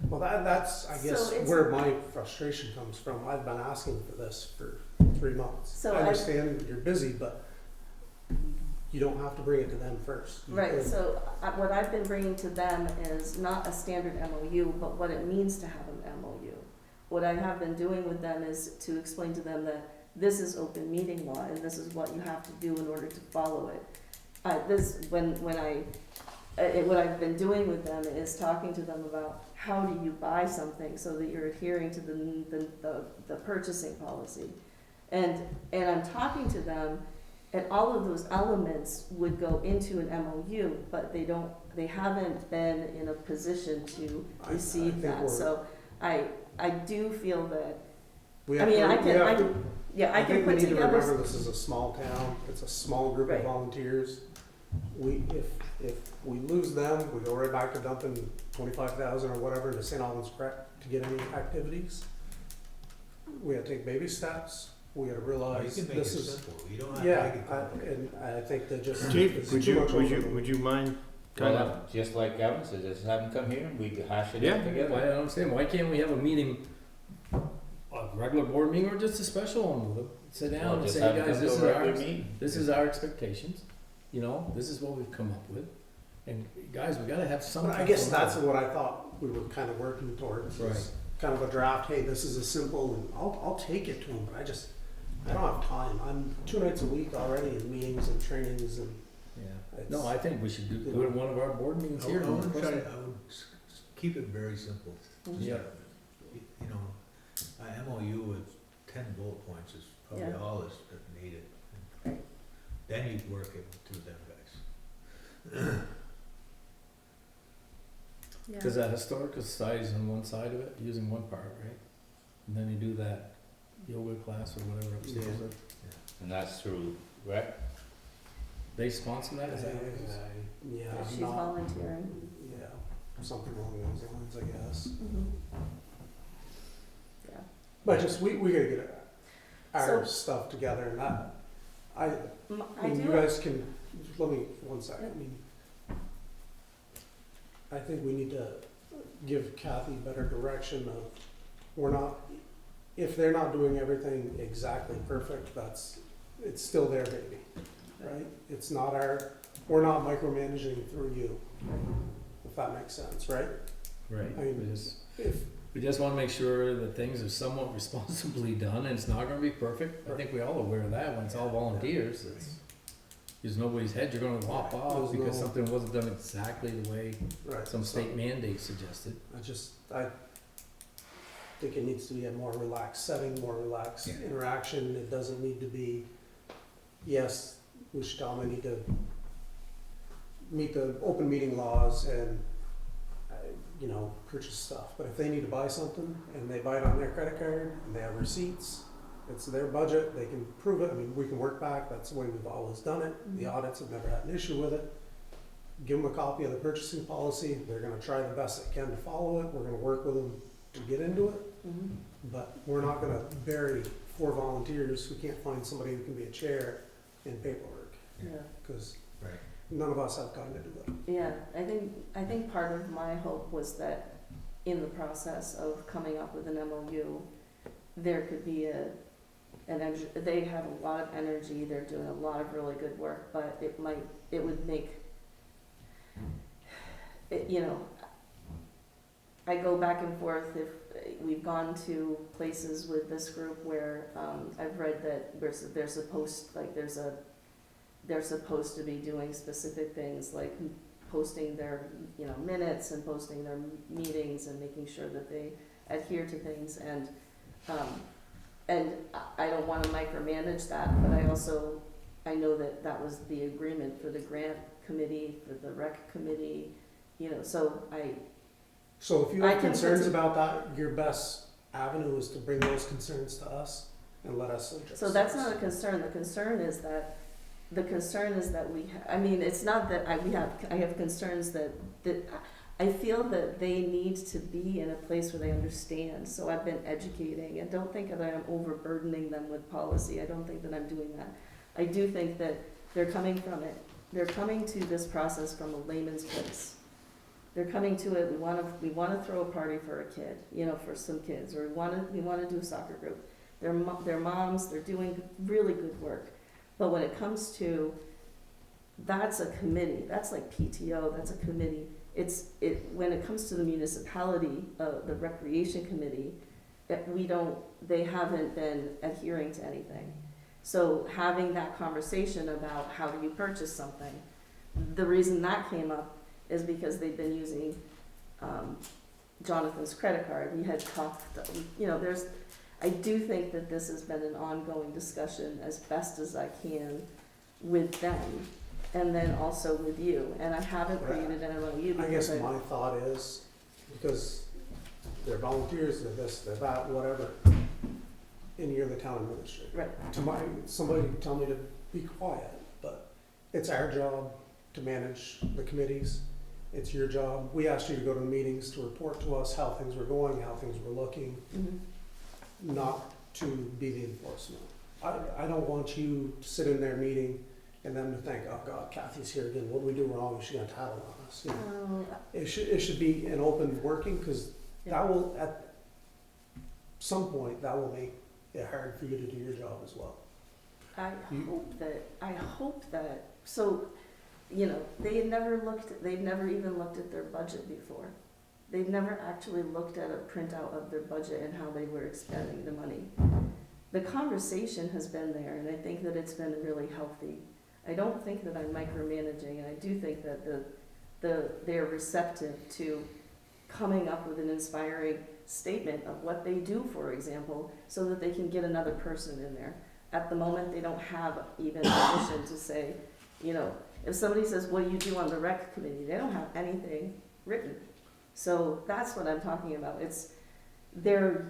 well, that's, I So guess, it's- where my frustration comes from. I've been asking for this for 3 months. So I I- understand you're busy, but you don't have to bring it to them first. Right, And- so what I've been bringing to them is not a standard MOU, but what it means to have an MOU. What I have been doing with them is to explain to them that this is open meeting law and this is what you have to do in order to follow it. What I've been doing with them is talking to them about how do you buy something so that you're adhering to the purchasing policy. And I'm talking to them, and all of those elements would go into an MOU, but they haven't been in a position to I receive think that. we're- So I do feel that, We I have mean, to- I we can, have to- I can think we put need to together. remember this is a small town, it's a small group of Right. volunteers. If we lose them, we go right back to dumping 25,000 or whatever into St. Albans Creek to get any activities. We gotta take baby steps, we gotta You realize can make it this is, simple, you don't have to yeah, make it complicated. and I think that just. Chief, it's would too you, much overload. would you mind Well, kind of? just like Gavin said, just have them come here and we can hash it Yeah. out together. Why, I don't understand, why can't we have a meeting, a regular board meeting, or just a special one with them? Sit Well, down and just say, have them guys, come to this a is regular ours, meeting. this is our expectations, this is what we've come up with. And guys, we gotta have some. But I guess that's what I thought we were kind of working towards, Right. is kind of a draft, hey, this is a simple, and I'll take it to them, but I don't have time. I'm 2 nights a week already in meetings and trainings and Yeah, no, I think we should do it in one of our board meetings I here. would keep it very simple. Yeah. You know, a MOU with 10 bullet points is probably Yeah. all that's needed. Right. Then you'd work it through them guys. Yeah. Cause that historical society's on one side of it, using one part, right? And then you do that yoga class or whatever upstairs. Yeah. And that's through rec. They sponsor that, is that? Yeah, She's not, volunteering. yeah, something along those lines, I guess. Mhm. Yeah. But just, we gotta get our So- stuff together, and I I mean, do. you guys can, let me, one second, I mean, I think we need to give Kathy better direction of, we're not, if they're not doing everything exactly perfect, it's still their baby, right? It's not we're not micromanaging through you, if that makes sense, right? Right, I mean, we just wanna make sure that things are somewhat responsibly done, and it's not gonna be perfect. I think we all are aware of that, when it's all volunteers, there's nobody's head you're gonna lop off There's because no- something wasn't done exactly the way Right. some state mandate suggested. I think it needs to be a more relaxed setting, more relaxed Yeah. interaction. It doesn't need to be, yes, we should tell them they need to meet the open meeting laws and, purchase stuff. But if they need to buy something and they buy it on their credit card and they have receipts, it's their budget, they can prove it. I mean, we can work back, that's the way we've always done it. The audits have never had an issue with it. Give them a copy of the purchasing policy, they're gonna try the best they can to follow it, we're gonna work with them to get into it. Mhm. But we're not gonna bury 4 volunteers who can't find somebody who can be a chair in paperwork, Yeah. because Right. none of us have time to do it. Yeah, I think part of my hope was that in the process of coming up with an MOU, there could be they have a lot of energy, they're doing a lot of really good work, but it would make, I go back and forth if we've gone to places with this group where, I've read that they're supposed to be doing specific things like posting their, minutes and posting their meetings and making sure that they adhere to things and I don't wanna micromanage that, but I know that was the agreement for the grant committee, for the rec committee, so So if you I have can concerns put about that, your best avenue is to bring those concerns to us, and let us adjust. So that's not a concern, the concern is that I mean, it's not that I have concerns that I feel that they need to be in a place where they understand, so I've been educating, and don't think that I'm overburdening them with policy, I don't think that I'm doing that. I do think that they're coming to this process from a layman's place. They're coming to it, we wanna throw a party for a kid, you know, for some kids, or we wanna do a soccer group. They're moms, they're doing really good work. But when it comes to, that's a committee, that's like PTO, that's a committee. When it comes to the municipality, the recreation committee, they haven't been adhering to anything. So having that conversation about how do you purchase something, the reason that came up is because they've been using Jonathan's credit card. We had talked, you know, I do think that this has been an ongoing discussion as best as I can with them, and then also with you. And I haven't created an MOU because I guess my thought is, because they're volunteers, they're this, they're that, whatever, and you're the town administrator. Right. Somebody tell me to be quiet, but it's our job to manage the committees. It's your job. We asked you to go to the meetings to report to us how things were going, how things were looking. Not to be the enforcement. I don't want you to sit in their meeting and them to think, oh God, Kathy's here again, what did we do wrong, is she gonna tattle on us? You know, it should be an open working, because that will, at some point, that will make it hard for you to do your job as well. I hope that, so, you know, they've never even looked at their budget before. They've never actually looked at a printout of their budget and how they were expending the money. The conversation has been there, and I think that it's been really healthy. I don't think that I'm micromanaging, and I do think that they're receptive to coming up with an inspiring statement of what they do, for example, so that they can get another person in there. At the moment, they don't have even permission to say, you know, if somebody says, what do you do on the rec committee? They don't have anything written. So that's what I'm talking about. They're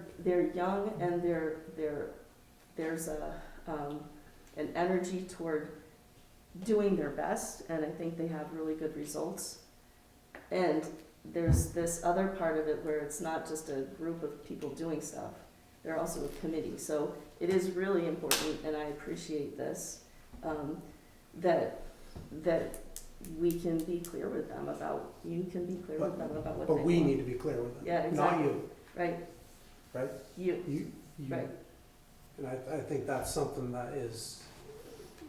young, and there's an energy toward doing their best, and I think they have really good results. And there's this other part of it where it's not just a group of people doing stuff. They're also a committee. So it is really important, and I appreciate this, that we can be clear with them about, you can be clear with them about what they want. But we need to be clear with them. Yeah, exactly. Not you. Right. Right? You. Right. And I think that's something that is,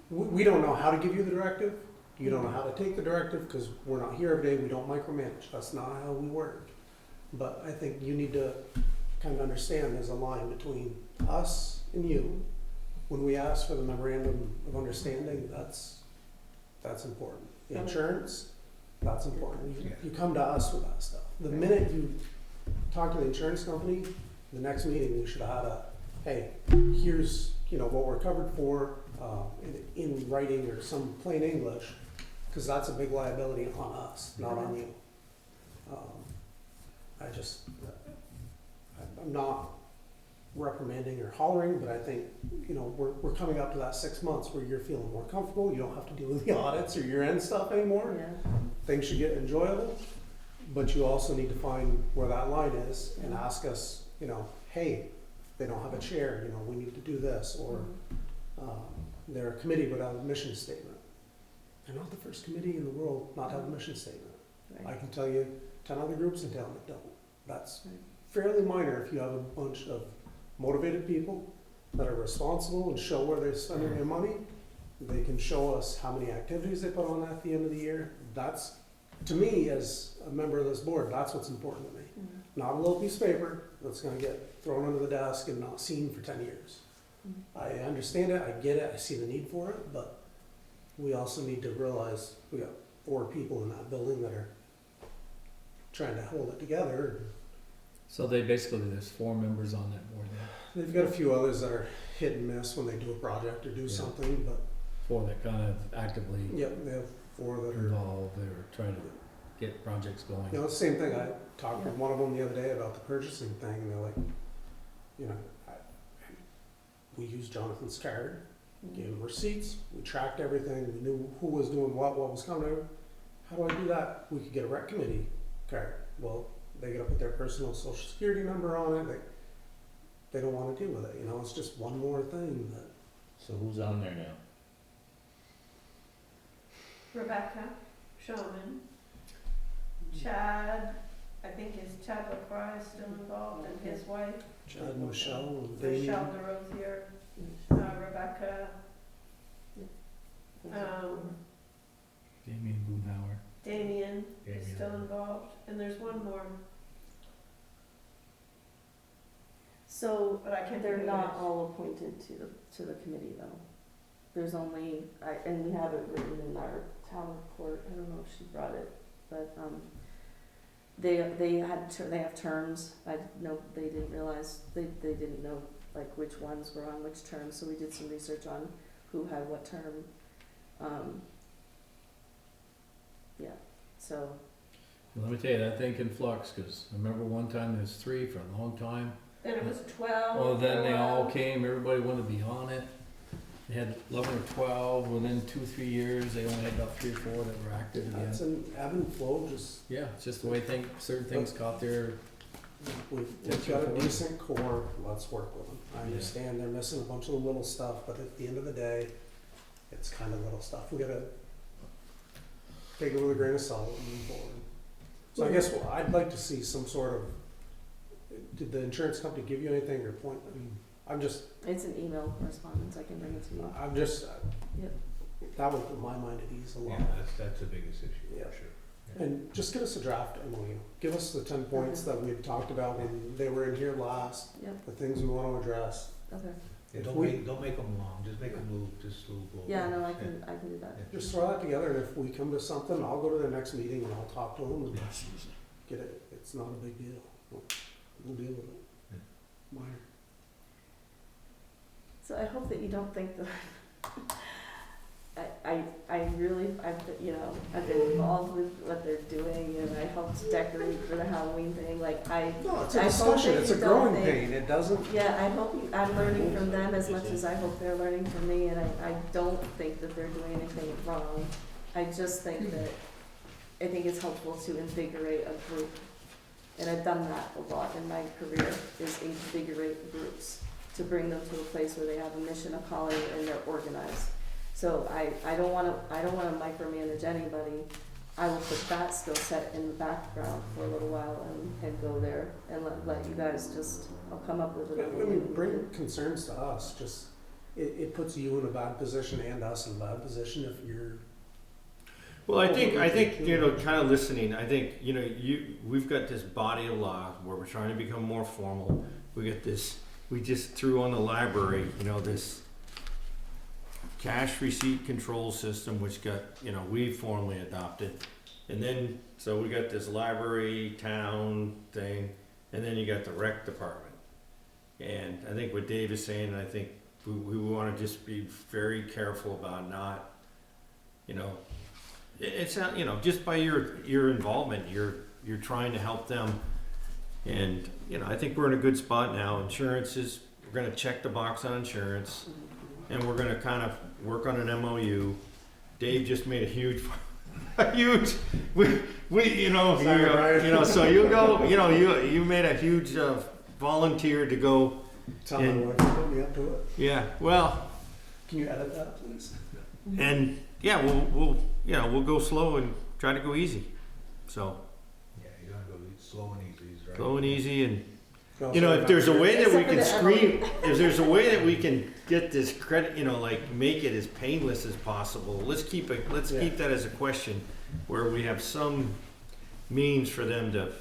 we don't know how to give you the directive. You don't know how to take the directive, because we're not here every day, we don't micromanage. That's not how we work. But I think you need to kind of understand there's a line between us and you. When we ask for the memorandum of understanding, that's important. The insurance, that's important. You come to us with that stuff. The minute you talk to the insurance company, the next meeting you should have had hey, here's, you know, what we're covered for, in writing or some plain English, because that's a big liability on us, not on you. I'm not reprimanding or hollering, but I think, you know, we're coming up to that 6 months where you're feeling more comfortable, you don't have to deal with the audits or year-end stuff anymore. Yeah. Things should get enjoyable, but you also need to find where that line is and ask us, you know, hey, they don't have a chair, you know, we need to do this, or they're a committee without a mission statement. They're not the first committee in the world not to have a mission statement. Right. I can tell you 10 other groups in town that don't. That's Right. fairly minor if you have a bunch of motivated people that are responsible and show where they're spending their money. They can show us how many activities they put on at the end of the year. That's, to me, as a member of this board, that's what's important to me. Not a little piece of paper that's gonna get thrown under the desk and not seen for 10 years. I understand it, I get it, I see the need for it, but we also need to realize we got 4 people in that building that are trying to hold it together. So there's 4 members on that board now. They've got a few others that are hit and miss when they do a project or do Yeah. something, but 4 that kind of actively yep, they have 4 that are. involved, they're trying to get projects going. You know, it's the same thing, I talked with one of them the other day about the purchasing thing, and they're like, you know, we used Jonathan's card, gave him receipts, we tracked everything, we knew who was doing what was coming. How do I do that? We could get a rec committee card. Well, they gotta put their personal social security number on it, they don't wanna deal with it, you know, it's just one more thing that. So who's on there now? Rebecca, Showman, Chad, I think is Chad LaCroix is still involved, and his wife, Chad, Michelle, and Damien. Michelle DeRosier, Rebecca, Damien Boomhauer. Damien is Damien. still involved, and there's one more, So, but I can't they're think of not it. all appointed to the committee though. There's only, and we have it written in our town report, I don't know if she brought it, but, they have terms, I know, they didn't realize, they didn't know like which ones were on which terms, so we did some research on who had what term. Yeah, so, Let me tell you, that thing can flux, cause I remember one time there was 3 for a long time. Then it was 12. Well, then they all for a while. came, everybody wanted to be on it. They had 11 or 12, within 2-3 years, they only had about 3 or 4 that were active again. That's an ebb and flow, just, Yeah, it's just the way certain things caught their, we've got a decent core, let's work with them. I understand they're missing a bunch of little stuff, but at the end of the day, it's kind of little stuff. We gotta take it with a grain of salt and move forward. So I guess I'd like to see some sort of, did the insurance company give you anything or point, I mean, I'm just, it's an email correspondence, I can bring it to you. I'm just, Yep. that would put my mind at ease a lot. Yeah, that's the biggest issue, Yeah. for sure. And just give us a draft MOU. Give us the 10 points that we had talked about when they were in here last, Yep, the things we wanna address. okay. Yeah, If don't we- make them long, just make them move, just a little. Yeah, no, I can do that. Yeah. Just throw that together, and if we come to something, I'll go to the next meeting and I'll talk to them and get it. It's not a big deal. We'll deal with it. Minor. So I hope that you don't think that I really, I've been involved with what they're doing, and I helped decorate for the Halloween thing, like, No, it's a I hope discussion, that it's a you don't growing think- pain, it doesn't, yeah, I hope I'm learning from them as much as I hope they're learning from me, and I don't think that they're doing anything wrong. I just think that, I think it's helpful to invigorate a group, and I've done that a lot in my career, is invigorate groups, to bring them to a place where they have a mission, a calling, and they're organized. So I don't wanna micromanage anybody. I will put that skill set in the background for a little while and go there and let you guys just, I'll come up with I it. mean, bring concerns to us, just, it puts you in a bad position and us in a bad position if you're. Well, I think, you know, kind of listening, I think, you know, we've got this body of law where we're trying to become more formal. We got this, we just threw on the library, you know, this cash receipt control system, which got, you know, we formally adopted. And then, so we got this library town thing, and then you got the rec department. And I think what Dave is saying, I think we wanna just be very careful about not, you know, it's not, you know, just by your involvement, you're trying to help them. And, you know, I think we're in a good spot now. Insurance is, we're gonna check the box on insurance, and we're gonna kind of work on an MOU. Dave just made a huge, you know, so you go, you know, you made a huge volunteer to go. Tell my wife to put me up to it. Yeah, well, Can you edit that, please? and yeah, we'll go slow and try to go easy. So Yeah, you're gonna go slow and easy, right? slow and easy, and No, you know, sorry if there's a about way that we Except for can the scream, if there's a way that we can get this credit, you know, like make it as painless as possible. Let's keep that as a question, where we have some means for them to,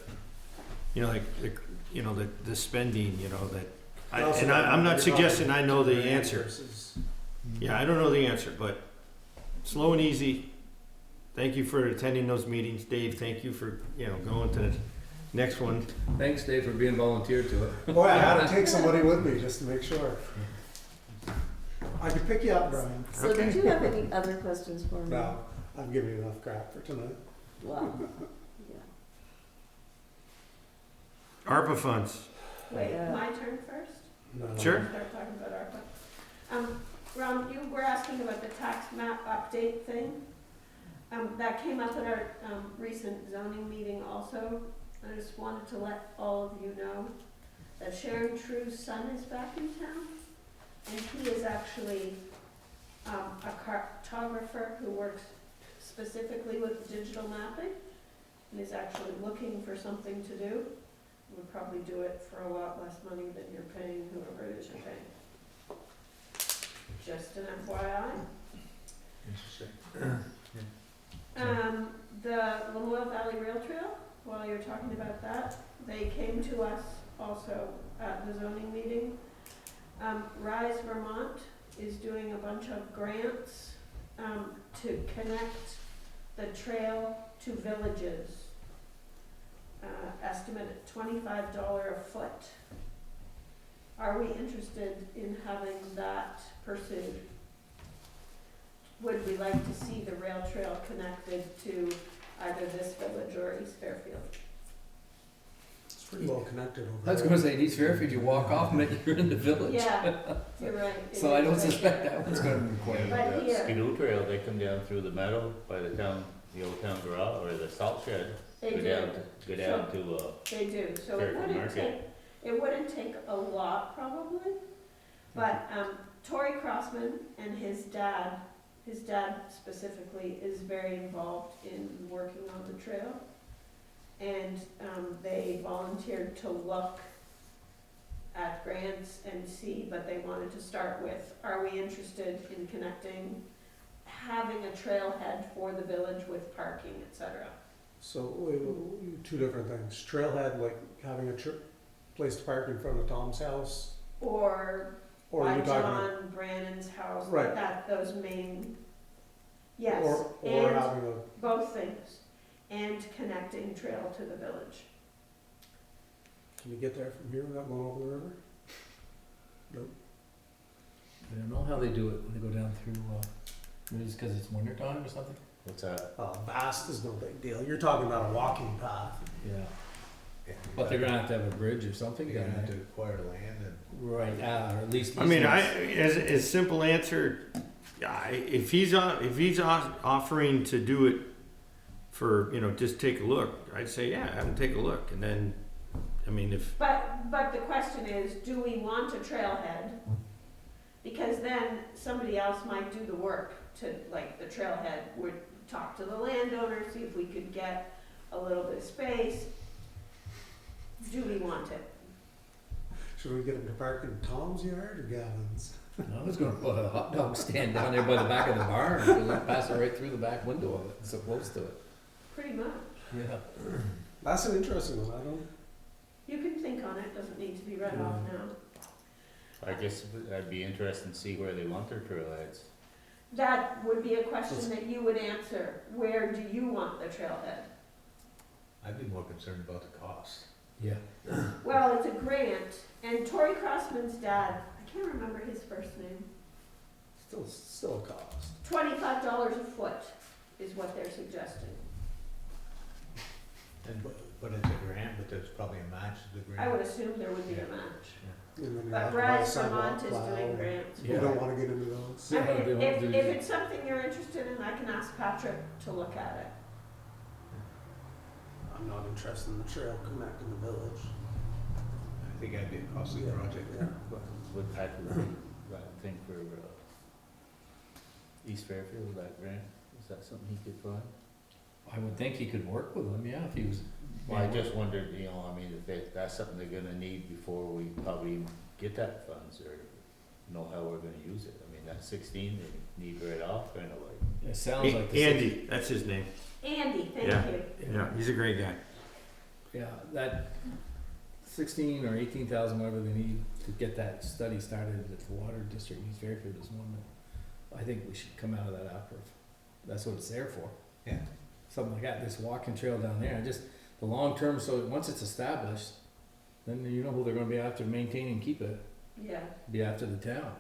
you know, like the spending, you know, that. I'm not suggesting I know the answer. Yeah, I don't know the answer, but slow and easy. Thank you for attending those meetings, Dave. Thank you for, you know, going to the next one. thanks Dave for being volunteered to it. Boy, I had to take somebody with me just to make sure. I could pick you up, Brian. So did you have any other questions for me? No, I've given you enough crap for tonight. Wow, yeah. ARPA funds. Wait, Yeah. my turn first? No. Sure. Start talking about ARPA. Ron, you were asking about the tax map update thing. That came up at our, recent zoning meeting also. I just wanted to let all of you know that Sharon True's son is back in town. And he is actually, a cartographer who works specifically with digital mapping. And is actually looking for something to do. Would probably do it for a lot less money than you're paying whoever it is you're paying. Just an FYI. Interesting. The Lamoille Valley Rail Trail, while you're talking about that, they came to us also at the zoning meeting. Rise Vermont is doing a bunch of grants, to connect the trail to villages. Estimated $25 a foot. Are we interested in having that pursued? Would we like to see the rail trail connected to either this village or East Fairfield? It's pretty well connected over I was there. gonna say, in East Fairfield, you walk off and you're in the village. Yeah, you're right. It So I is don't right suspect there. that one's gonna require. And But that here- Skidoo trail, they come down through the meadow by the town, the old town garage, or the salt shed. They Go do, down, go down to, they do, so it Fairfield wouldn't take, Market. it wouldn't take a lot probably. But, Tory Crossman and his dad specifically is very involved in working on the trail. And, they volunteered to look at grants and see, but they wanted to start with, are we interested in connecting, having a trailhead for the village with parking, et cetera? So, two different things. Trailhead, like having a place to park in front of Tom's house, Or or by you're talking, John Brannon's house, Right. that, those main, yes, or and having a, both things, and connecting trail to the village. can you get there from here without going over the river? I don't know how they do it when they go down through, maybe it's cause it's winter time or something? what's that? Vast is no big deal. You're talking about a walking path. Yeah. Yeah, But they're gonna have to have a bridge or something You're down gonna have there. to acquire land and. Right, or at least. I mean, easements. as simple answer, if he's offering to do it for, just take a look, I'd say, yeah, have him take a look, and then, I mean, if, But the question is, do we want a trailhead? Because then somebody else might do the work to, like, the trailhead would talk to the landowner, see if we could get a little bit of space. Do we want it? Should we get him to park in Tom's yard or Gavin's? I was gonna put a hot dog stand down there by the back of the barn, and we'll pass it right through the back window of it, so close to it. Pretty much. Yeah. That's an interesting one. I don't. You can think on it, doesn't need to be read off now. I guess I'd be interested to see where they want their trailheads. That would be a question that you would answer. Where do you want the trailhead? I'd be more concerned about the cost. Yeah. Well, it's a grant, and Tory Crossman's dad, I can't remember his first name, Still a cost. $25 a foot is what they're suggesting. And, but it's a grant, but there's probably a match to the grant. I would assume there would be a match. And then you But have to buy a Rise sidewalk Vermont is plow. doing grants. We don't wanna get into those. I Yeah, mean, they won't if do- it's something you're interested in, I can ask Patrick to look at it. I'm not interested in the trail connecting the village. I think that'd be a costly Yeah, project. yeah. Would that be, that thing for, East Fairfield, that grant, is that something he could find? I would think he could work with them, yeah, if he was. Well, I just wondered, I mean, if that's something they're gonna need before we probably get that funds, or know how we're gonna use it. I mean, that 16, they need right off, kinda like. It sounds like the. Andy, that's his name. Andy, thank Yeah. you. Yeah, he's a great guy. Yeah, that 16 or 18,000, whatever they need to get that study started at the water district in East Fairfield is one that I think we should come out of that opera. That's what it's there for. Yeah. Something like that, this walking trail down there, and just the long term, so once it's established, then you know who they're gonna be after to maintain and keep it, Yeah. be after the town.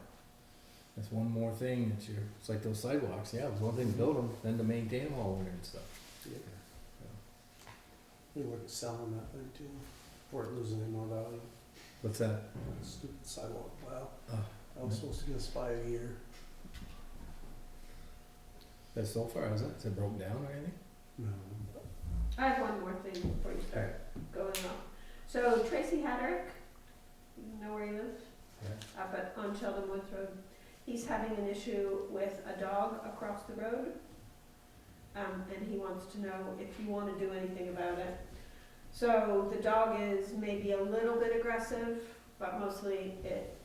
That's one more thing that it's like those sidewalks, yeah, it was one thing to build them, then to maintain them all winter and stuff. We look at selling that thing too, before it loses any more value. What's that? Stupid sidewalk plow. I was supposed to get us by a year. That's so far, is it? Is it broke down or anything? No. I have one more thing before you start going off. So Tracy Hadrick, you know where he lives? Yeah. Up at, on Sheldon Woods Road. He's having an issue with a dog across the road. And he wants to know if you wanna do anything about it. So the dog is maybe a little bit aggressive, but mostly it,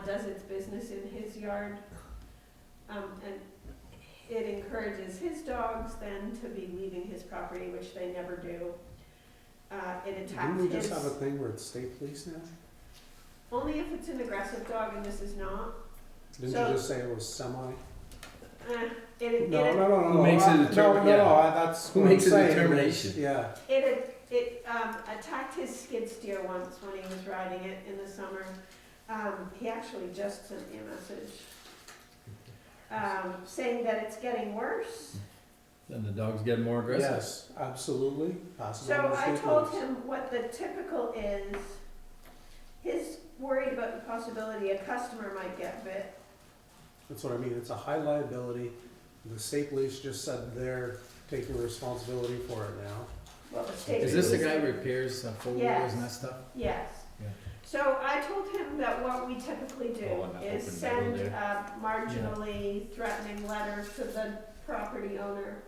does its business in his yard. And it encourages his dogs then to be leaving his property, which they never do. It attacks Didn't we just his, have a thing where it's state police now? only if it's an aggressive dog, and this is not. Didn't So- you just say it was semi? No, Who makes it That's Who what I'm makes the saying. determination? Yeah. It attacked his skid steer once when he was riding it in the summer. He actually just sent me a message, saying that it's getting worse. Then the dog's getting more aggressive. Yes, absolutely. Possibly So I state told police. him what the typical is. He's worried about the possibility a customer might get bit. That's what I mean. It's a high liability. The state police just said they're taking responsibility for it now. Well, the state. Is this the police- guy who repairs four-wheelers Yes. and that stuff? Yes. Yeah. So I told him that what we typically do Oh, on the is open send metal a marginally threatening letter to the property owner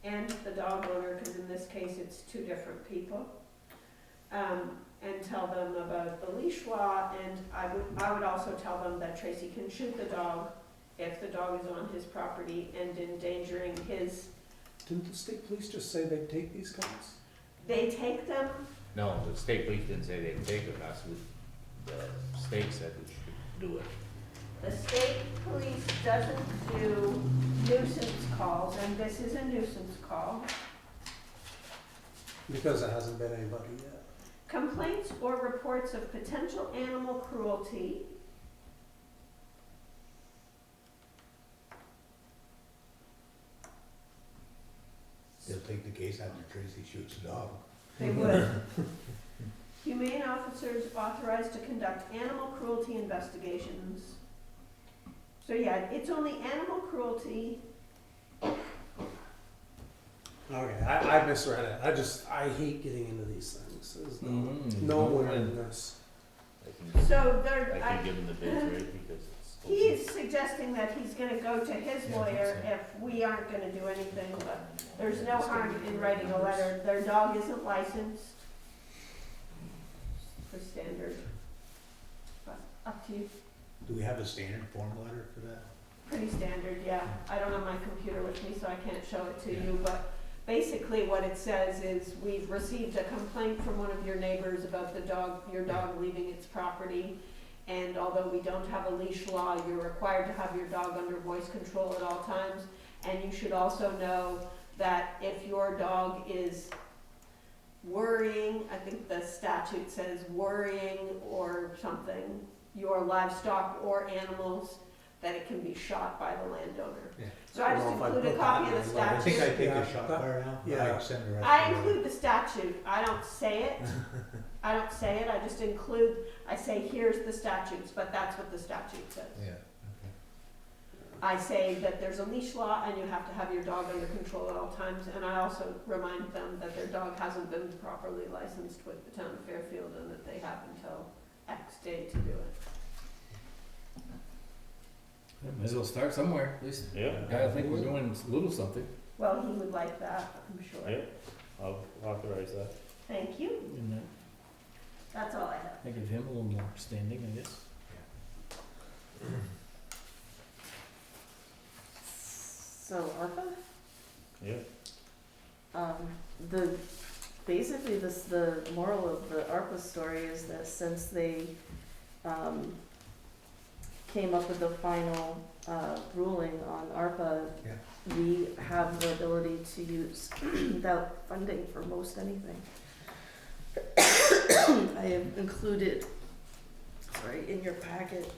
and the dog owner, because in this case it's two different people, and tell them about the leash law, and I would also tell them that Tracy can shoot the dog if the dog is on his property and endangering his. Didn't the state police just say they'd take these calls? They take them. No, the state police didn't say they'd take it, that's what the state said we should do it. The state police doesn't do nuisance calls, and this is a nuisance call. Because it hasn't been anybody yet. Complaints or reports of potential animal cruelty. They'll take the case after Tracy shoots the dog. They would. Humane officers authorized to conduct animal cruelty investigations. So yeah, it's only animal cruelty. Okay, I misread it. I hate getting into these things. There's no awareness. I can, So I there, can give him the bids, right, because it's. he's suggesting that he's gonna go to his lawyer if we aren't gonna do anything, but there's no harm in writing a letter. Their dog isn't licensed. For standard. But up to you. Do we have a standard form letter for that? Pretty standard, yeah. I don't have my computer with me, so I can't show it to you, but basically what it says is, we've received a complaint from one of your neighbors about the dog, your dog leaving its property, and although we don't have a leash law, you're required to have your dog under voice control at all times, and you should also know that if your dog is worrying, I think the statute says worrying or something, your livestock or animals, that it can be shot by the landowner. Yeah. So I I just don't know if I include a put copy that of the in, like, I think I statute. take Yeah, a shot that- bar now, yeah. I send the rest I of the include the statute, I don't say it, I just include, I say, here's the statutes, but that's what the statute says. Yeah, I say that there's a leash law and you have to have your dog under control at all times, and I also remind them that their dog hasn't been properly licensed with the town of Fairfield and that they have until X day to do it. Might as well start somewhere, at least. Yeah. I think we're doing a little something. Well, he would like that, I'm sure. Yeah, I'll authorize that. Thank you, And that's all I have. I give him a little more standing, I guess. So ARPA? Yeah. Basically the moral of the ARPA story is that since they, came up with the final, ruling on ARPA, Yeah. we have the ability to use without funding for most anything. I have included, sorry, in your packet,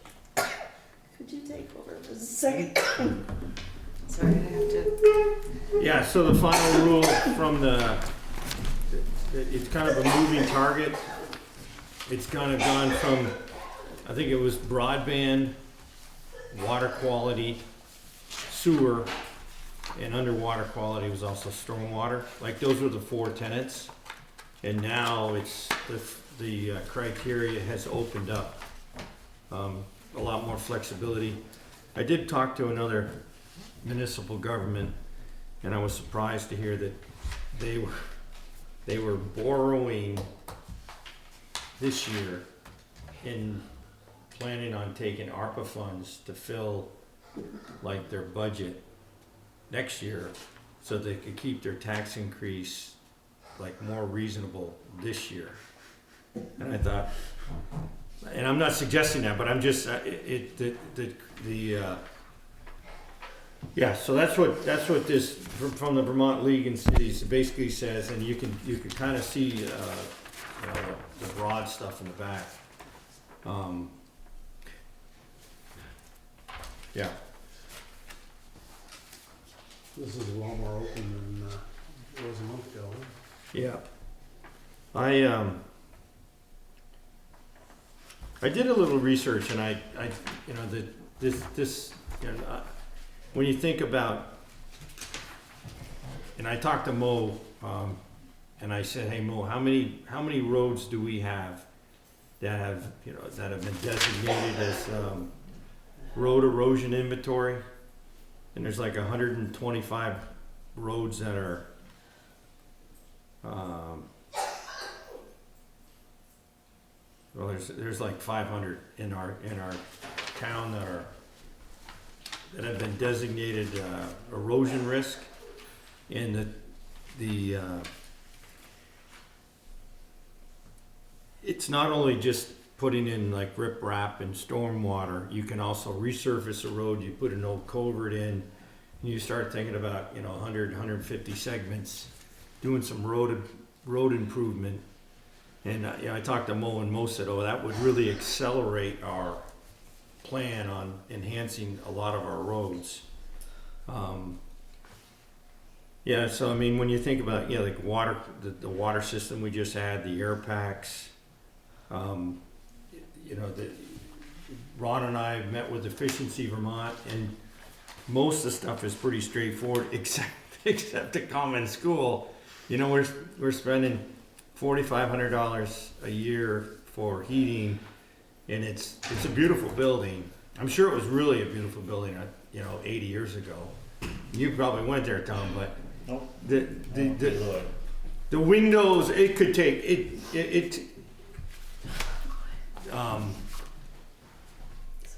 could you take over for a second? Sorry, I have to. Yeah, so the final rule from it's kind of a moving target. It's kind of gone from I think it was broadband, water quality, sewer, and underwater quality was also stormwater. Like, those were the 4 tenants. And now it's, the criteria has opened up. A lot more flexibility. I did talk to another municipal government, and I was surprised to hear that they were borrowing this year and planning on taking ARPA funds to fill like their budget next year, so they could keep their tax increase like more reasonable this year. And I thought, and I'm not suggesting that, but I'm just, yeah, so that's what this, from the Vermont League and Cities basically says, and you can kind of see, you know, the broad stuff in the back. Yeah. This is a lot more open than it was a month ago. Huh? Yeah. I did a little research, and I you know, this you know, when you think about, and I talked to Mo, and I said, hey Mo, how many roads do we have that have, you know, that have been designated as road erosion inventory? And there's like 125 roads that are well, there's like 500 in our town that have been designated erosion risk, and the it's not only just putting in like riprap and stormwater. You can also resurface a road. You put an old culvert in, and you start thinking about, you know, 150 segments, doing some road improvement. And you know, I talked to Mo, and Mo said, oh, that would really accelerate our plan on enhancing a lot of our roads. Yeah, so I mean, when you think about, yeah, like water, the water system we just had, the air packs, you know, Ron and I met with Efficiency Vermont, and most of the stuff is pretty straightforward, except the common school. You know, we're spending $4,500 a year for heating, and it's a beautiful building. I'm sure it was really a beautiful building, you know, 80 years ago. You probably went there, Tom, but Nope. the windows, it could take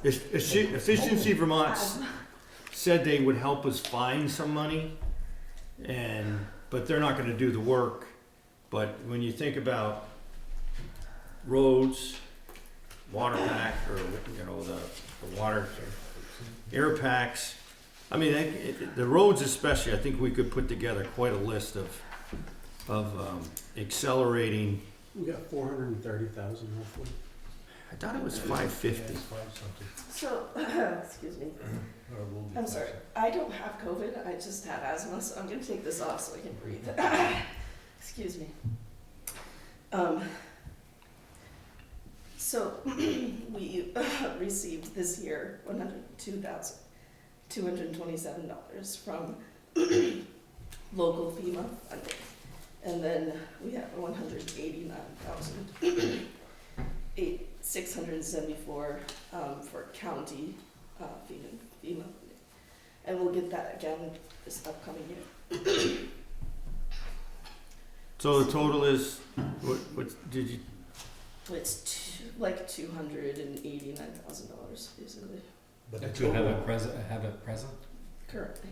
Efficiency Vermont said they would help us find some money, but they're not going to do the work. But when you think about roads, water pack, or you know, the water air packs, I mean, the roads especially, I think we could put together quite a list of accelerating. We got 430,000 roughly. I thought it was 550. So, excuse me. I'm sorry. I don't have COVID. I just have asthma, so I'm gonna take this off so I can breathe. Excuse me. So we received this year $102,227 from local FEMA funding, and then we have $189,674 for county FEMA funding, and we'll get that again this upcoming year. So the total is what did you? It's like $289,000 basically But the To have it present? currently.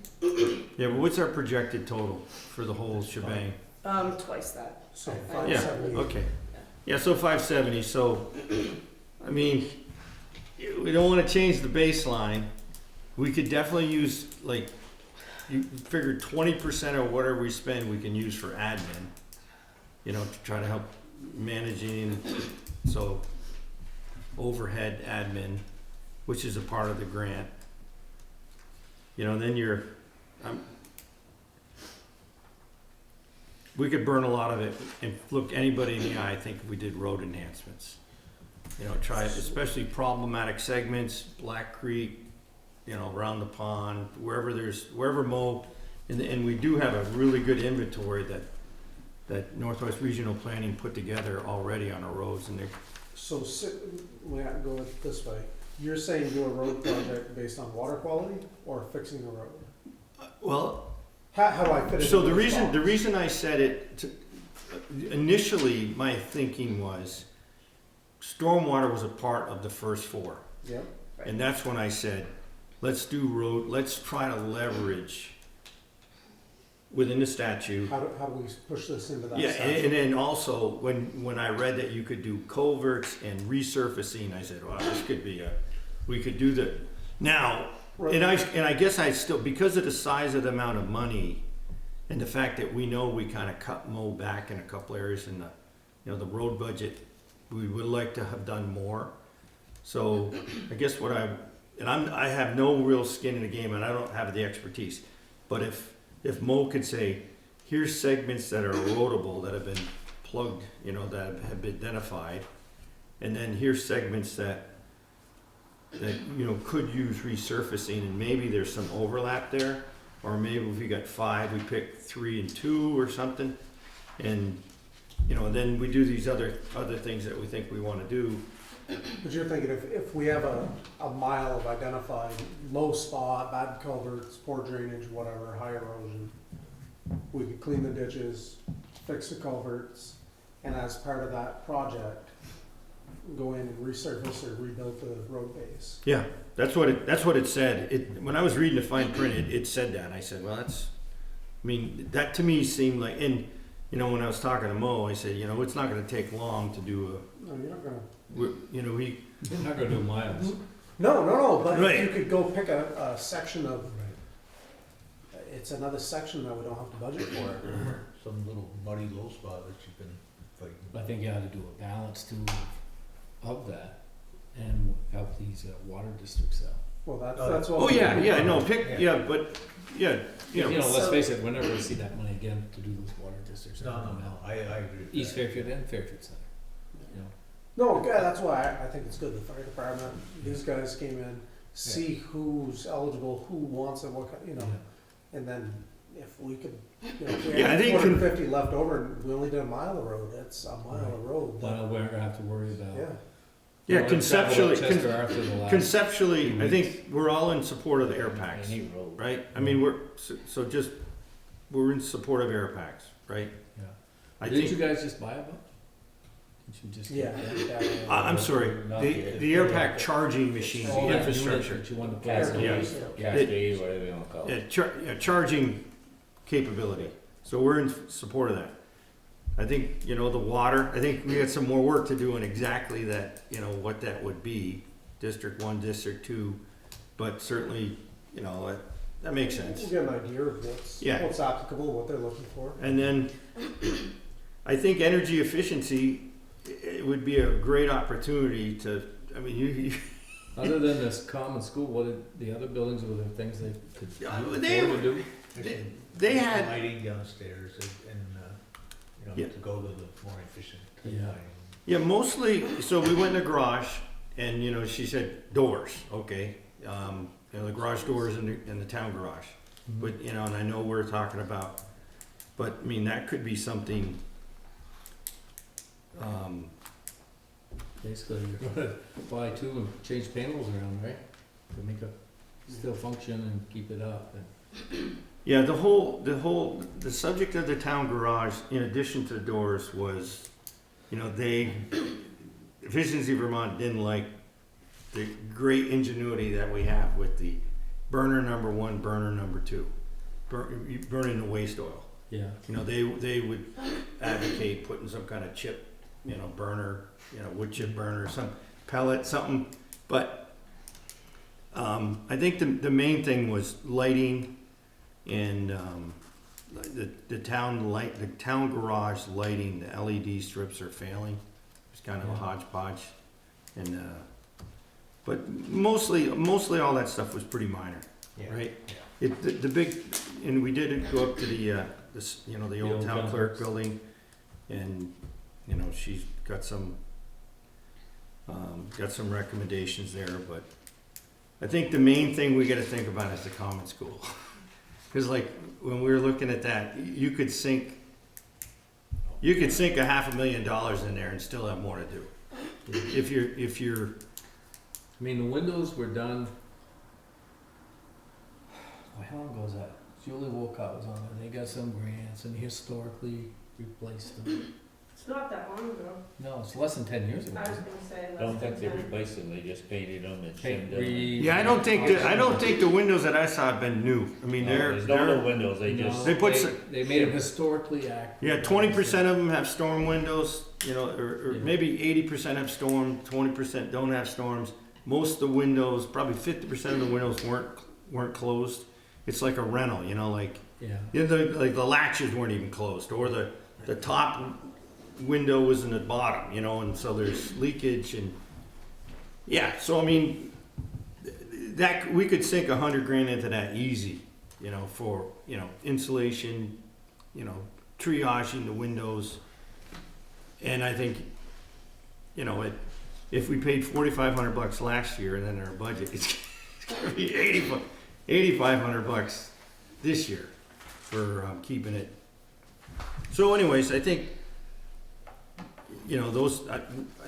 Yeah, but what's our projected total for the whole shebang? Twice that. So I- 570. Okay. Yeah, so 570. So, I mean, we don't want to change the baseline. We could definitely use, like, you figure 20% of whatever we spend we can use for admin. You know, to try to help managing, so overhead admin, which is a part of the grant. You know, then we could burn a lot of it and look anybody in the eye, I think, if we did road enhancements. you know, try, especially problematic segments, Black Creek, you know, around the pond, wherever Mo, and we do have a really good inventory that Northwest Regional Planning put together already on our roads, and they're, So, let me go it this way. You're saying do a road project based on water quality or fixing the road? well, How do I fit it so into the this box? reason I said it, initially, my thinking was, stormwater was a part of the first four. Yeah, And that's when I said, let's try to leverage within the statute. how do we push this into that Yeah, section? and then also, when I read that you could do culverts and resurfacing, I said, wow, this could be we could do the, now, Right. and I guess I still, because of the size of the amount of money, and the fact that we know we kinda cut Mo back in a couple areas in the, you know, the road budget, we would like to have done more. So, I guess I have no real skin in the game, and I don't have the expertise, but if Mo could say, here's segments that are erodible, that have been plugged, you know, that have been identified, and then here's segments that, you know, could use resurfacing, and maybe there's some overlap there, or maybe if we got 5, we pick 3 and 2 or something, and, you know, then we do these other things that we think we wanna do. But you're thinking if we have a mile of identified low spot, bad culverts, poor drainage, whatever, high erosion, we could clean the ditches, fix the culverts, and as part of that project, go in and resurface or rebuild the road base. Yeah, that's what it said. When I was reading the fine print, it said that. I said, well, that to me seemed like, and, you know, when I was talking to Mo, I said, you know, it's not gonna take long to do No, you're not gonna. you know, You're not gonna do miles. No, but Right. you could go pick a section of, it's another section that we don't have to budget for. Some little muddy low spot that you've been fighting. I think you ought to do a balance too of that and help these water districts out. Well, that's what. oh yeah, no, Yeah. yeah, but, yeah, you You know, know, let's So- face it, we'll never see that money again to do those water districts. No, I agree with East that. Fairfield and Fairfield Center, you know. No, yeah, that's why I think it's good, the fire department, these guys came in, see who's eligible, who wants it, what, you know, and then if we could, you know, if we Yeah, I had think 250 left over and we only did a mile of road, that's a mile of road. Well, we're gonna have to worry about. Yeah, yeah, Well, let's travel up conceptually, Chester after the last conceptually, I 2 think we're all in support of the air packs, Any road. right? I mean, we're in support of air packs, right? Yeah. I Didn't you think, guys just buy a bunch? Didn't you just? yeah, get that? yeah. I'm sorry, Not the yet. air pack charging machines, Oh, the that unit infrastructure. that you wanted to Cascade, put. Yeah. Cascade, whatever you wanna call it. Charging capability. So we're in support of that. I think, you know, the water, I think we got some more work to do on exactly that, you know, what that would be, District 1, District 2, but certainly, you know, that makes sense. We'll get an idea of Yeah. what's applicable, what they're looking for. And then, I think energy efficiency, it would be a great opportunity to, I mean, you Other than this common school, what did the other buildings, were there things they could Yeah, afford they- to do? they had, Lighting downstairs and, you know, Yeah. to go to the more efficient Yeah. lighting. yeah, mostly, so we went in the garage, and, you know, she said, doors, okay? You know, the garage doors in the town garage. But, you know, and I know we're talking about, but, I mean, that could be something, Basically, you're gonna buy 2 and change panels around, right? To make it still function and keep it up and. yeah, the subject of the town garage, in addition to the doors, was, you know, Efficiency Vermont didn't like the great ingenuity that we have with the burner number 1, burner number 2, burning the waste oil. Yeah. You know, they would advocate putting some kind of chip, you know, burner, you know, wood chip burner, some pellet, something. But I think the main thing was lighting, and the town garage lighting. The LED strips are failing. It's kind of a hodgepodge, and but mostly all that stuff was pretty minor, Yeah. right? The big, and we did go up to the old town clerk complex. building, and, you know, she's got some Got some recommendations there, but I think the main thing we gotta think about is the common school. Cause like, when we were looking at that, you could sink $500,000 in there and still have more to do. If you're, I mean, the windows were done. Well, how long ago was that? Julie Wolcott was on it. They got some grants and historically replaced them. It's not that long ago. No, it's less than 10 years ago. I was isn't it? gonna say less Don't think they than 10. replaced them, they just painted them and Paint shimmed them. yeah, I don't think the windows that I saw have been new. I mean, There's no windows, they No, just, They put they made them historically accurate. yeah, 20% of them have storm windows, or Yeah. maybe 80% have storm, 20% don't have storms. Most of the windows, probably 50% of the windows weren't closed. It's like a rental, like, Yeah. the latches weren't even closed, or the top window was in the bottom, and so there's leakage and, yeah, so I mean, that, we could sink $100,000 into that easy, for, insulation, triaging the windows. And I think, if we paid $4,500 last year and then our budget, it's gonna be $8,500 this year for keeping it. So anyways, I think, I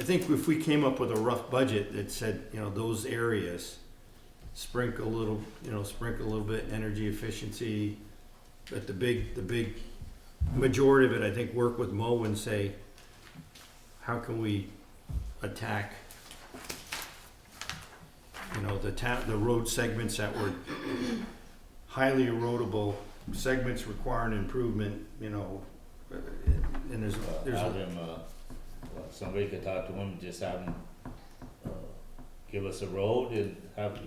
think if we came up with a rough budget that said, those areas, sprinkle a little bit, energy efficiency, but the big majority of it, I think, work with Mo and say, how can we attack, the road segments that were highly erodible, segments requiring improvement, and there's have them, somebody could talk to them, just have them, give us a road and have,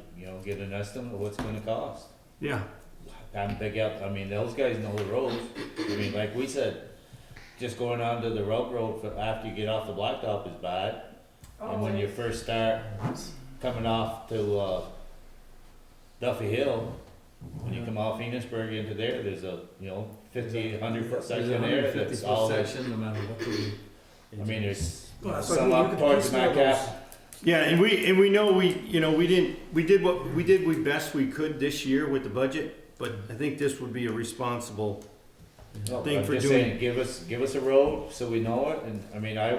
get an estimate of what's gonna cost. yeah. Have them pick out, I mean, those guys know the roads, I mean, like we said, just going onto the road for after you get off the blacktop is bad. And when you first start coming off to, Duffy Hill, when you come off Enosburg into there's a, 50, 100-foot section there that's all, section, no matter what the. I mean, there's Well, so some you up could towards the piecemeal Metcalf. Yeah, and we know we did what we did best we could this year with the budget, but I think this would be a responsible No, thing I'm for just doing. saying, give us a road so we know it, and, I mean, that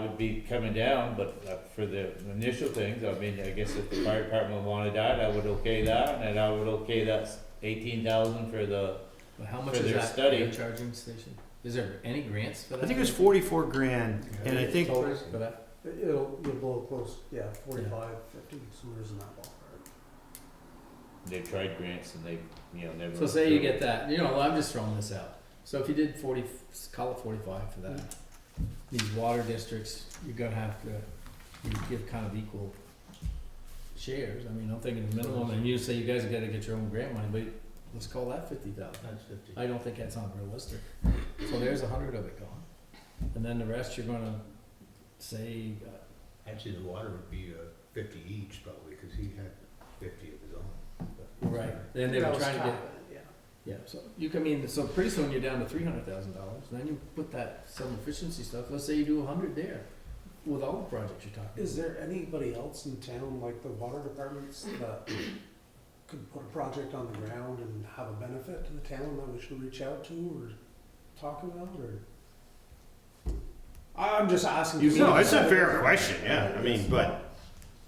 would be coming down, but for the initial things, I mean, I guess if the fire department wanted that, I would okay that, and I would okay that 18,000 for the, But how much for is their that study. air charging station? Is there any grants for that? I think it was 44 grand, and I think Total for that? You'll blow close, 45, 50, somewhere's in that ballpark. they've tried grants and they, never. So say you get that, I'm just throwing this out. So if you did 40, call it 45 for that, these water districts, you're gonna have to, you give kind of equal shares. I mean, I'm thinking the minimum, and you say you guys gotta get your own grant money, but let's call that 50,000. That's 50. I don't think that's unrealistic. So there's 100 of it gone. And then the rest you're gonna say, Actually, the water would be 50 each probably, because he had 50 of his own. But- right, then they were That was trying to get, top of it, yeah, so so pretty soon you're down to $300,000. Then you put that some efficiency stuff, let's say you do 100 there, with all the projects you're talking. Is there anybody else in town, like the water departments, that could put a project on the ground and have a benefit to the town that we should reach out to or talk about, or? I'm just asking. no, it's a fair question. Yeah, I mean, but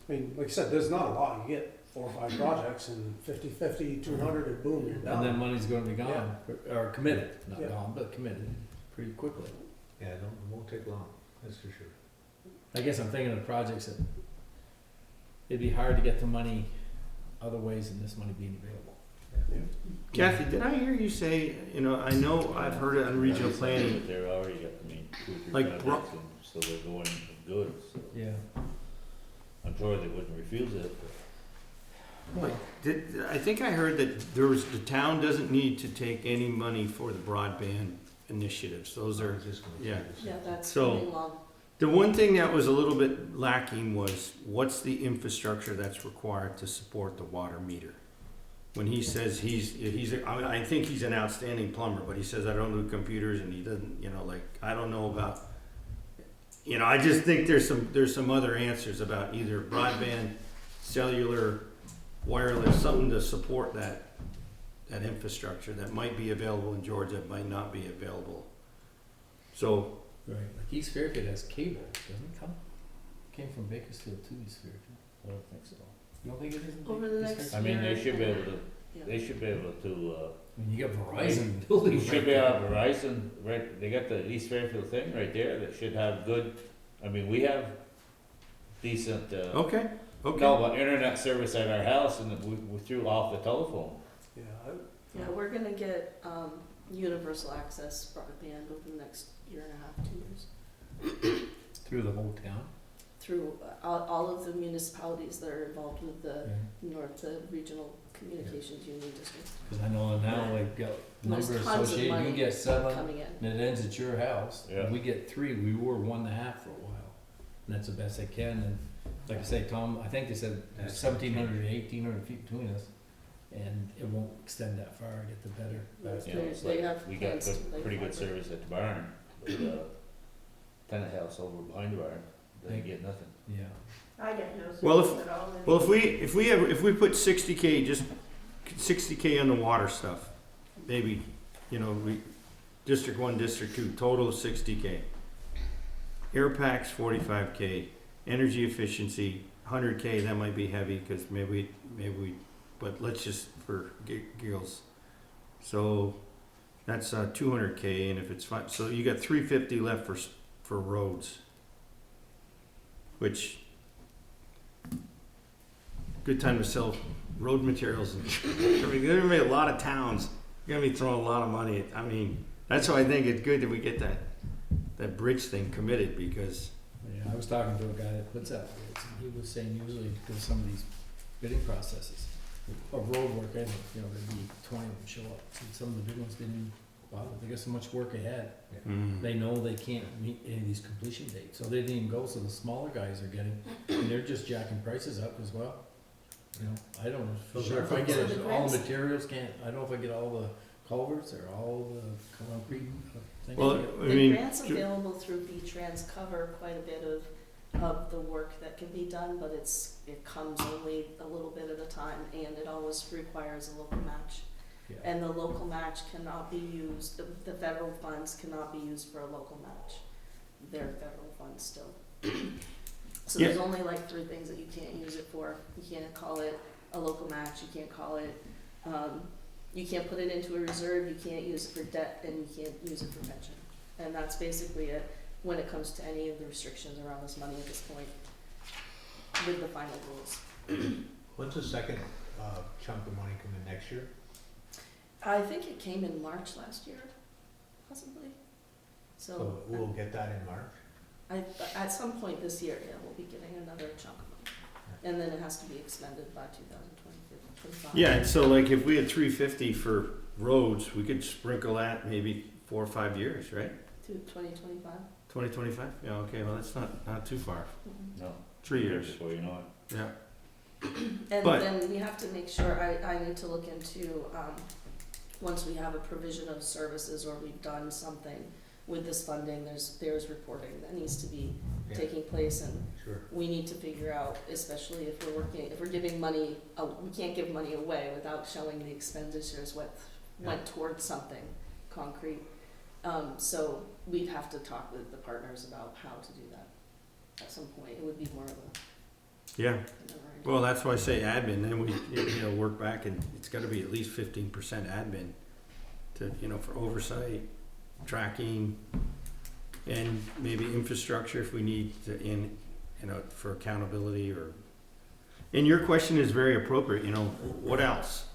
I mean, like I said, there's not a lot. You get 4 or 5 projects and 50, 200, and boom, you're done. And then money's gonna be gone, or committed, not Yeah. gone, but committed pretty quickly. Yeah, it won't take long, that's for sure. I guess I'm thinking of projects that, it'd be hard to get the money other ways than this money being available. Kathy, did I hear you say? I know I've heard it on regional planning. They're already got, 2 or 3 Like, projects, and so they're going good, so Yeah. I'm sure they wouldn't refuse it, but. I think I heard that the town doesn't need to take any money for the broadband initiatives. Those I are, was just gonna say yeah. the same. Yeah, that's So- moving along. The one thing that was a little bit lacking was what's the infrastructure that's required to support the water meter? When he says I think he's an outstanding plumber, but he says I don't do computers and he doesn't, I don't know about, you know, I just think there's some other answers about either broadband, cellular, wireless, something to support that infrastructure that might be available in Georgia, might not be available. So, Right, like East Fairfield has cable, doesn't it come? Came from Bakersfield to East Fairfield. I don't think so. You don't think it is? in Over the East next Fairfield? I mean, they Yeah, should be I able to, Yeah. they should be able to, I mean, you got Verizon you building should right be there. able Verizon, right, they got the East Fairfield thing right there that should have good, I mean, we have decent, okay. no, but internet service at our house and we threw off the telephone. Yeah, Yeah, we're gonna get, universal access broadband over the next year and a half, 2 years, Through the whole town? through all of the municipalities that are involved with the the regional communications union district. Cause I know now they've got There's number tons of associated, you money get 7, coming in. and it ends at your house. Yeah. We get 3, we were 1.5 for a while. And that's the best they can, and like I say, Tom, I think they said there's 1,700 and 1,800 feet between us. And it won't extend that far, get the better. You know, it's They like, have we got plans to good, lay pretty good fiber. service at the barn, but, tenant house over behind the barn, they get nothing. Yeah. I get no Well, service at all. Well, if we put 60K, just 60K on the water stuff, maybe, you know, District 1, District 2, total of 60K. Air packs, 45K. Energy efficiency, 100K, that might be heavy, cause maybe we, but let's just for giggles. So that's 200K, and if it's fine, so you got 350 left for roads. Which, good time to sell road materials. I mean, there's gonna be a lot of towns, you're gonna be throwing a lot of money at, I mean, that's why I think it's good that we get that bridge thing committed, because, Yeah, I was talking to a guy that puts out bids, and he was saying usually because some of these bidding processes, of road work, I think, you know, there'd be 20 of them show up. So some of the big ones didn't even bother, they got so much work ahead. They know they can't meet any of these completion dates, so they didn't even go, so the smaller guys are getting, and they're just jacking prices up as well. You know, I don't know, sure if I get So the it, all the grants- materials I don't know if I get all the culverts or all the concrete things. well, I The mean, grants available through V-Trans cover quite a bit of the work that can be done, but it comes only a little bit at a time, and it always requires a local match. Yeah. And the local match cannot be used, the federal funds cannot be used for a local match. They're federal funds still. So Yeah. there's only like 3 things that you can't use it for. You can't call it a local match, you can't call it, you can't put it into a reserve, you can't use it for debt, and you can't use it for pension. And that's basically it when it comes to any of the restrictions around this money at this point, with the final rules. When's the second chunk of money coming next year? I think it came in March last year, possibly. So we'll get that in March? At some point this year, yeah, we'll be getting another chunk of money. And then it has to be expended by 2025. yeah, and so like if we had 350 for roads, we could sprinkle that maybe 4 or 5 years, right? To 2025. 2025? Yeah, okay, well, that's not too far. Mhm. No. 3 years, Before you know it. yeah. And But- then we have to make sure, I need to look into, once we have a provision of services or we've done something with this funding, there's reporting that needs to be Yeah. taking place, and Sure. we need to figure out, especially if we're giving money, we can't give money away without showing the expenditures went towards something concrete. So we'd have to talk with the partners about how to do that at some point. It would be more of a Yeah, never ending. well, that's why I say admin, then we, you know, work back, and it's gotta be at least 15% admin to, you know, for oversight, tracking, and maybe infrastructure if we need to, you know, for accountability or, and your question is very appropriate, you know, what else?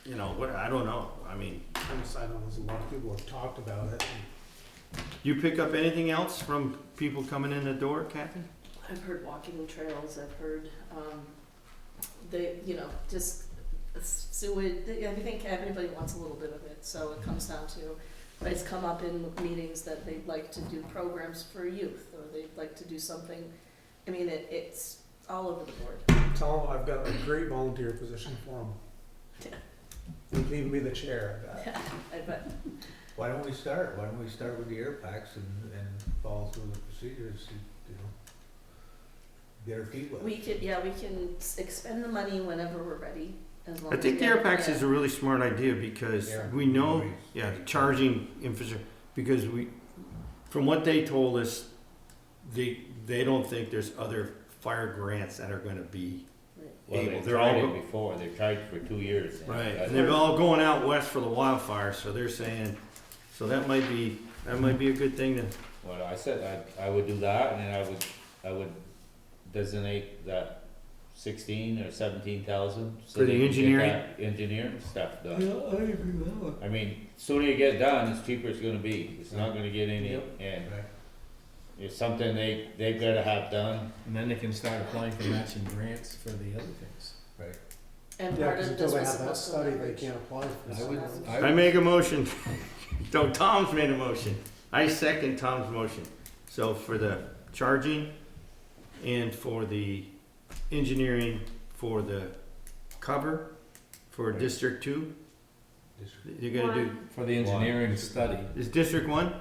You know, what, I don't know, I mean, I know there's a lot of people have talked about it. you pick up anything else from people coming in the door, Kathy? I've heard walking trails, I've heard, just sewage, I think everybody wants a little bit of it, so it comes down to, it's come up in meetings that they'd like to do programs for youth, or they'd like to do something, I mean, it's all over the board. Tell them I've got a great volunteer position for them. You can even be the chair, I bet. I bet. Why don't we start with the air packs and follow through the procedures, you know? Get our feet wet. We can expend the money whenever we're ready, as long I as. think the we air have a packs plan. is a really smart idea because Yeah. we know, charging infrastructure, because from what they told us, they don't think there's other fire grants that are gonna be Well, able. they've They're all tried go- it before, they've tried it for 2 years. now. Right, That's- and they're all going out west for the wildfire, so they're saying, so that might be a good thing to, Well, I said I would do that, and then I would designate that 16 or 17,000. so For the they can get engineering? that engineering stuff done. I agree with that one. I mean, sooner you get it done, it's cheaper it's gonna be, it's not gonna get any, Yep. and Right. it's something they've gotta have done. And then they can start applying for matching grants for the other things. Right. And Yeah, part because of until this they was have that supposed to study, they leverage. can't apply for I would, this. I I would, make a motion. No, Tom's made a motion. I second Tom's motion. So for the charging and for the engineering for the cover for Right. District 2, District. you're gonna do, for the engineering study, is District 1?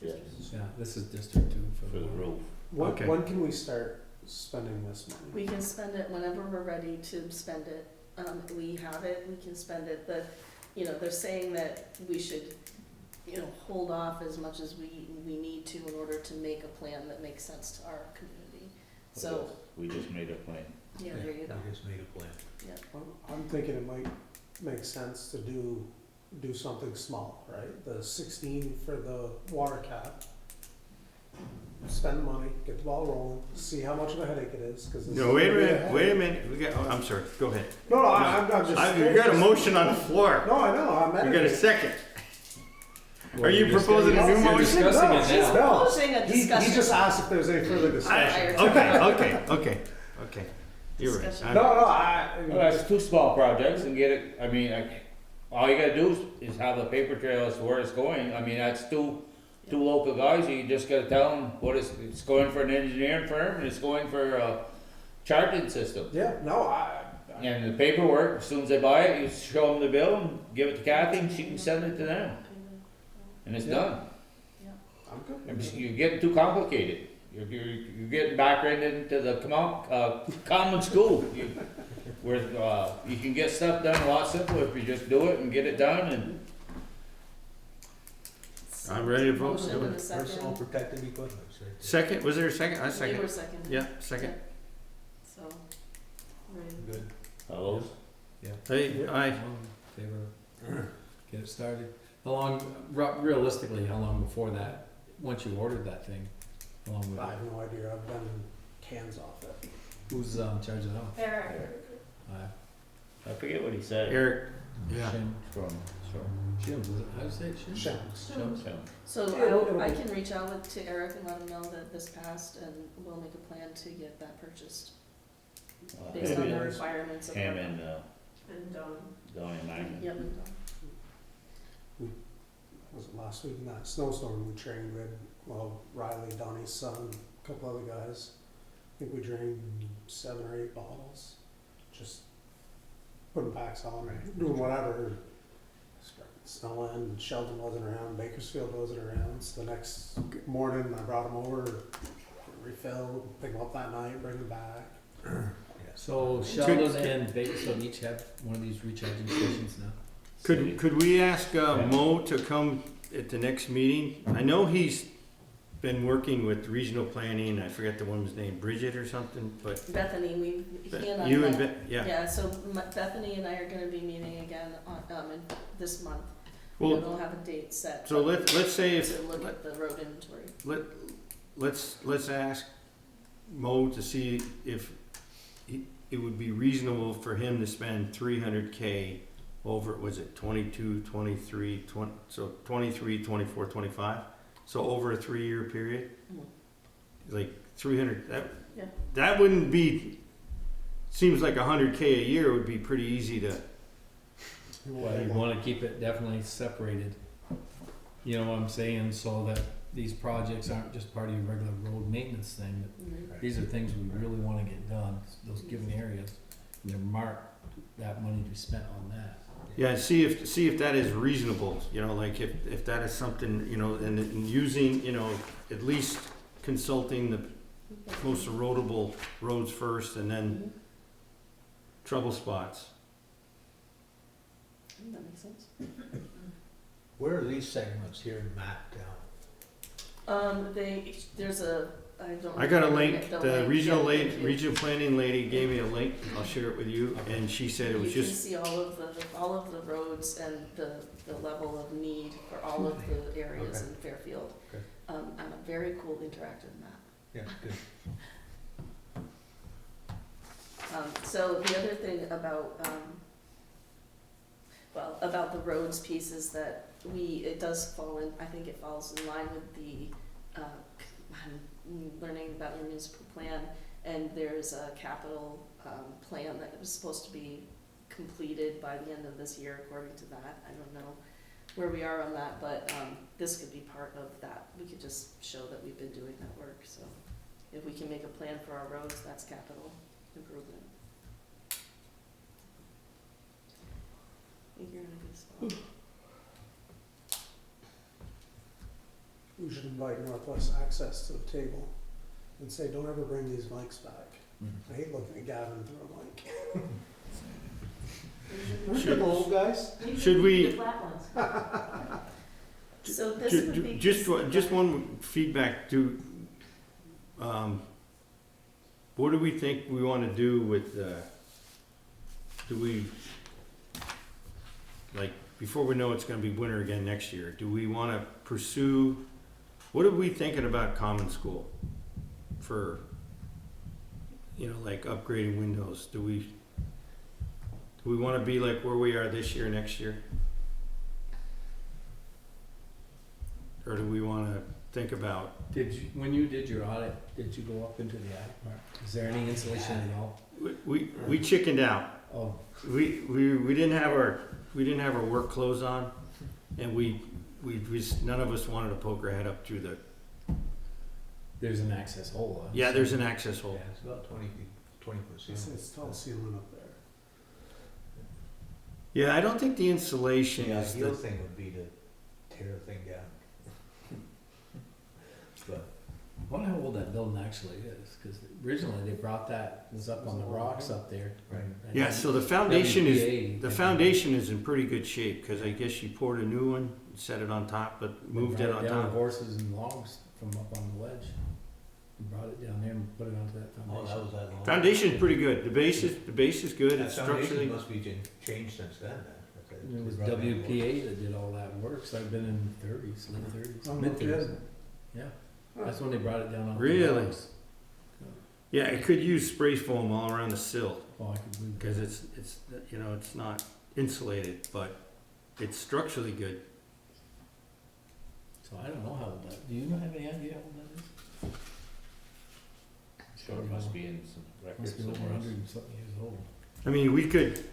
Yes, yeah, this is District 2 for the roof. Okay. When can we start spending this money? We can spend it whenever we're ready to spend it. We have it, we can spend it, they're saying that we should, hold off as much as we need to in order to make a plan that makes sense to our community. So, We just made a plan. yeah, there you go. We just made a plan. I'm thinking it might make sense to do something small, right? The 16 for the water cap. Spend the money, get the ball rolling, see how much of a headache it is, because. No, wait a minute. We got, oh, I'm sorry, go ahead. No, I'm just. You got a motion on the floor. No, I know, I'm You got a at it. second. Well, Are you you're proposing a new you're motion? discussing No, it she's now. not. Proposing a He discussion. just asked if there's any further discussion. Okay. You're right. Discussion. No, I'm- no, Well, that's 2 small projects and get it, I mean, all you gotta do is have a paper trail as to where it's going. I mean, that's two local guys, you just gotta tell them what it's going for an engineering firm, and it's going for a charting system. yeah, no, And the paperwork, as soon as they buy it, you show them the bill and give it to Kathy, and she can send it to them, and it's Yeah. done. I'm good. And you're getting too complicated. You're getting back right into the common school. Where you can get stuff done a lot simpler if you just do it and get it done, and I'm ready to vote. Motion and a Personal second. protective equipment, right? Second, was there a second? I You second. were second. Yeah, second. So, ready. Good. all those. Hey, aye. All in favor, get it started. How long, realistically, how long before that, once you ordered that thing, how long would I it? have no idea, I've done cans off it. Who's charging it off? Eric. I forget what he said. Eric, yeah. Shim, From Shim, was it, how do you say it, Shim? Shanks. Shim. So It'll I be- can reach out to Eric and let him know that this passed, and we'll make a plan to get that purchased based on the Him requirements of. and And, Donnie Magnon. Yep. Was it last week in that snowstorm we trained with, Riley, Donnie's son, a couple other guys. I think we drained 7 or 8 bottles, just putting packs on, doing whatever. Snowing, and Sheldon wasn't around, Bakersfield wasn't around, so the next morning I brought him over, refill, pick him up that night, bring him back. So Sheldon and Bakersfield each have one of these recharging stations now? Could we ask Mo to come at the next meeting? I know he's been working with regional planning, I forget the woman's name, Bridget or something, but Bethany, he and I you and, met. yeah. Yeah, so Bethany and I are gonna be meeting again on, in this month. Well, And we'll have a date set. so let's say if, To look at the road inventory. let's ask Mo to see if it would be reasonable for him to spend 300K over, was it 22, 23, 20, so 23, 24, 25? So over a 3-year period? Like 300, Yeah. that wouldn't be, seems like 100K a year would be pretty easy to, Well, you wanna keep it definitely separated, you know what I'm saying, so that these projects aren't just part of your regular road maintenance thing, that these are things we really wanna get done, those given areas, and they're marked, that money to be spent on that. Yeah, see if that is reasonable, you know, like if that is something, you know, and using, you know, at least consulting the most erodible roads first and then trouble spots. That makes sense. Where are these segments here mapped out? There's a, I got a link, the link, regional yeah, thank you. regional planning lady gave me a link, I'll share it with you, and she said it was You can just, see all of the roads and the level of need for all of the areas Okay. in Fairfield. Okay. On a very cool interactive map. Yeah, good. So the other thing about, about the roads piece is that it does fall in, I think it falls in line with the, learning about your municipal plan, and there's a capital, plan that was supposed to be completed by the end of this year, according to that. I don't know where we are on that, but, this could be part of that. We could just show that we've been doing that work, so if we can make a plan for our roads, that's capital improvement. I think you're in a good spot. We should invite Northwest Access to the table and say, don't ever bring these mics back. I hate looking at Gavin through a mic. Should- Old guys? should we- The flat ones. So this would be. just one feedback to, what do we think we wanna do with, do we, like, before we know it's gonna be winter again next year, do we wanna pursue, what are we thinking about common school? For, you know, like upgrading windows, do we wanna be like where we are this year, next year? Or do we wanna think about, When you did your audit, did you go up into the attic, Mark? Is there any insulation at all? we chickened out. Oh, We didn't have our work clothes on, and we none of us wanted to poke our head up through the, there's an access hole. yeah, there's an access hole. Yeah, it's about 20 feet, 20% It's tall ceiling up there. Yeah, I don't think the insulation Yeah, is the ideal the, thing would be to tear the thing down. But, I wonder how old that building actually is, because originally they brought that, was up on the rocks up there. Right. And yeah, so the foundation WPA, the foundation is in pretty good shape, cause I guess she poured a new one, set it on top, but they moved it brought on down top. horses and logs from up on the ledge. And brought it down there and put it onto that oh, that foundation. was that long. Foundation's pretty good, the base is good, That it's foundation structurally, must be changed since then, then. And it was They brought in more. WPA that did all that work, so I've been in the thirties, late thirties, Oh, no mid thirties. kidding. Yeah, that's when they brought it down off the Really? logs. yeah, it could use spray foam all around the sill. Oh, I could move. Because it's, you know, it's not insulated, but it's structurally good. So I don't know how old that, do you have any idea how old that is? Sure, it must be in some records Must be over somewhere. 100 and something years old. I mean, we could,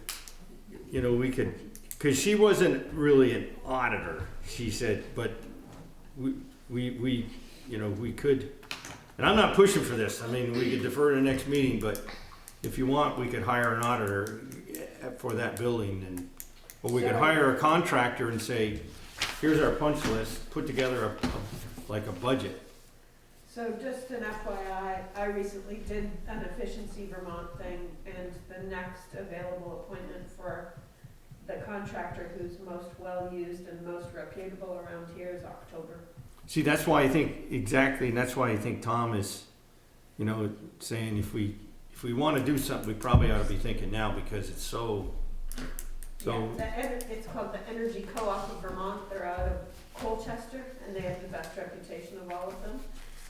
you know, because she wasn't really an auditor, she said, but we, you know, we could, and I'm not pushing for this, I mean, we could defer to the next meeting, but if you want, we could hire an auditor for that building, and, or we could hire a contractor and say, here's our punch list, put together like a budget. So just an FYI, I recently did an Efficiency Vermont thing, and the next available appointment for the contractor who's most well-used and most reputable around here is October. See, that's why I think, exactly, and that's why I think Tom is, you know, saying if we wanna do something, we probably ought to be thinking now, because it's so, It's called the Energy Co-op of Vermont. They're out of Colchester, and they have the best reputation of all of them.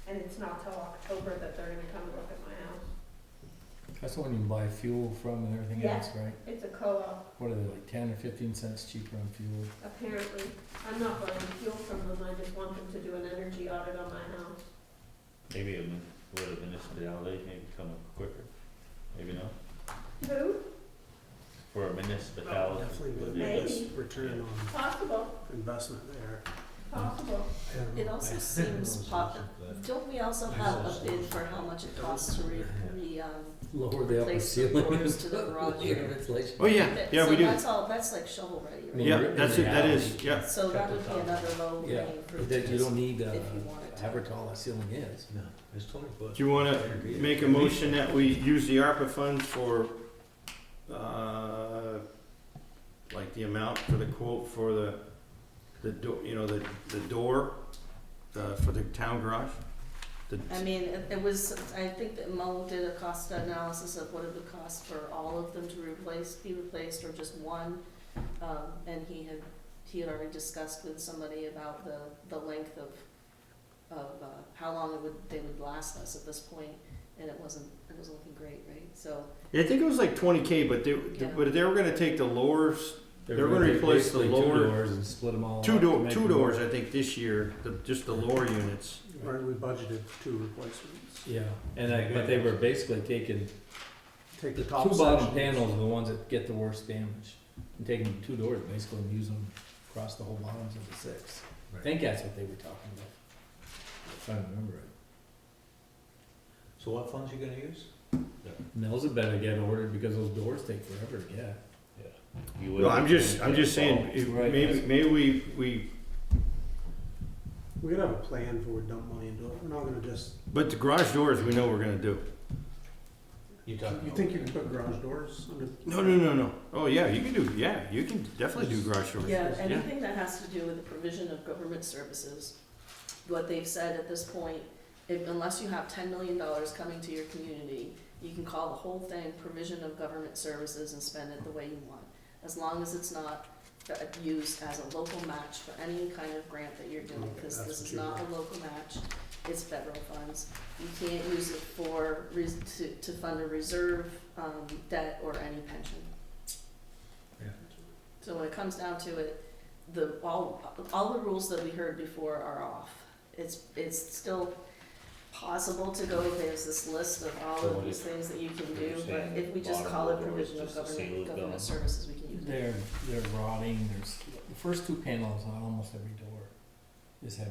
And it's not till October that they're gonna come and look at my house. That's the one you can buy fuel from and everything Yeah. else, right? It's a co-op, What are they, like 10 or 15 cents cheaper on fuel? apparently. I'm not buying fuel from them, I just want them to do an energy audit on my house. Maybe would a municipality maybe come up quicker, maybe not, Who? for a municipality. Definitely would would be- Maybe. this return on Possible, investment there. possible. It also seems don't we also have a bid for how much it costs to Lower the upper replace the ceiling. doors to the garage. Layer of insulation. Oh, yeah, yeah, we do. So that's all, that's like shovel ready, right? Yeah, that's it, that is, yeah. So that would be another low Yeah, hanging fruit. but that you don't need, if you wanted to. however tall that ceiling is. No, it's 20 foot. Do you wanna make a motion that we use the ARPA funds for, like the amount for the quote for the door, you know, the door, for the town garage? I mean, it was, I think that Mo did a cost analysis of what it would cost for all of them to be replaced, or just one. And he had already discussed with somebody about the length of how long they would last us at this point, and it wasn't looking great, right? So, Yeah, I think it was like 20K, but they were gonna take the lowers, they're gonna replace the basically lower. two doors and split them all Two up to door, make two them doors, more- I think, this year, just the lower units. Right, we budgeted 2 replacements. Yeah, but they were basically taking Take the top two bottom sections. panels are the ones that get the worst damage. And taking 2 doors basically and use them across the whole bottoms of the 6. I think that's what they were talking about. If I remember it. So what funds you gonna use? Mills had better get ordered because those doors take forever to get. You No, I'm just wouldn't- saying, if- Right. maybe we, We could have a plan before we dump money into it. We're not gonna just, but the garage doors, we know we're gonna do. You talking? you think you can put garage doors under? No. Oh, yeah, you can definitely do garage doors. yeah, anything that has to do with the provision of government services, what they've said at this point, unless you have $10 million coming to your community, you can call the whole thing provision of government services and spend it the way you want, as long as it's not used as a local match for any kind of grant that you're doing, because Okay, this that's is what not a local match, it's federal funds. You can't use it for, to fund a reserve, debt or any pension. Yeah. So when it comes down to it, all the rules that we heard before are off. It's still possible to go, there's this list of all So of what these is- things that you can what do, you're but saying, if we just bottom call of it the door is provision of just a sealed government bill? services, we can use it. They're rotting, the first 2 panels on almost every door just have,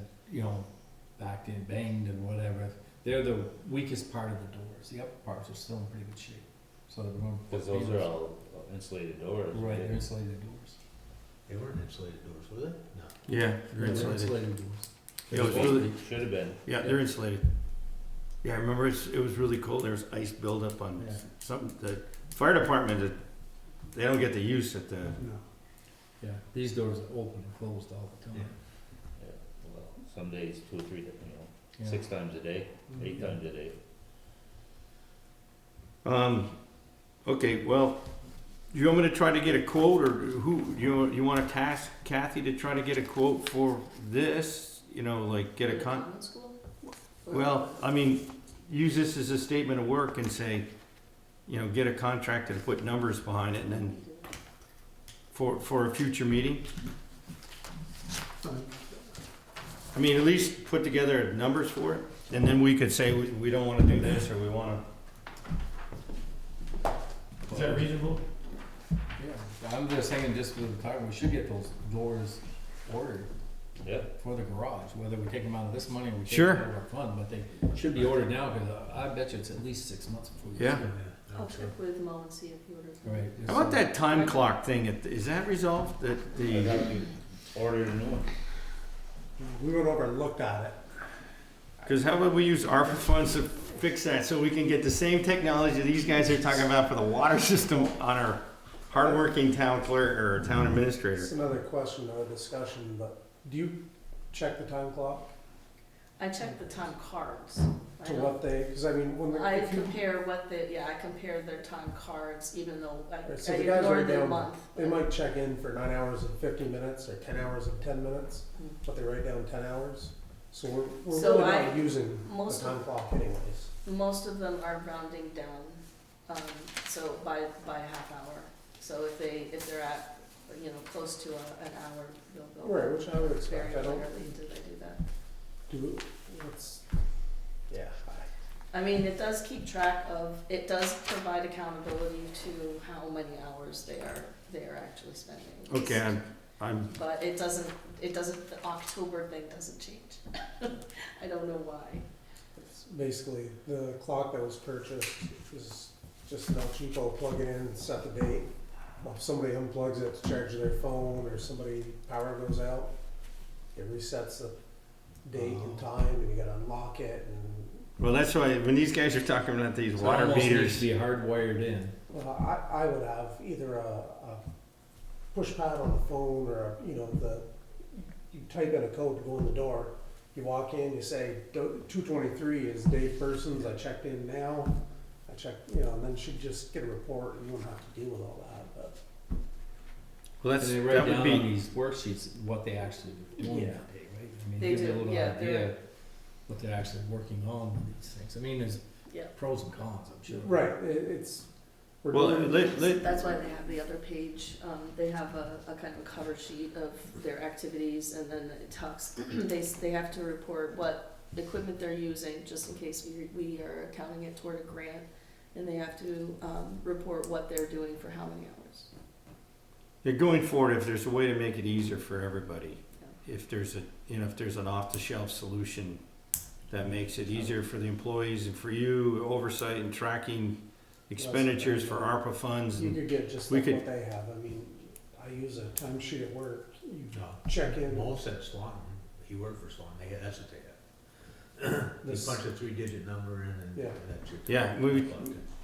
backed in, banged and whatever. They're the weakest part of the doors, the upper parts are still in pretty good shape. So they're going to put Cause those are panels- all insulated doors. Right, they're insulated doors. They weren't insulated doors, were they? No. Yeah, they're insulated. Insulated doors. Yeah, it was really, Should have been. yeah, they're insulated. Yeah, I remember it was really cold, there was ice buildup on Yeah. something, the fire department, they don't get the use at the, No. Yeah, these doors are open and closed all the time. Yeah, well, some days 2 or 3, Yeah. 6 times a day, 8 Yeah. times a day. okay, well, do you want me to try to get a quote, or you wanna task Kathy to try to get a quote for this? Like get a The con, common school? well, I mean, use this as a statement of work and say, get a contractor to put numbers behind it, and then for a future meeting. I mean, at least put together numbers for it, and then we could say we don't wanna do this, or we wanna. Is that reasonable? Yeah, I'm just saying, just for the time, we should get those doors ordered Yeah, for the garage, whether we take them out of this money or we take Sure. them out of our fund, but they should be ordered now, because I bet you it's at least 6 months before we. Yeah. I'll check with Mo and see if he orders. them. Right. How about that time clock thing, is that resolved, that I thought you ordered a new one. We went over and looked at it. Because how about we use ARPA funds to fix that, so we can get the same technology these guys are talking about for the water system on our hardworking town clerk or town administrator? It's another question or discussion, but do you check the time clock I checked the time cards. I to don't- what they, because I mean, when I if you, compare I compare their time cards, even though I Right, so the guys ignored write the down- month. they might check in for 9 hours and 50 minutes or 10 hours and 10 minutes, Hmm. but they write down 10 hours. So we're So really I- not using the most time clock anyways. Most of them are rounding down, so by a half hour. So if they're at, close to an hour, they'll go. Right, which I would Very expect. I don't rarely do they do that. do, it's, yeah. I mean, it does keep track of, it does provide accountability to how many hours they are actually spending. Okay, I'm, But it doesn't, the October thing doesn't change. I don't know why. It's basically, the clock that was purchased is just no cheapo, plug it in, set the date. Well, if somebody unplugs it to charge their phone or somebody, power goes out, it resets the date and time and you gotta unlock it and, Well, that's why, when these guys are talking about these So it water almost needs meters, to be hardwired in. well, I would have either a push pad on the phone or, you know, you type in a code to go in the door. You walk in, you say, 223 is Dave Persons, I checked in now, I checked, you know, and then she'd just get a report and you don't have to deal with all that, but. well, that's, And they that write would down on be, these worksheets what they actually were doing Yeah. that day, right? I mean, They gives you a do, little yeah, idea what they're actually working on with these things. I mean, there's Yeah. pros and cons, I'm sure. Right, it's, we're well, doing, That's why they have the other page, they have a kind of a cover sheet of their activities, and then it talks, they have to report what equipment they're using, just in case we are counting it toward a grant, and they have to, report what they're doing for how many hours. yeah, going forward, if there's a way to make it easier for everybody, if there's a, you know, if there's an off-the-shelf solution that makes it easier for the employees and for you, oversight and tracking expenditures for ARPA funds, you and could get just we like could- what they have, I mean, I use a timesheet at work, you No, check in. Most at Swan, he worked for Swan, that's what they had. You This- punch a 3-digit number in and Yeah. that's it. Yeah,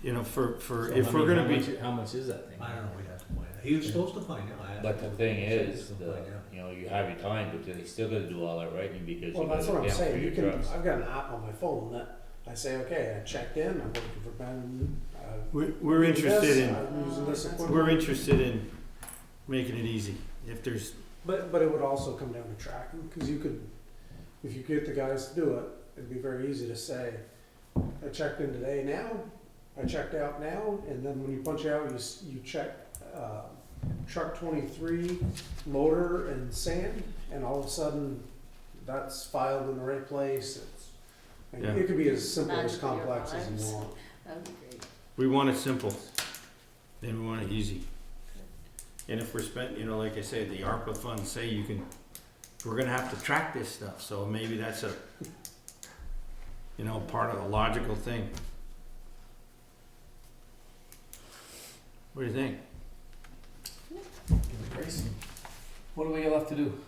you know, for, So, if I we're mean, gonna be, how much is that thing? I don't know, we'd have to find out. He was supposed to find out. I asked But the him. thing He said he is, was gonna find out. you know, you have your time, but then you still gotta do all that writing because you Well, that's gotta what I'm account for saying, you your can, trucks. I've got an app on my phone that I say, okay, I checked in, I'm working for Ben, we're interested in, I'm using this equipment. we're interested in making it easy. If there's, But it would also come down to tracking, cause you could, if you get the guys to do it, it'd be very easy to say, I checked in today now, I checked out now, and then when you punch out, you check, truck 23, loader and sand, and all of a sudden, that's filed in the right place, and Yeah. it could be as simple as Magic of your complex as lives. you want. That'd be great. we want it simple, and we want it easy. And if we're spent, you know, like I said, the ARPA funds say you can, we're gonna have to track this stuff, so maybe that's a, you know, part of the logical thing. What do you think? What do we got left to do?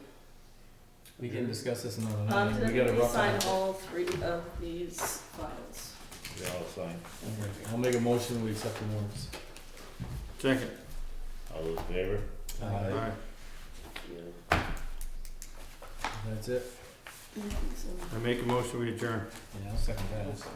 We can discuss this another night. Today We got a we rough sign idea. all 3 of these files. They're all signed. I'll make a motion, we accept the warrants. Second. All those in favor? Alright. You- That's it. so- I make a motion, we adjourn. Yeah, I'll second that. Just like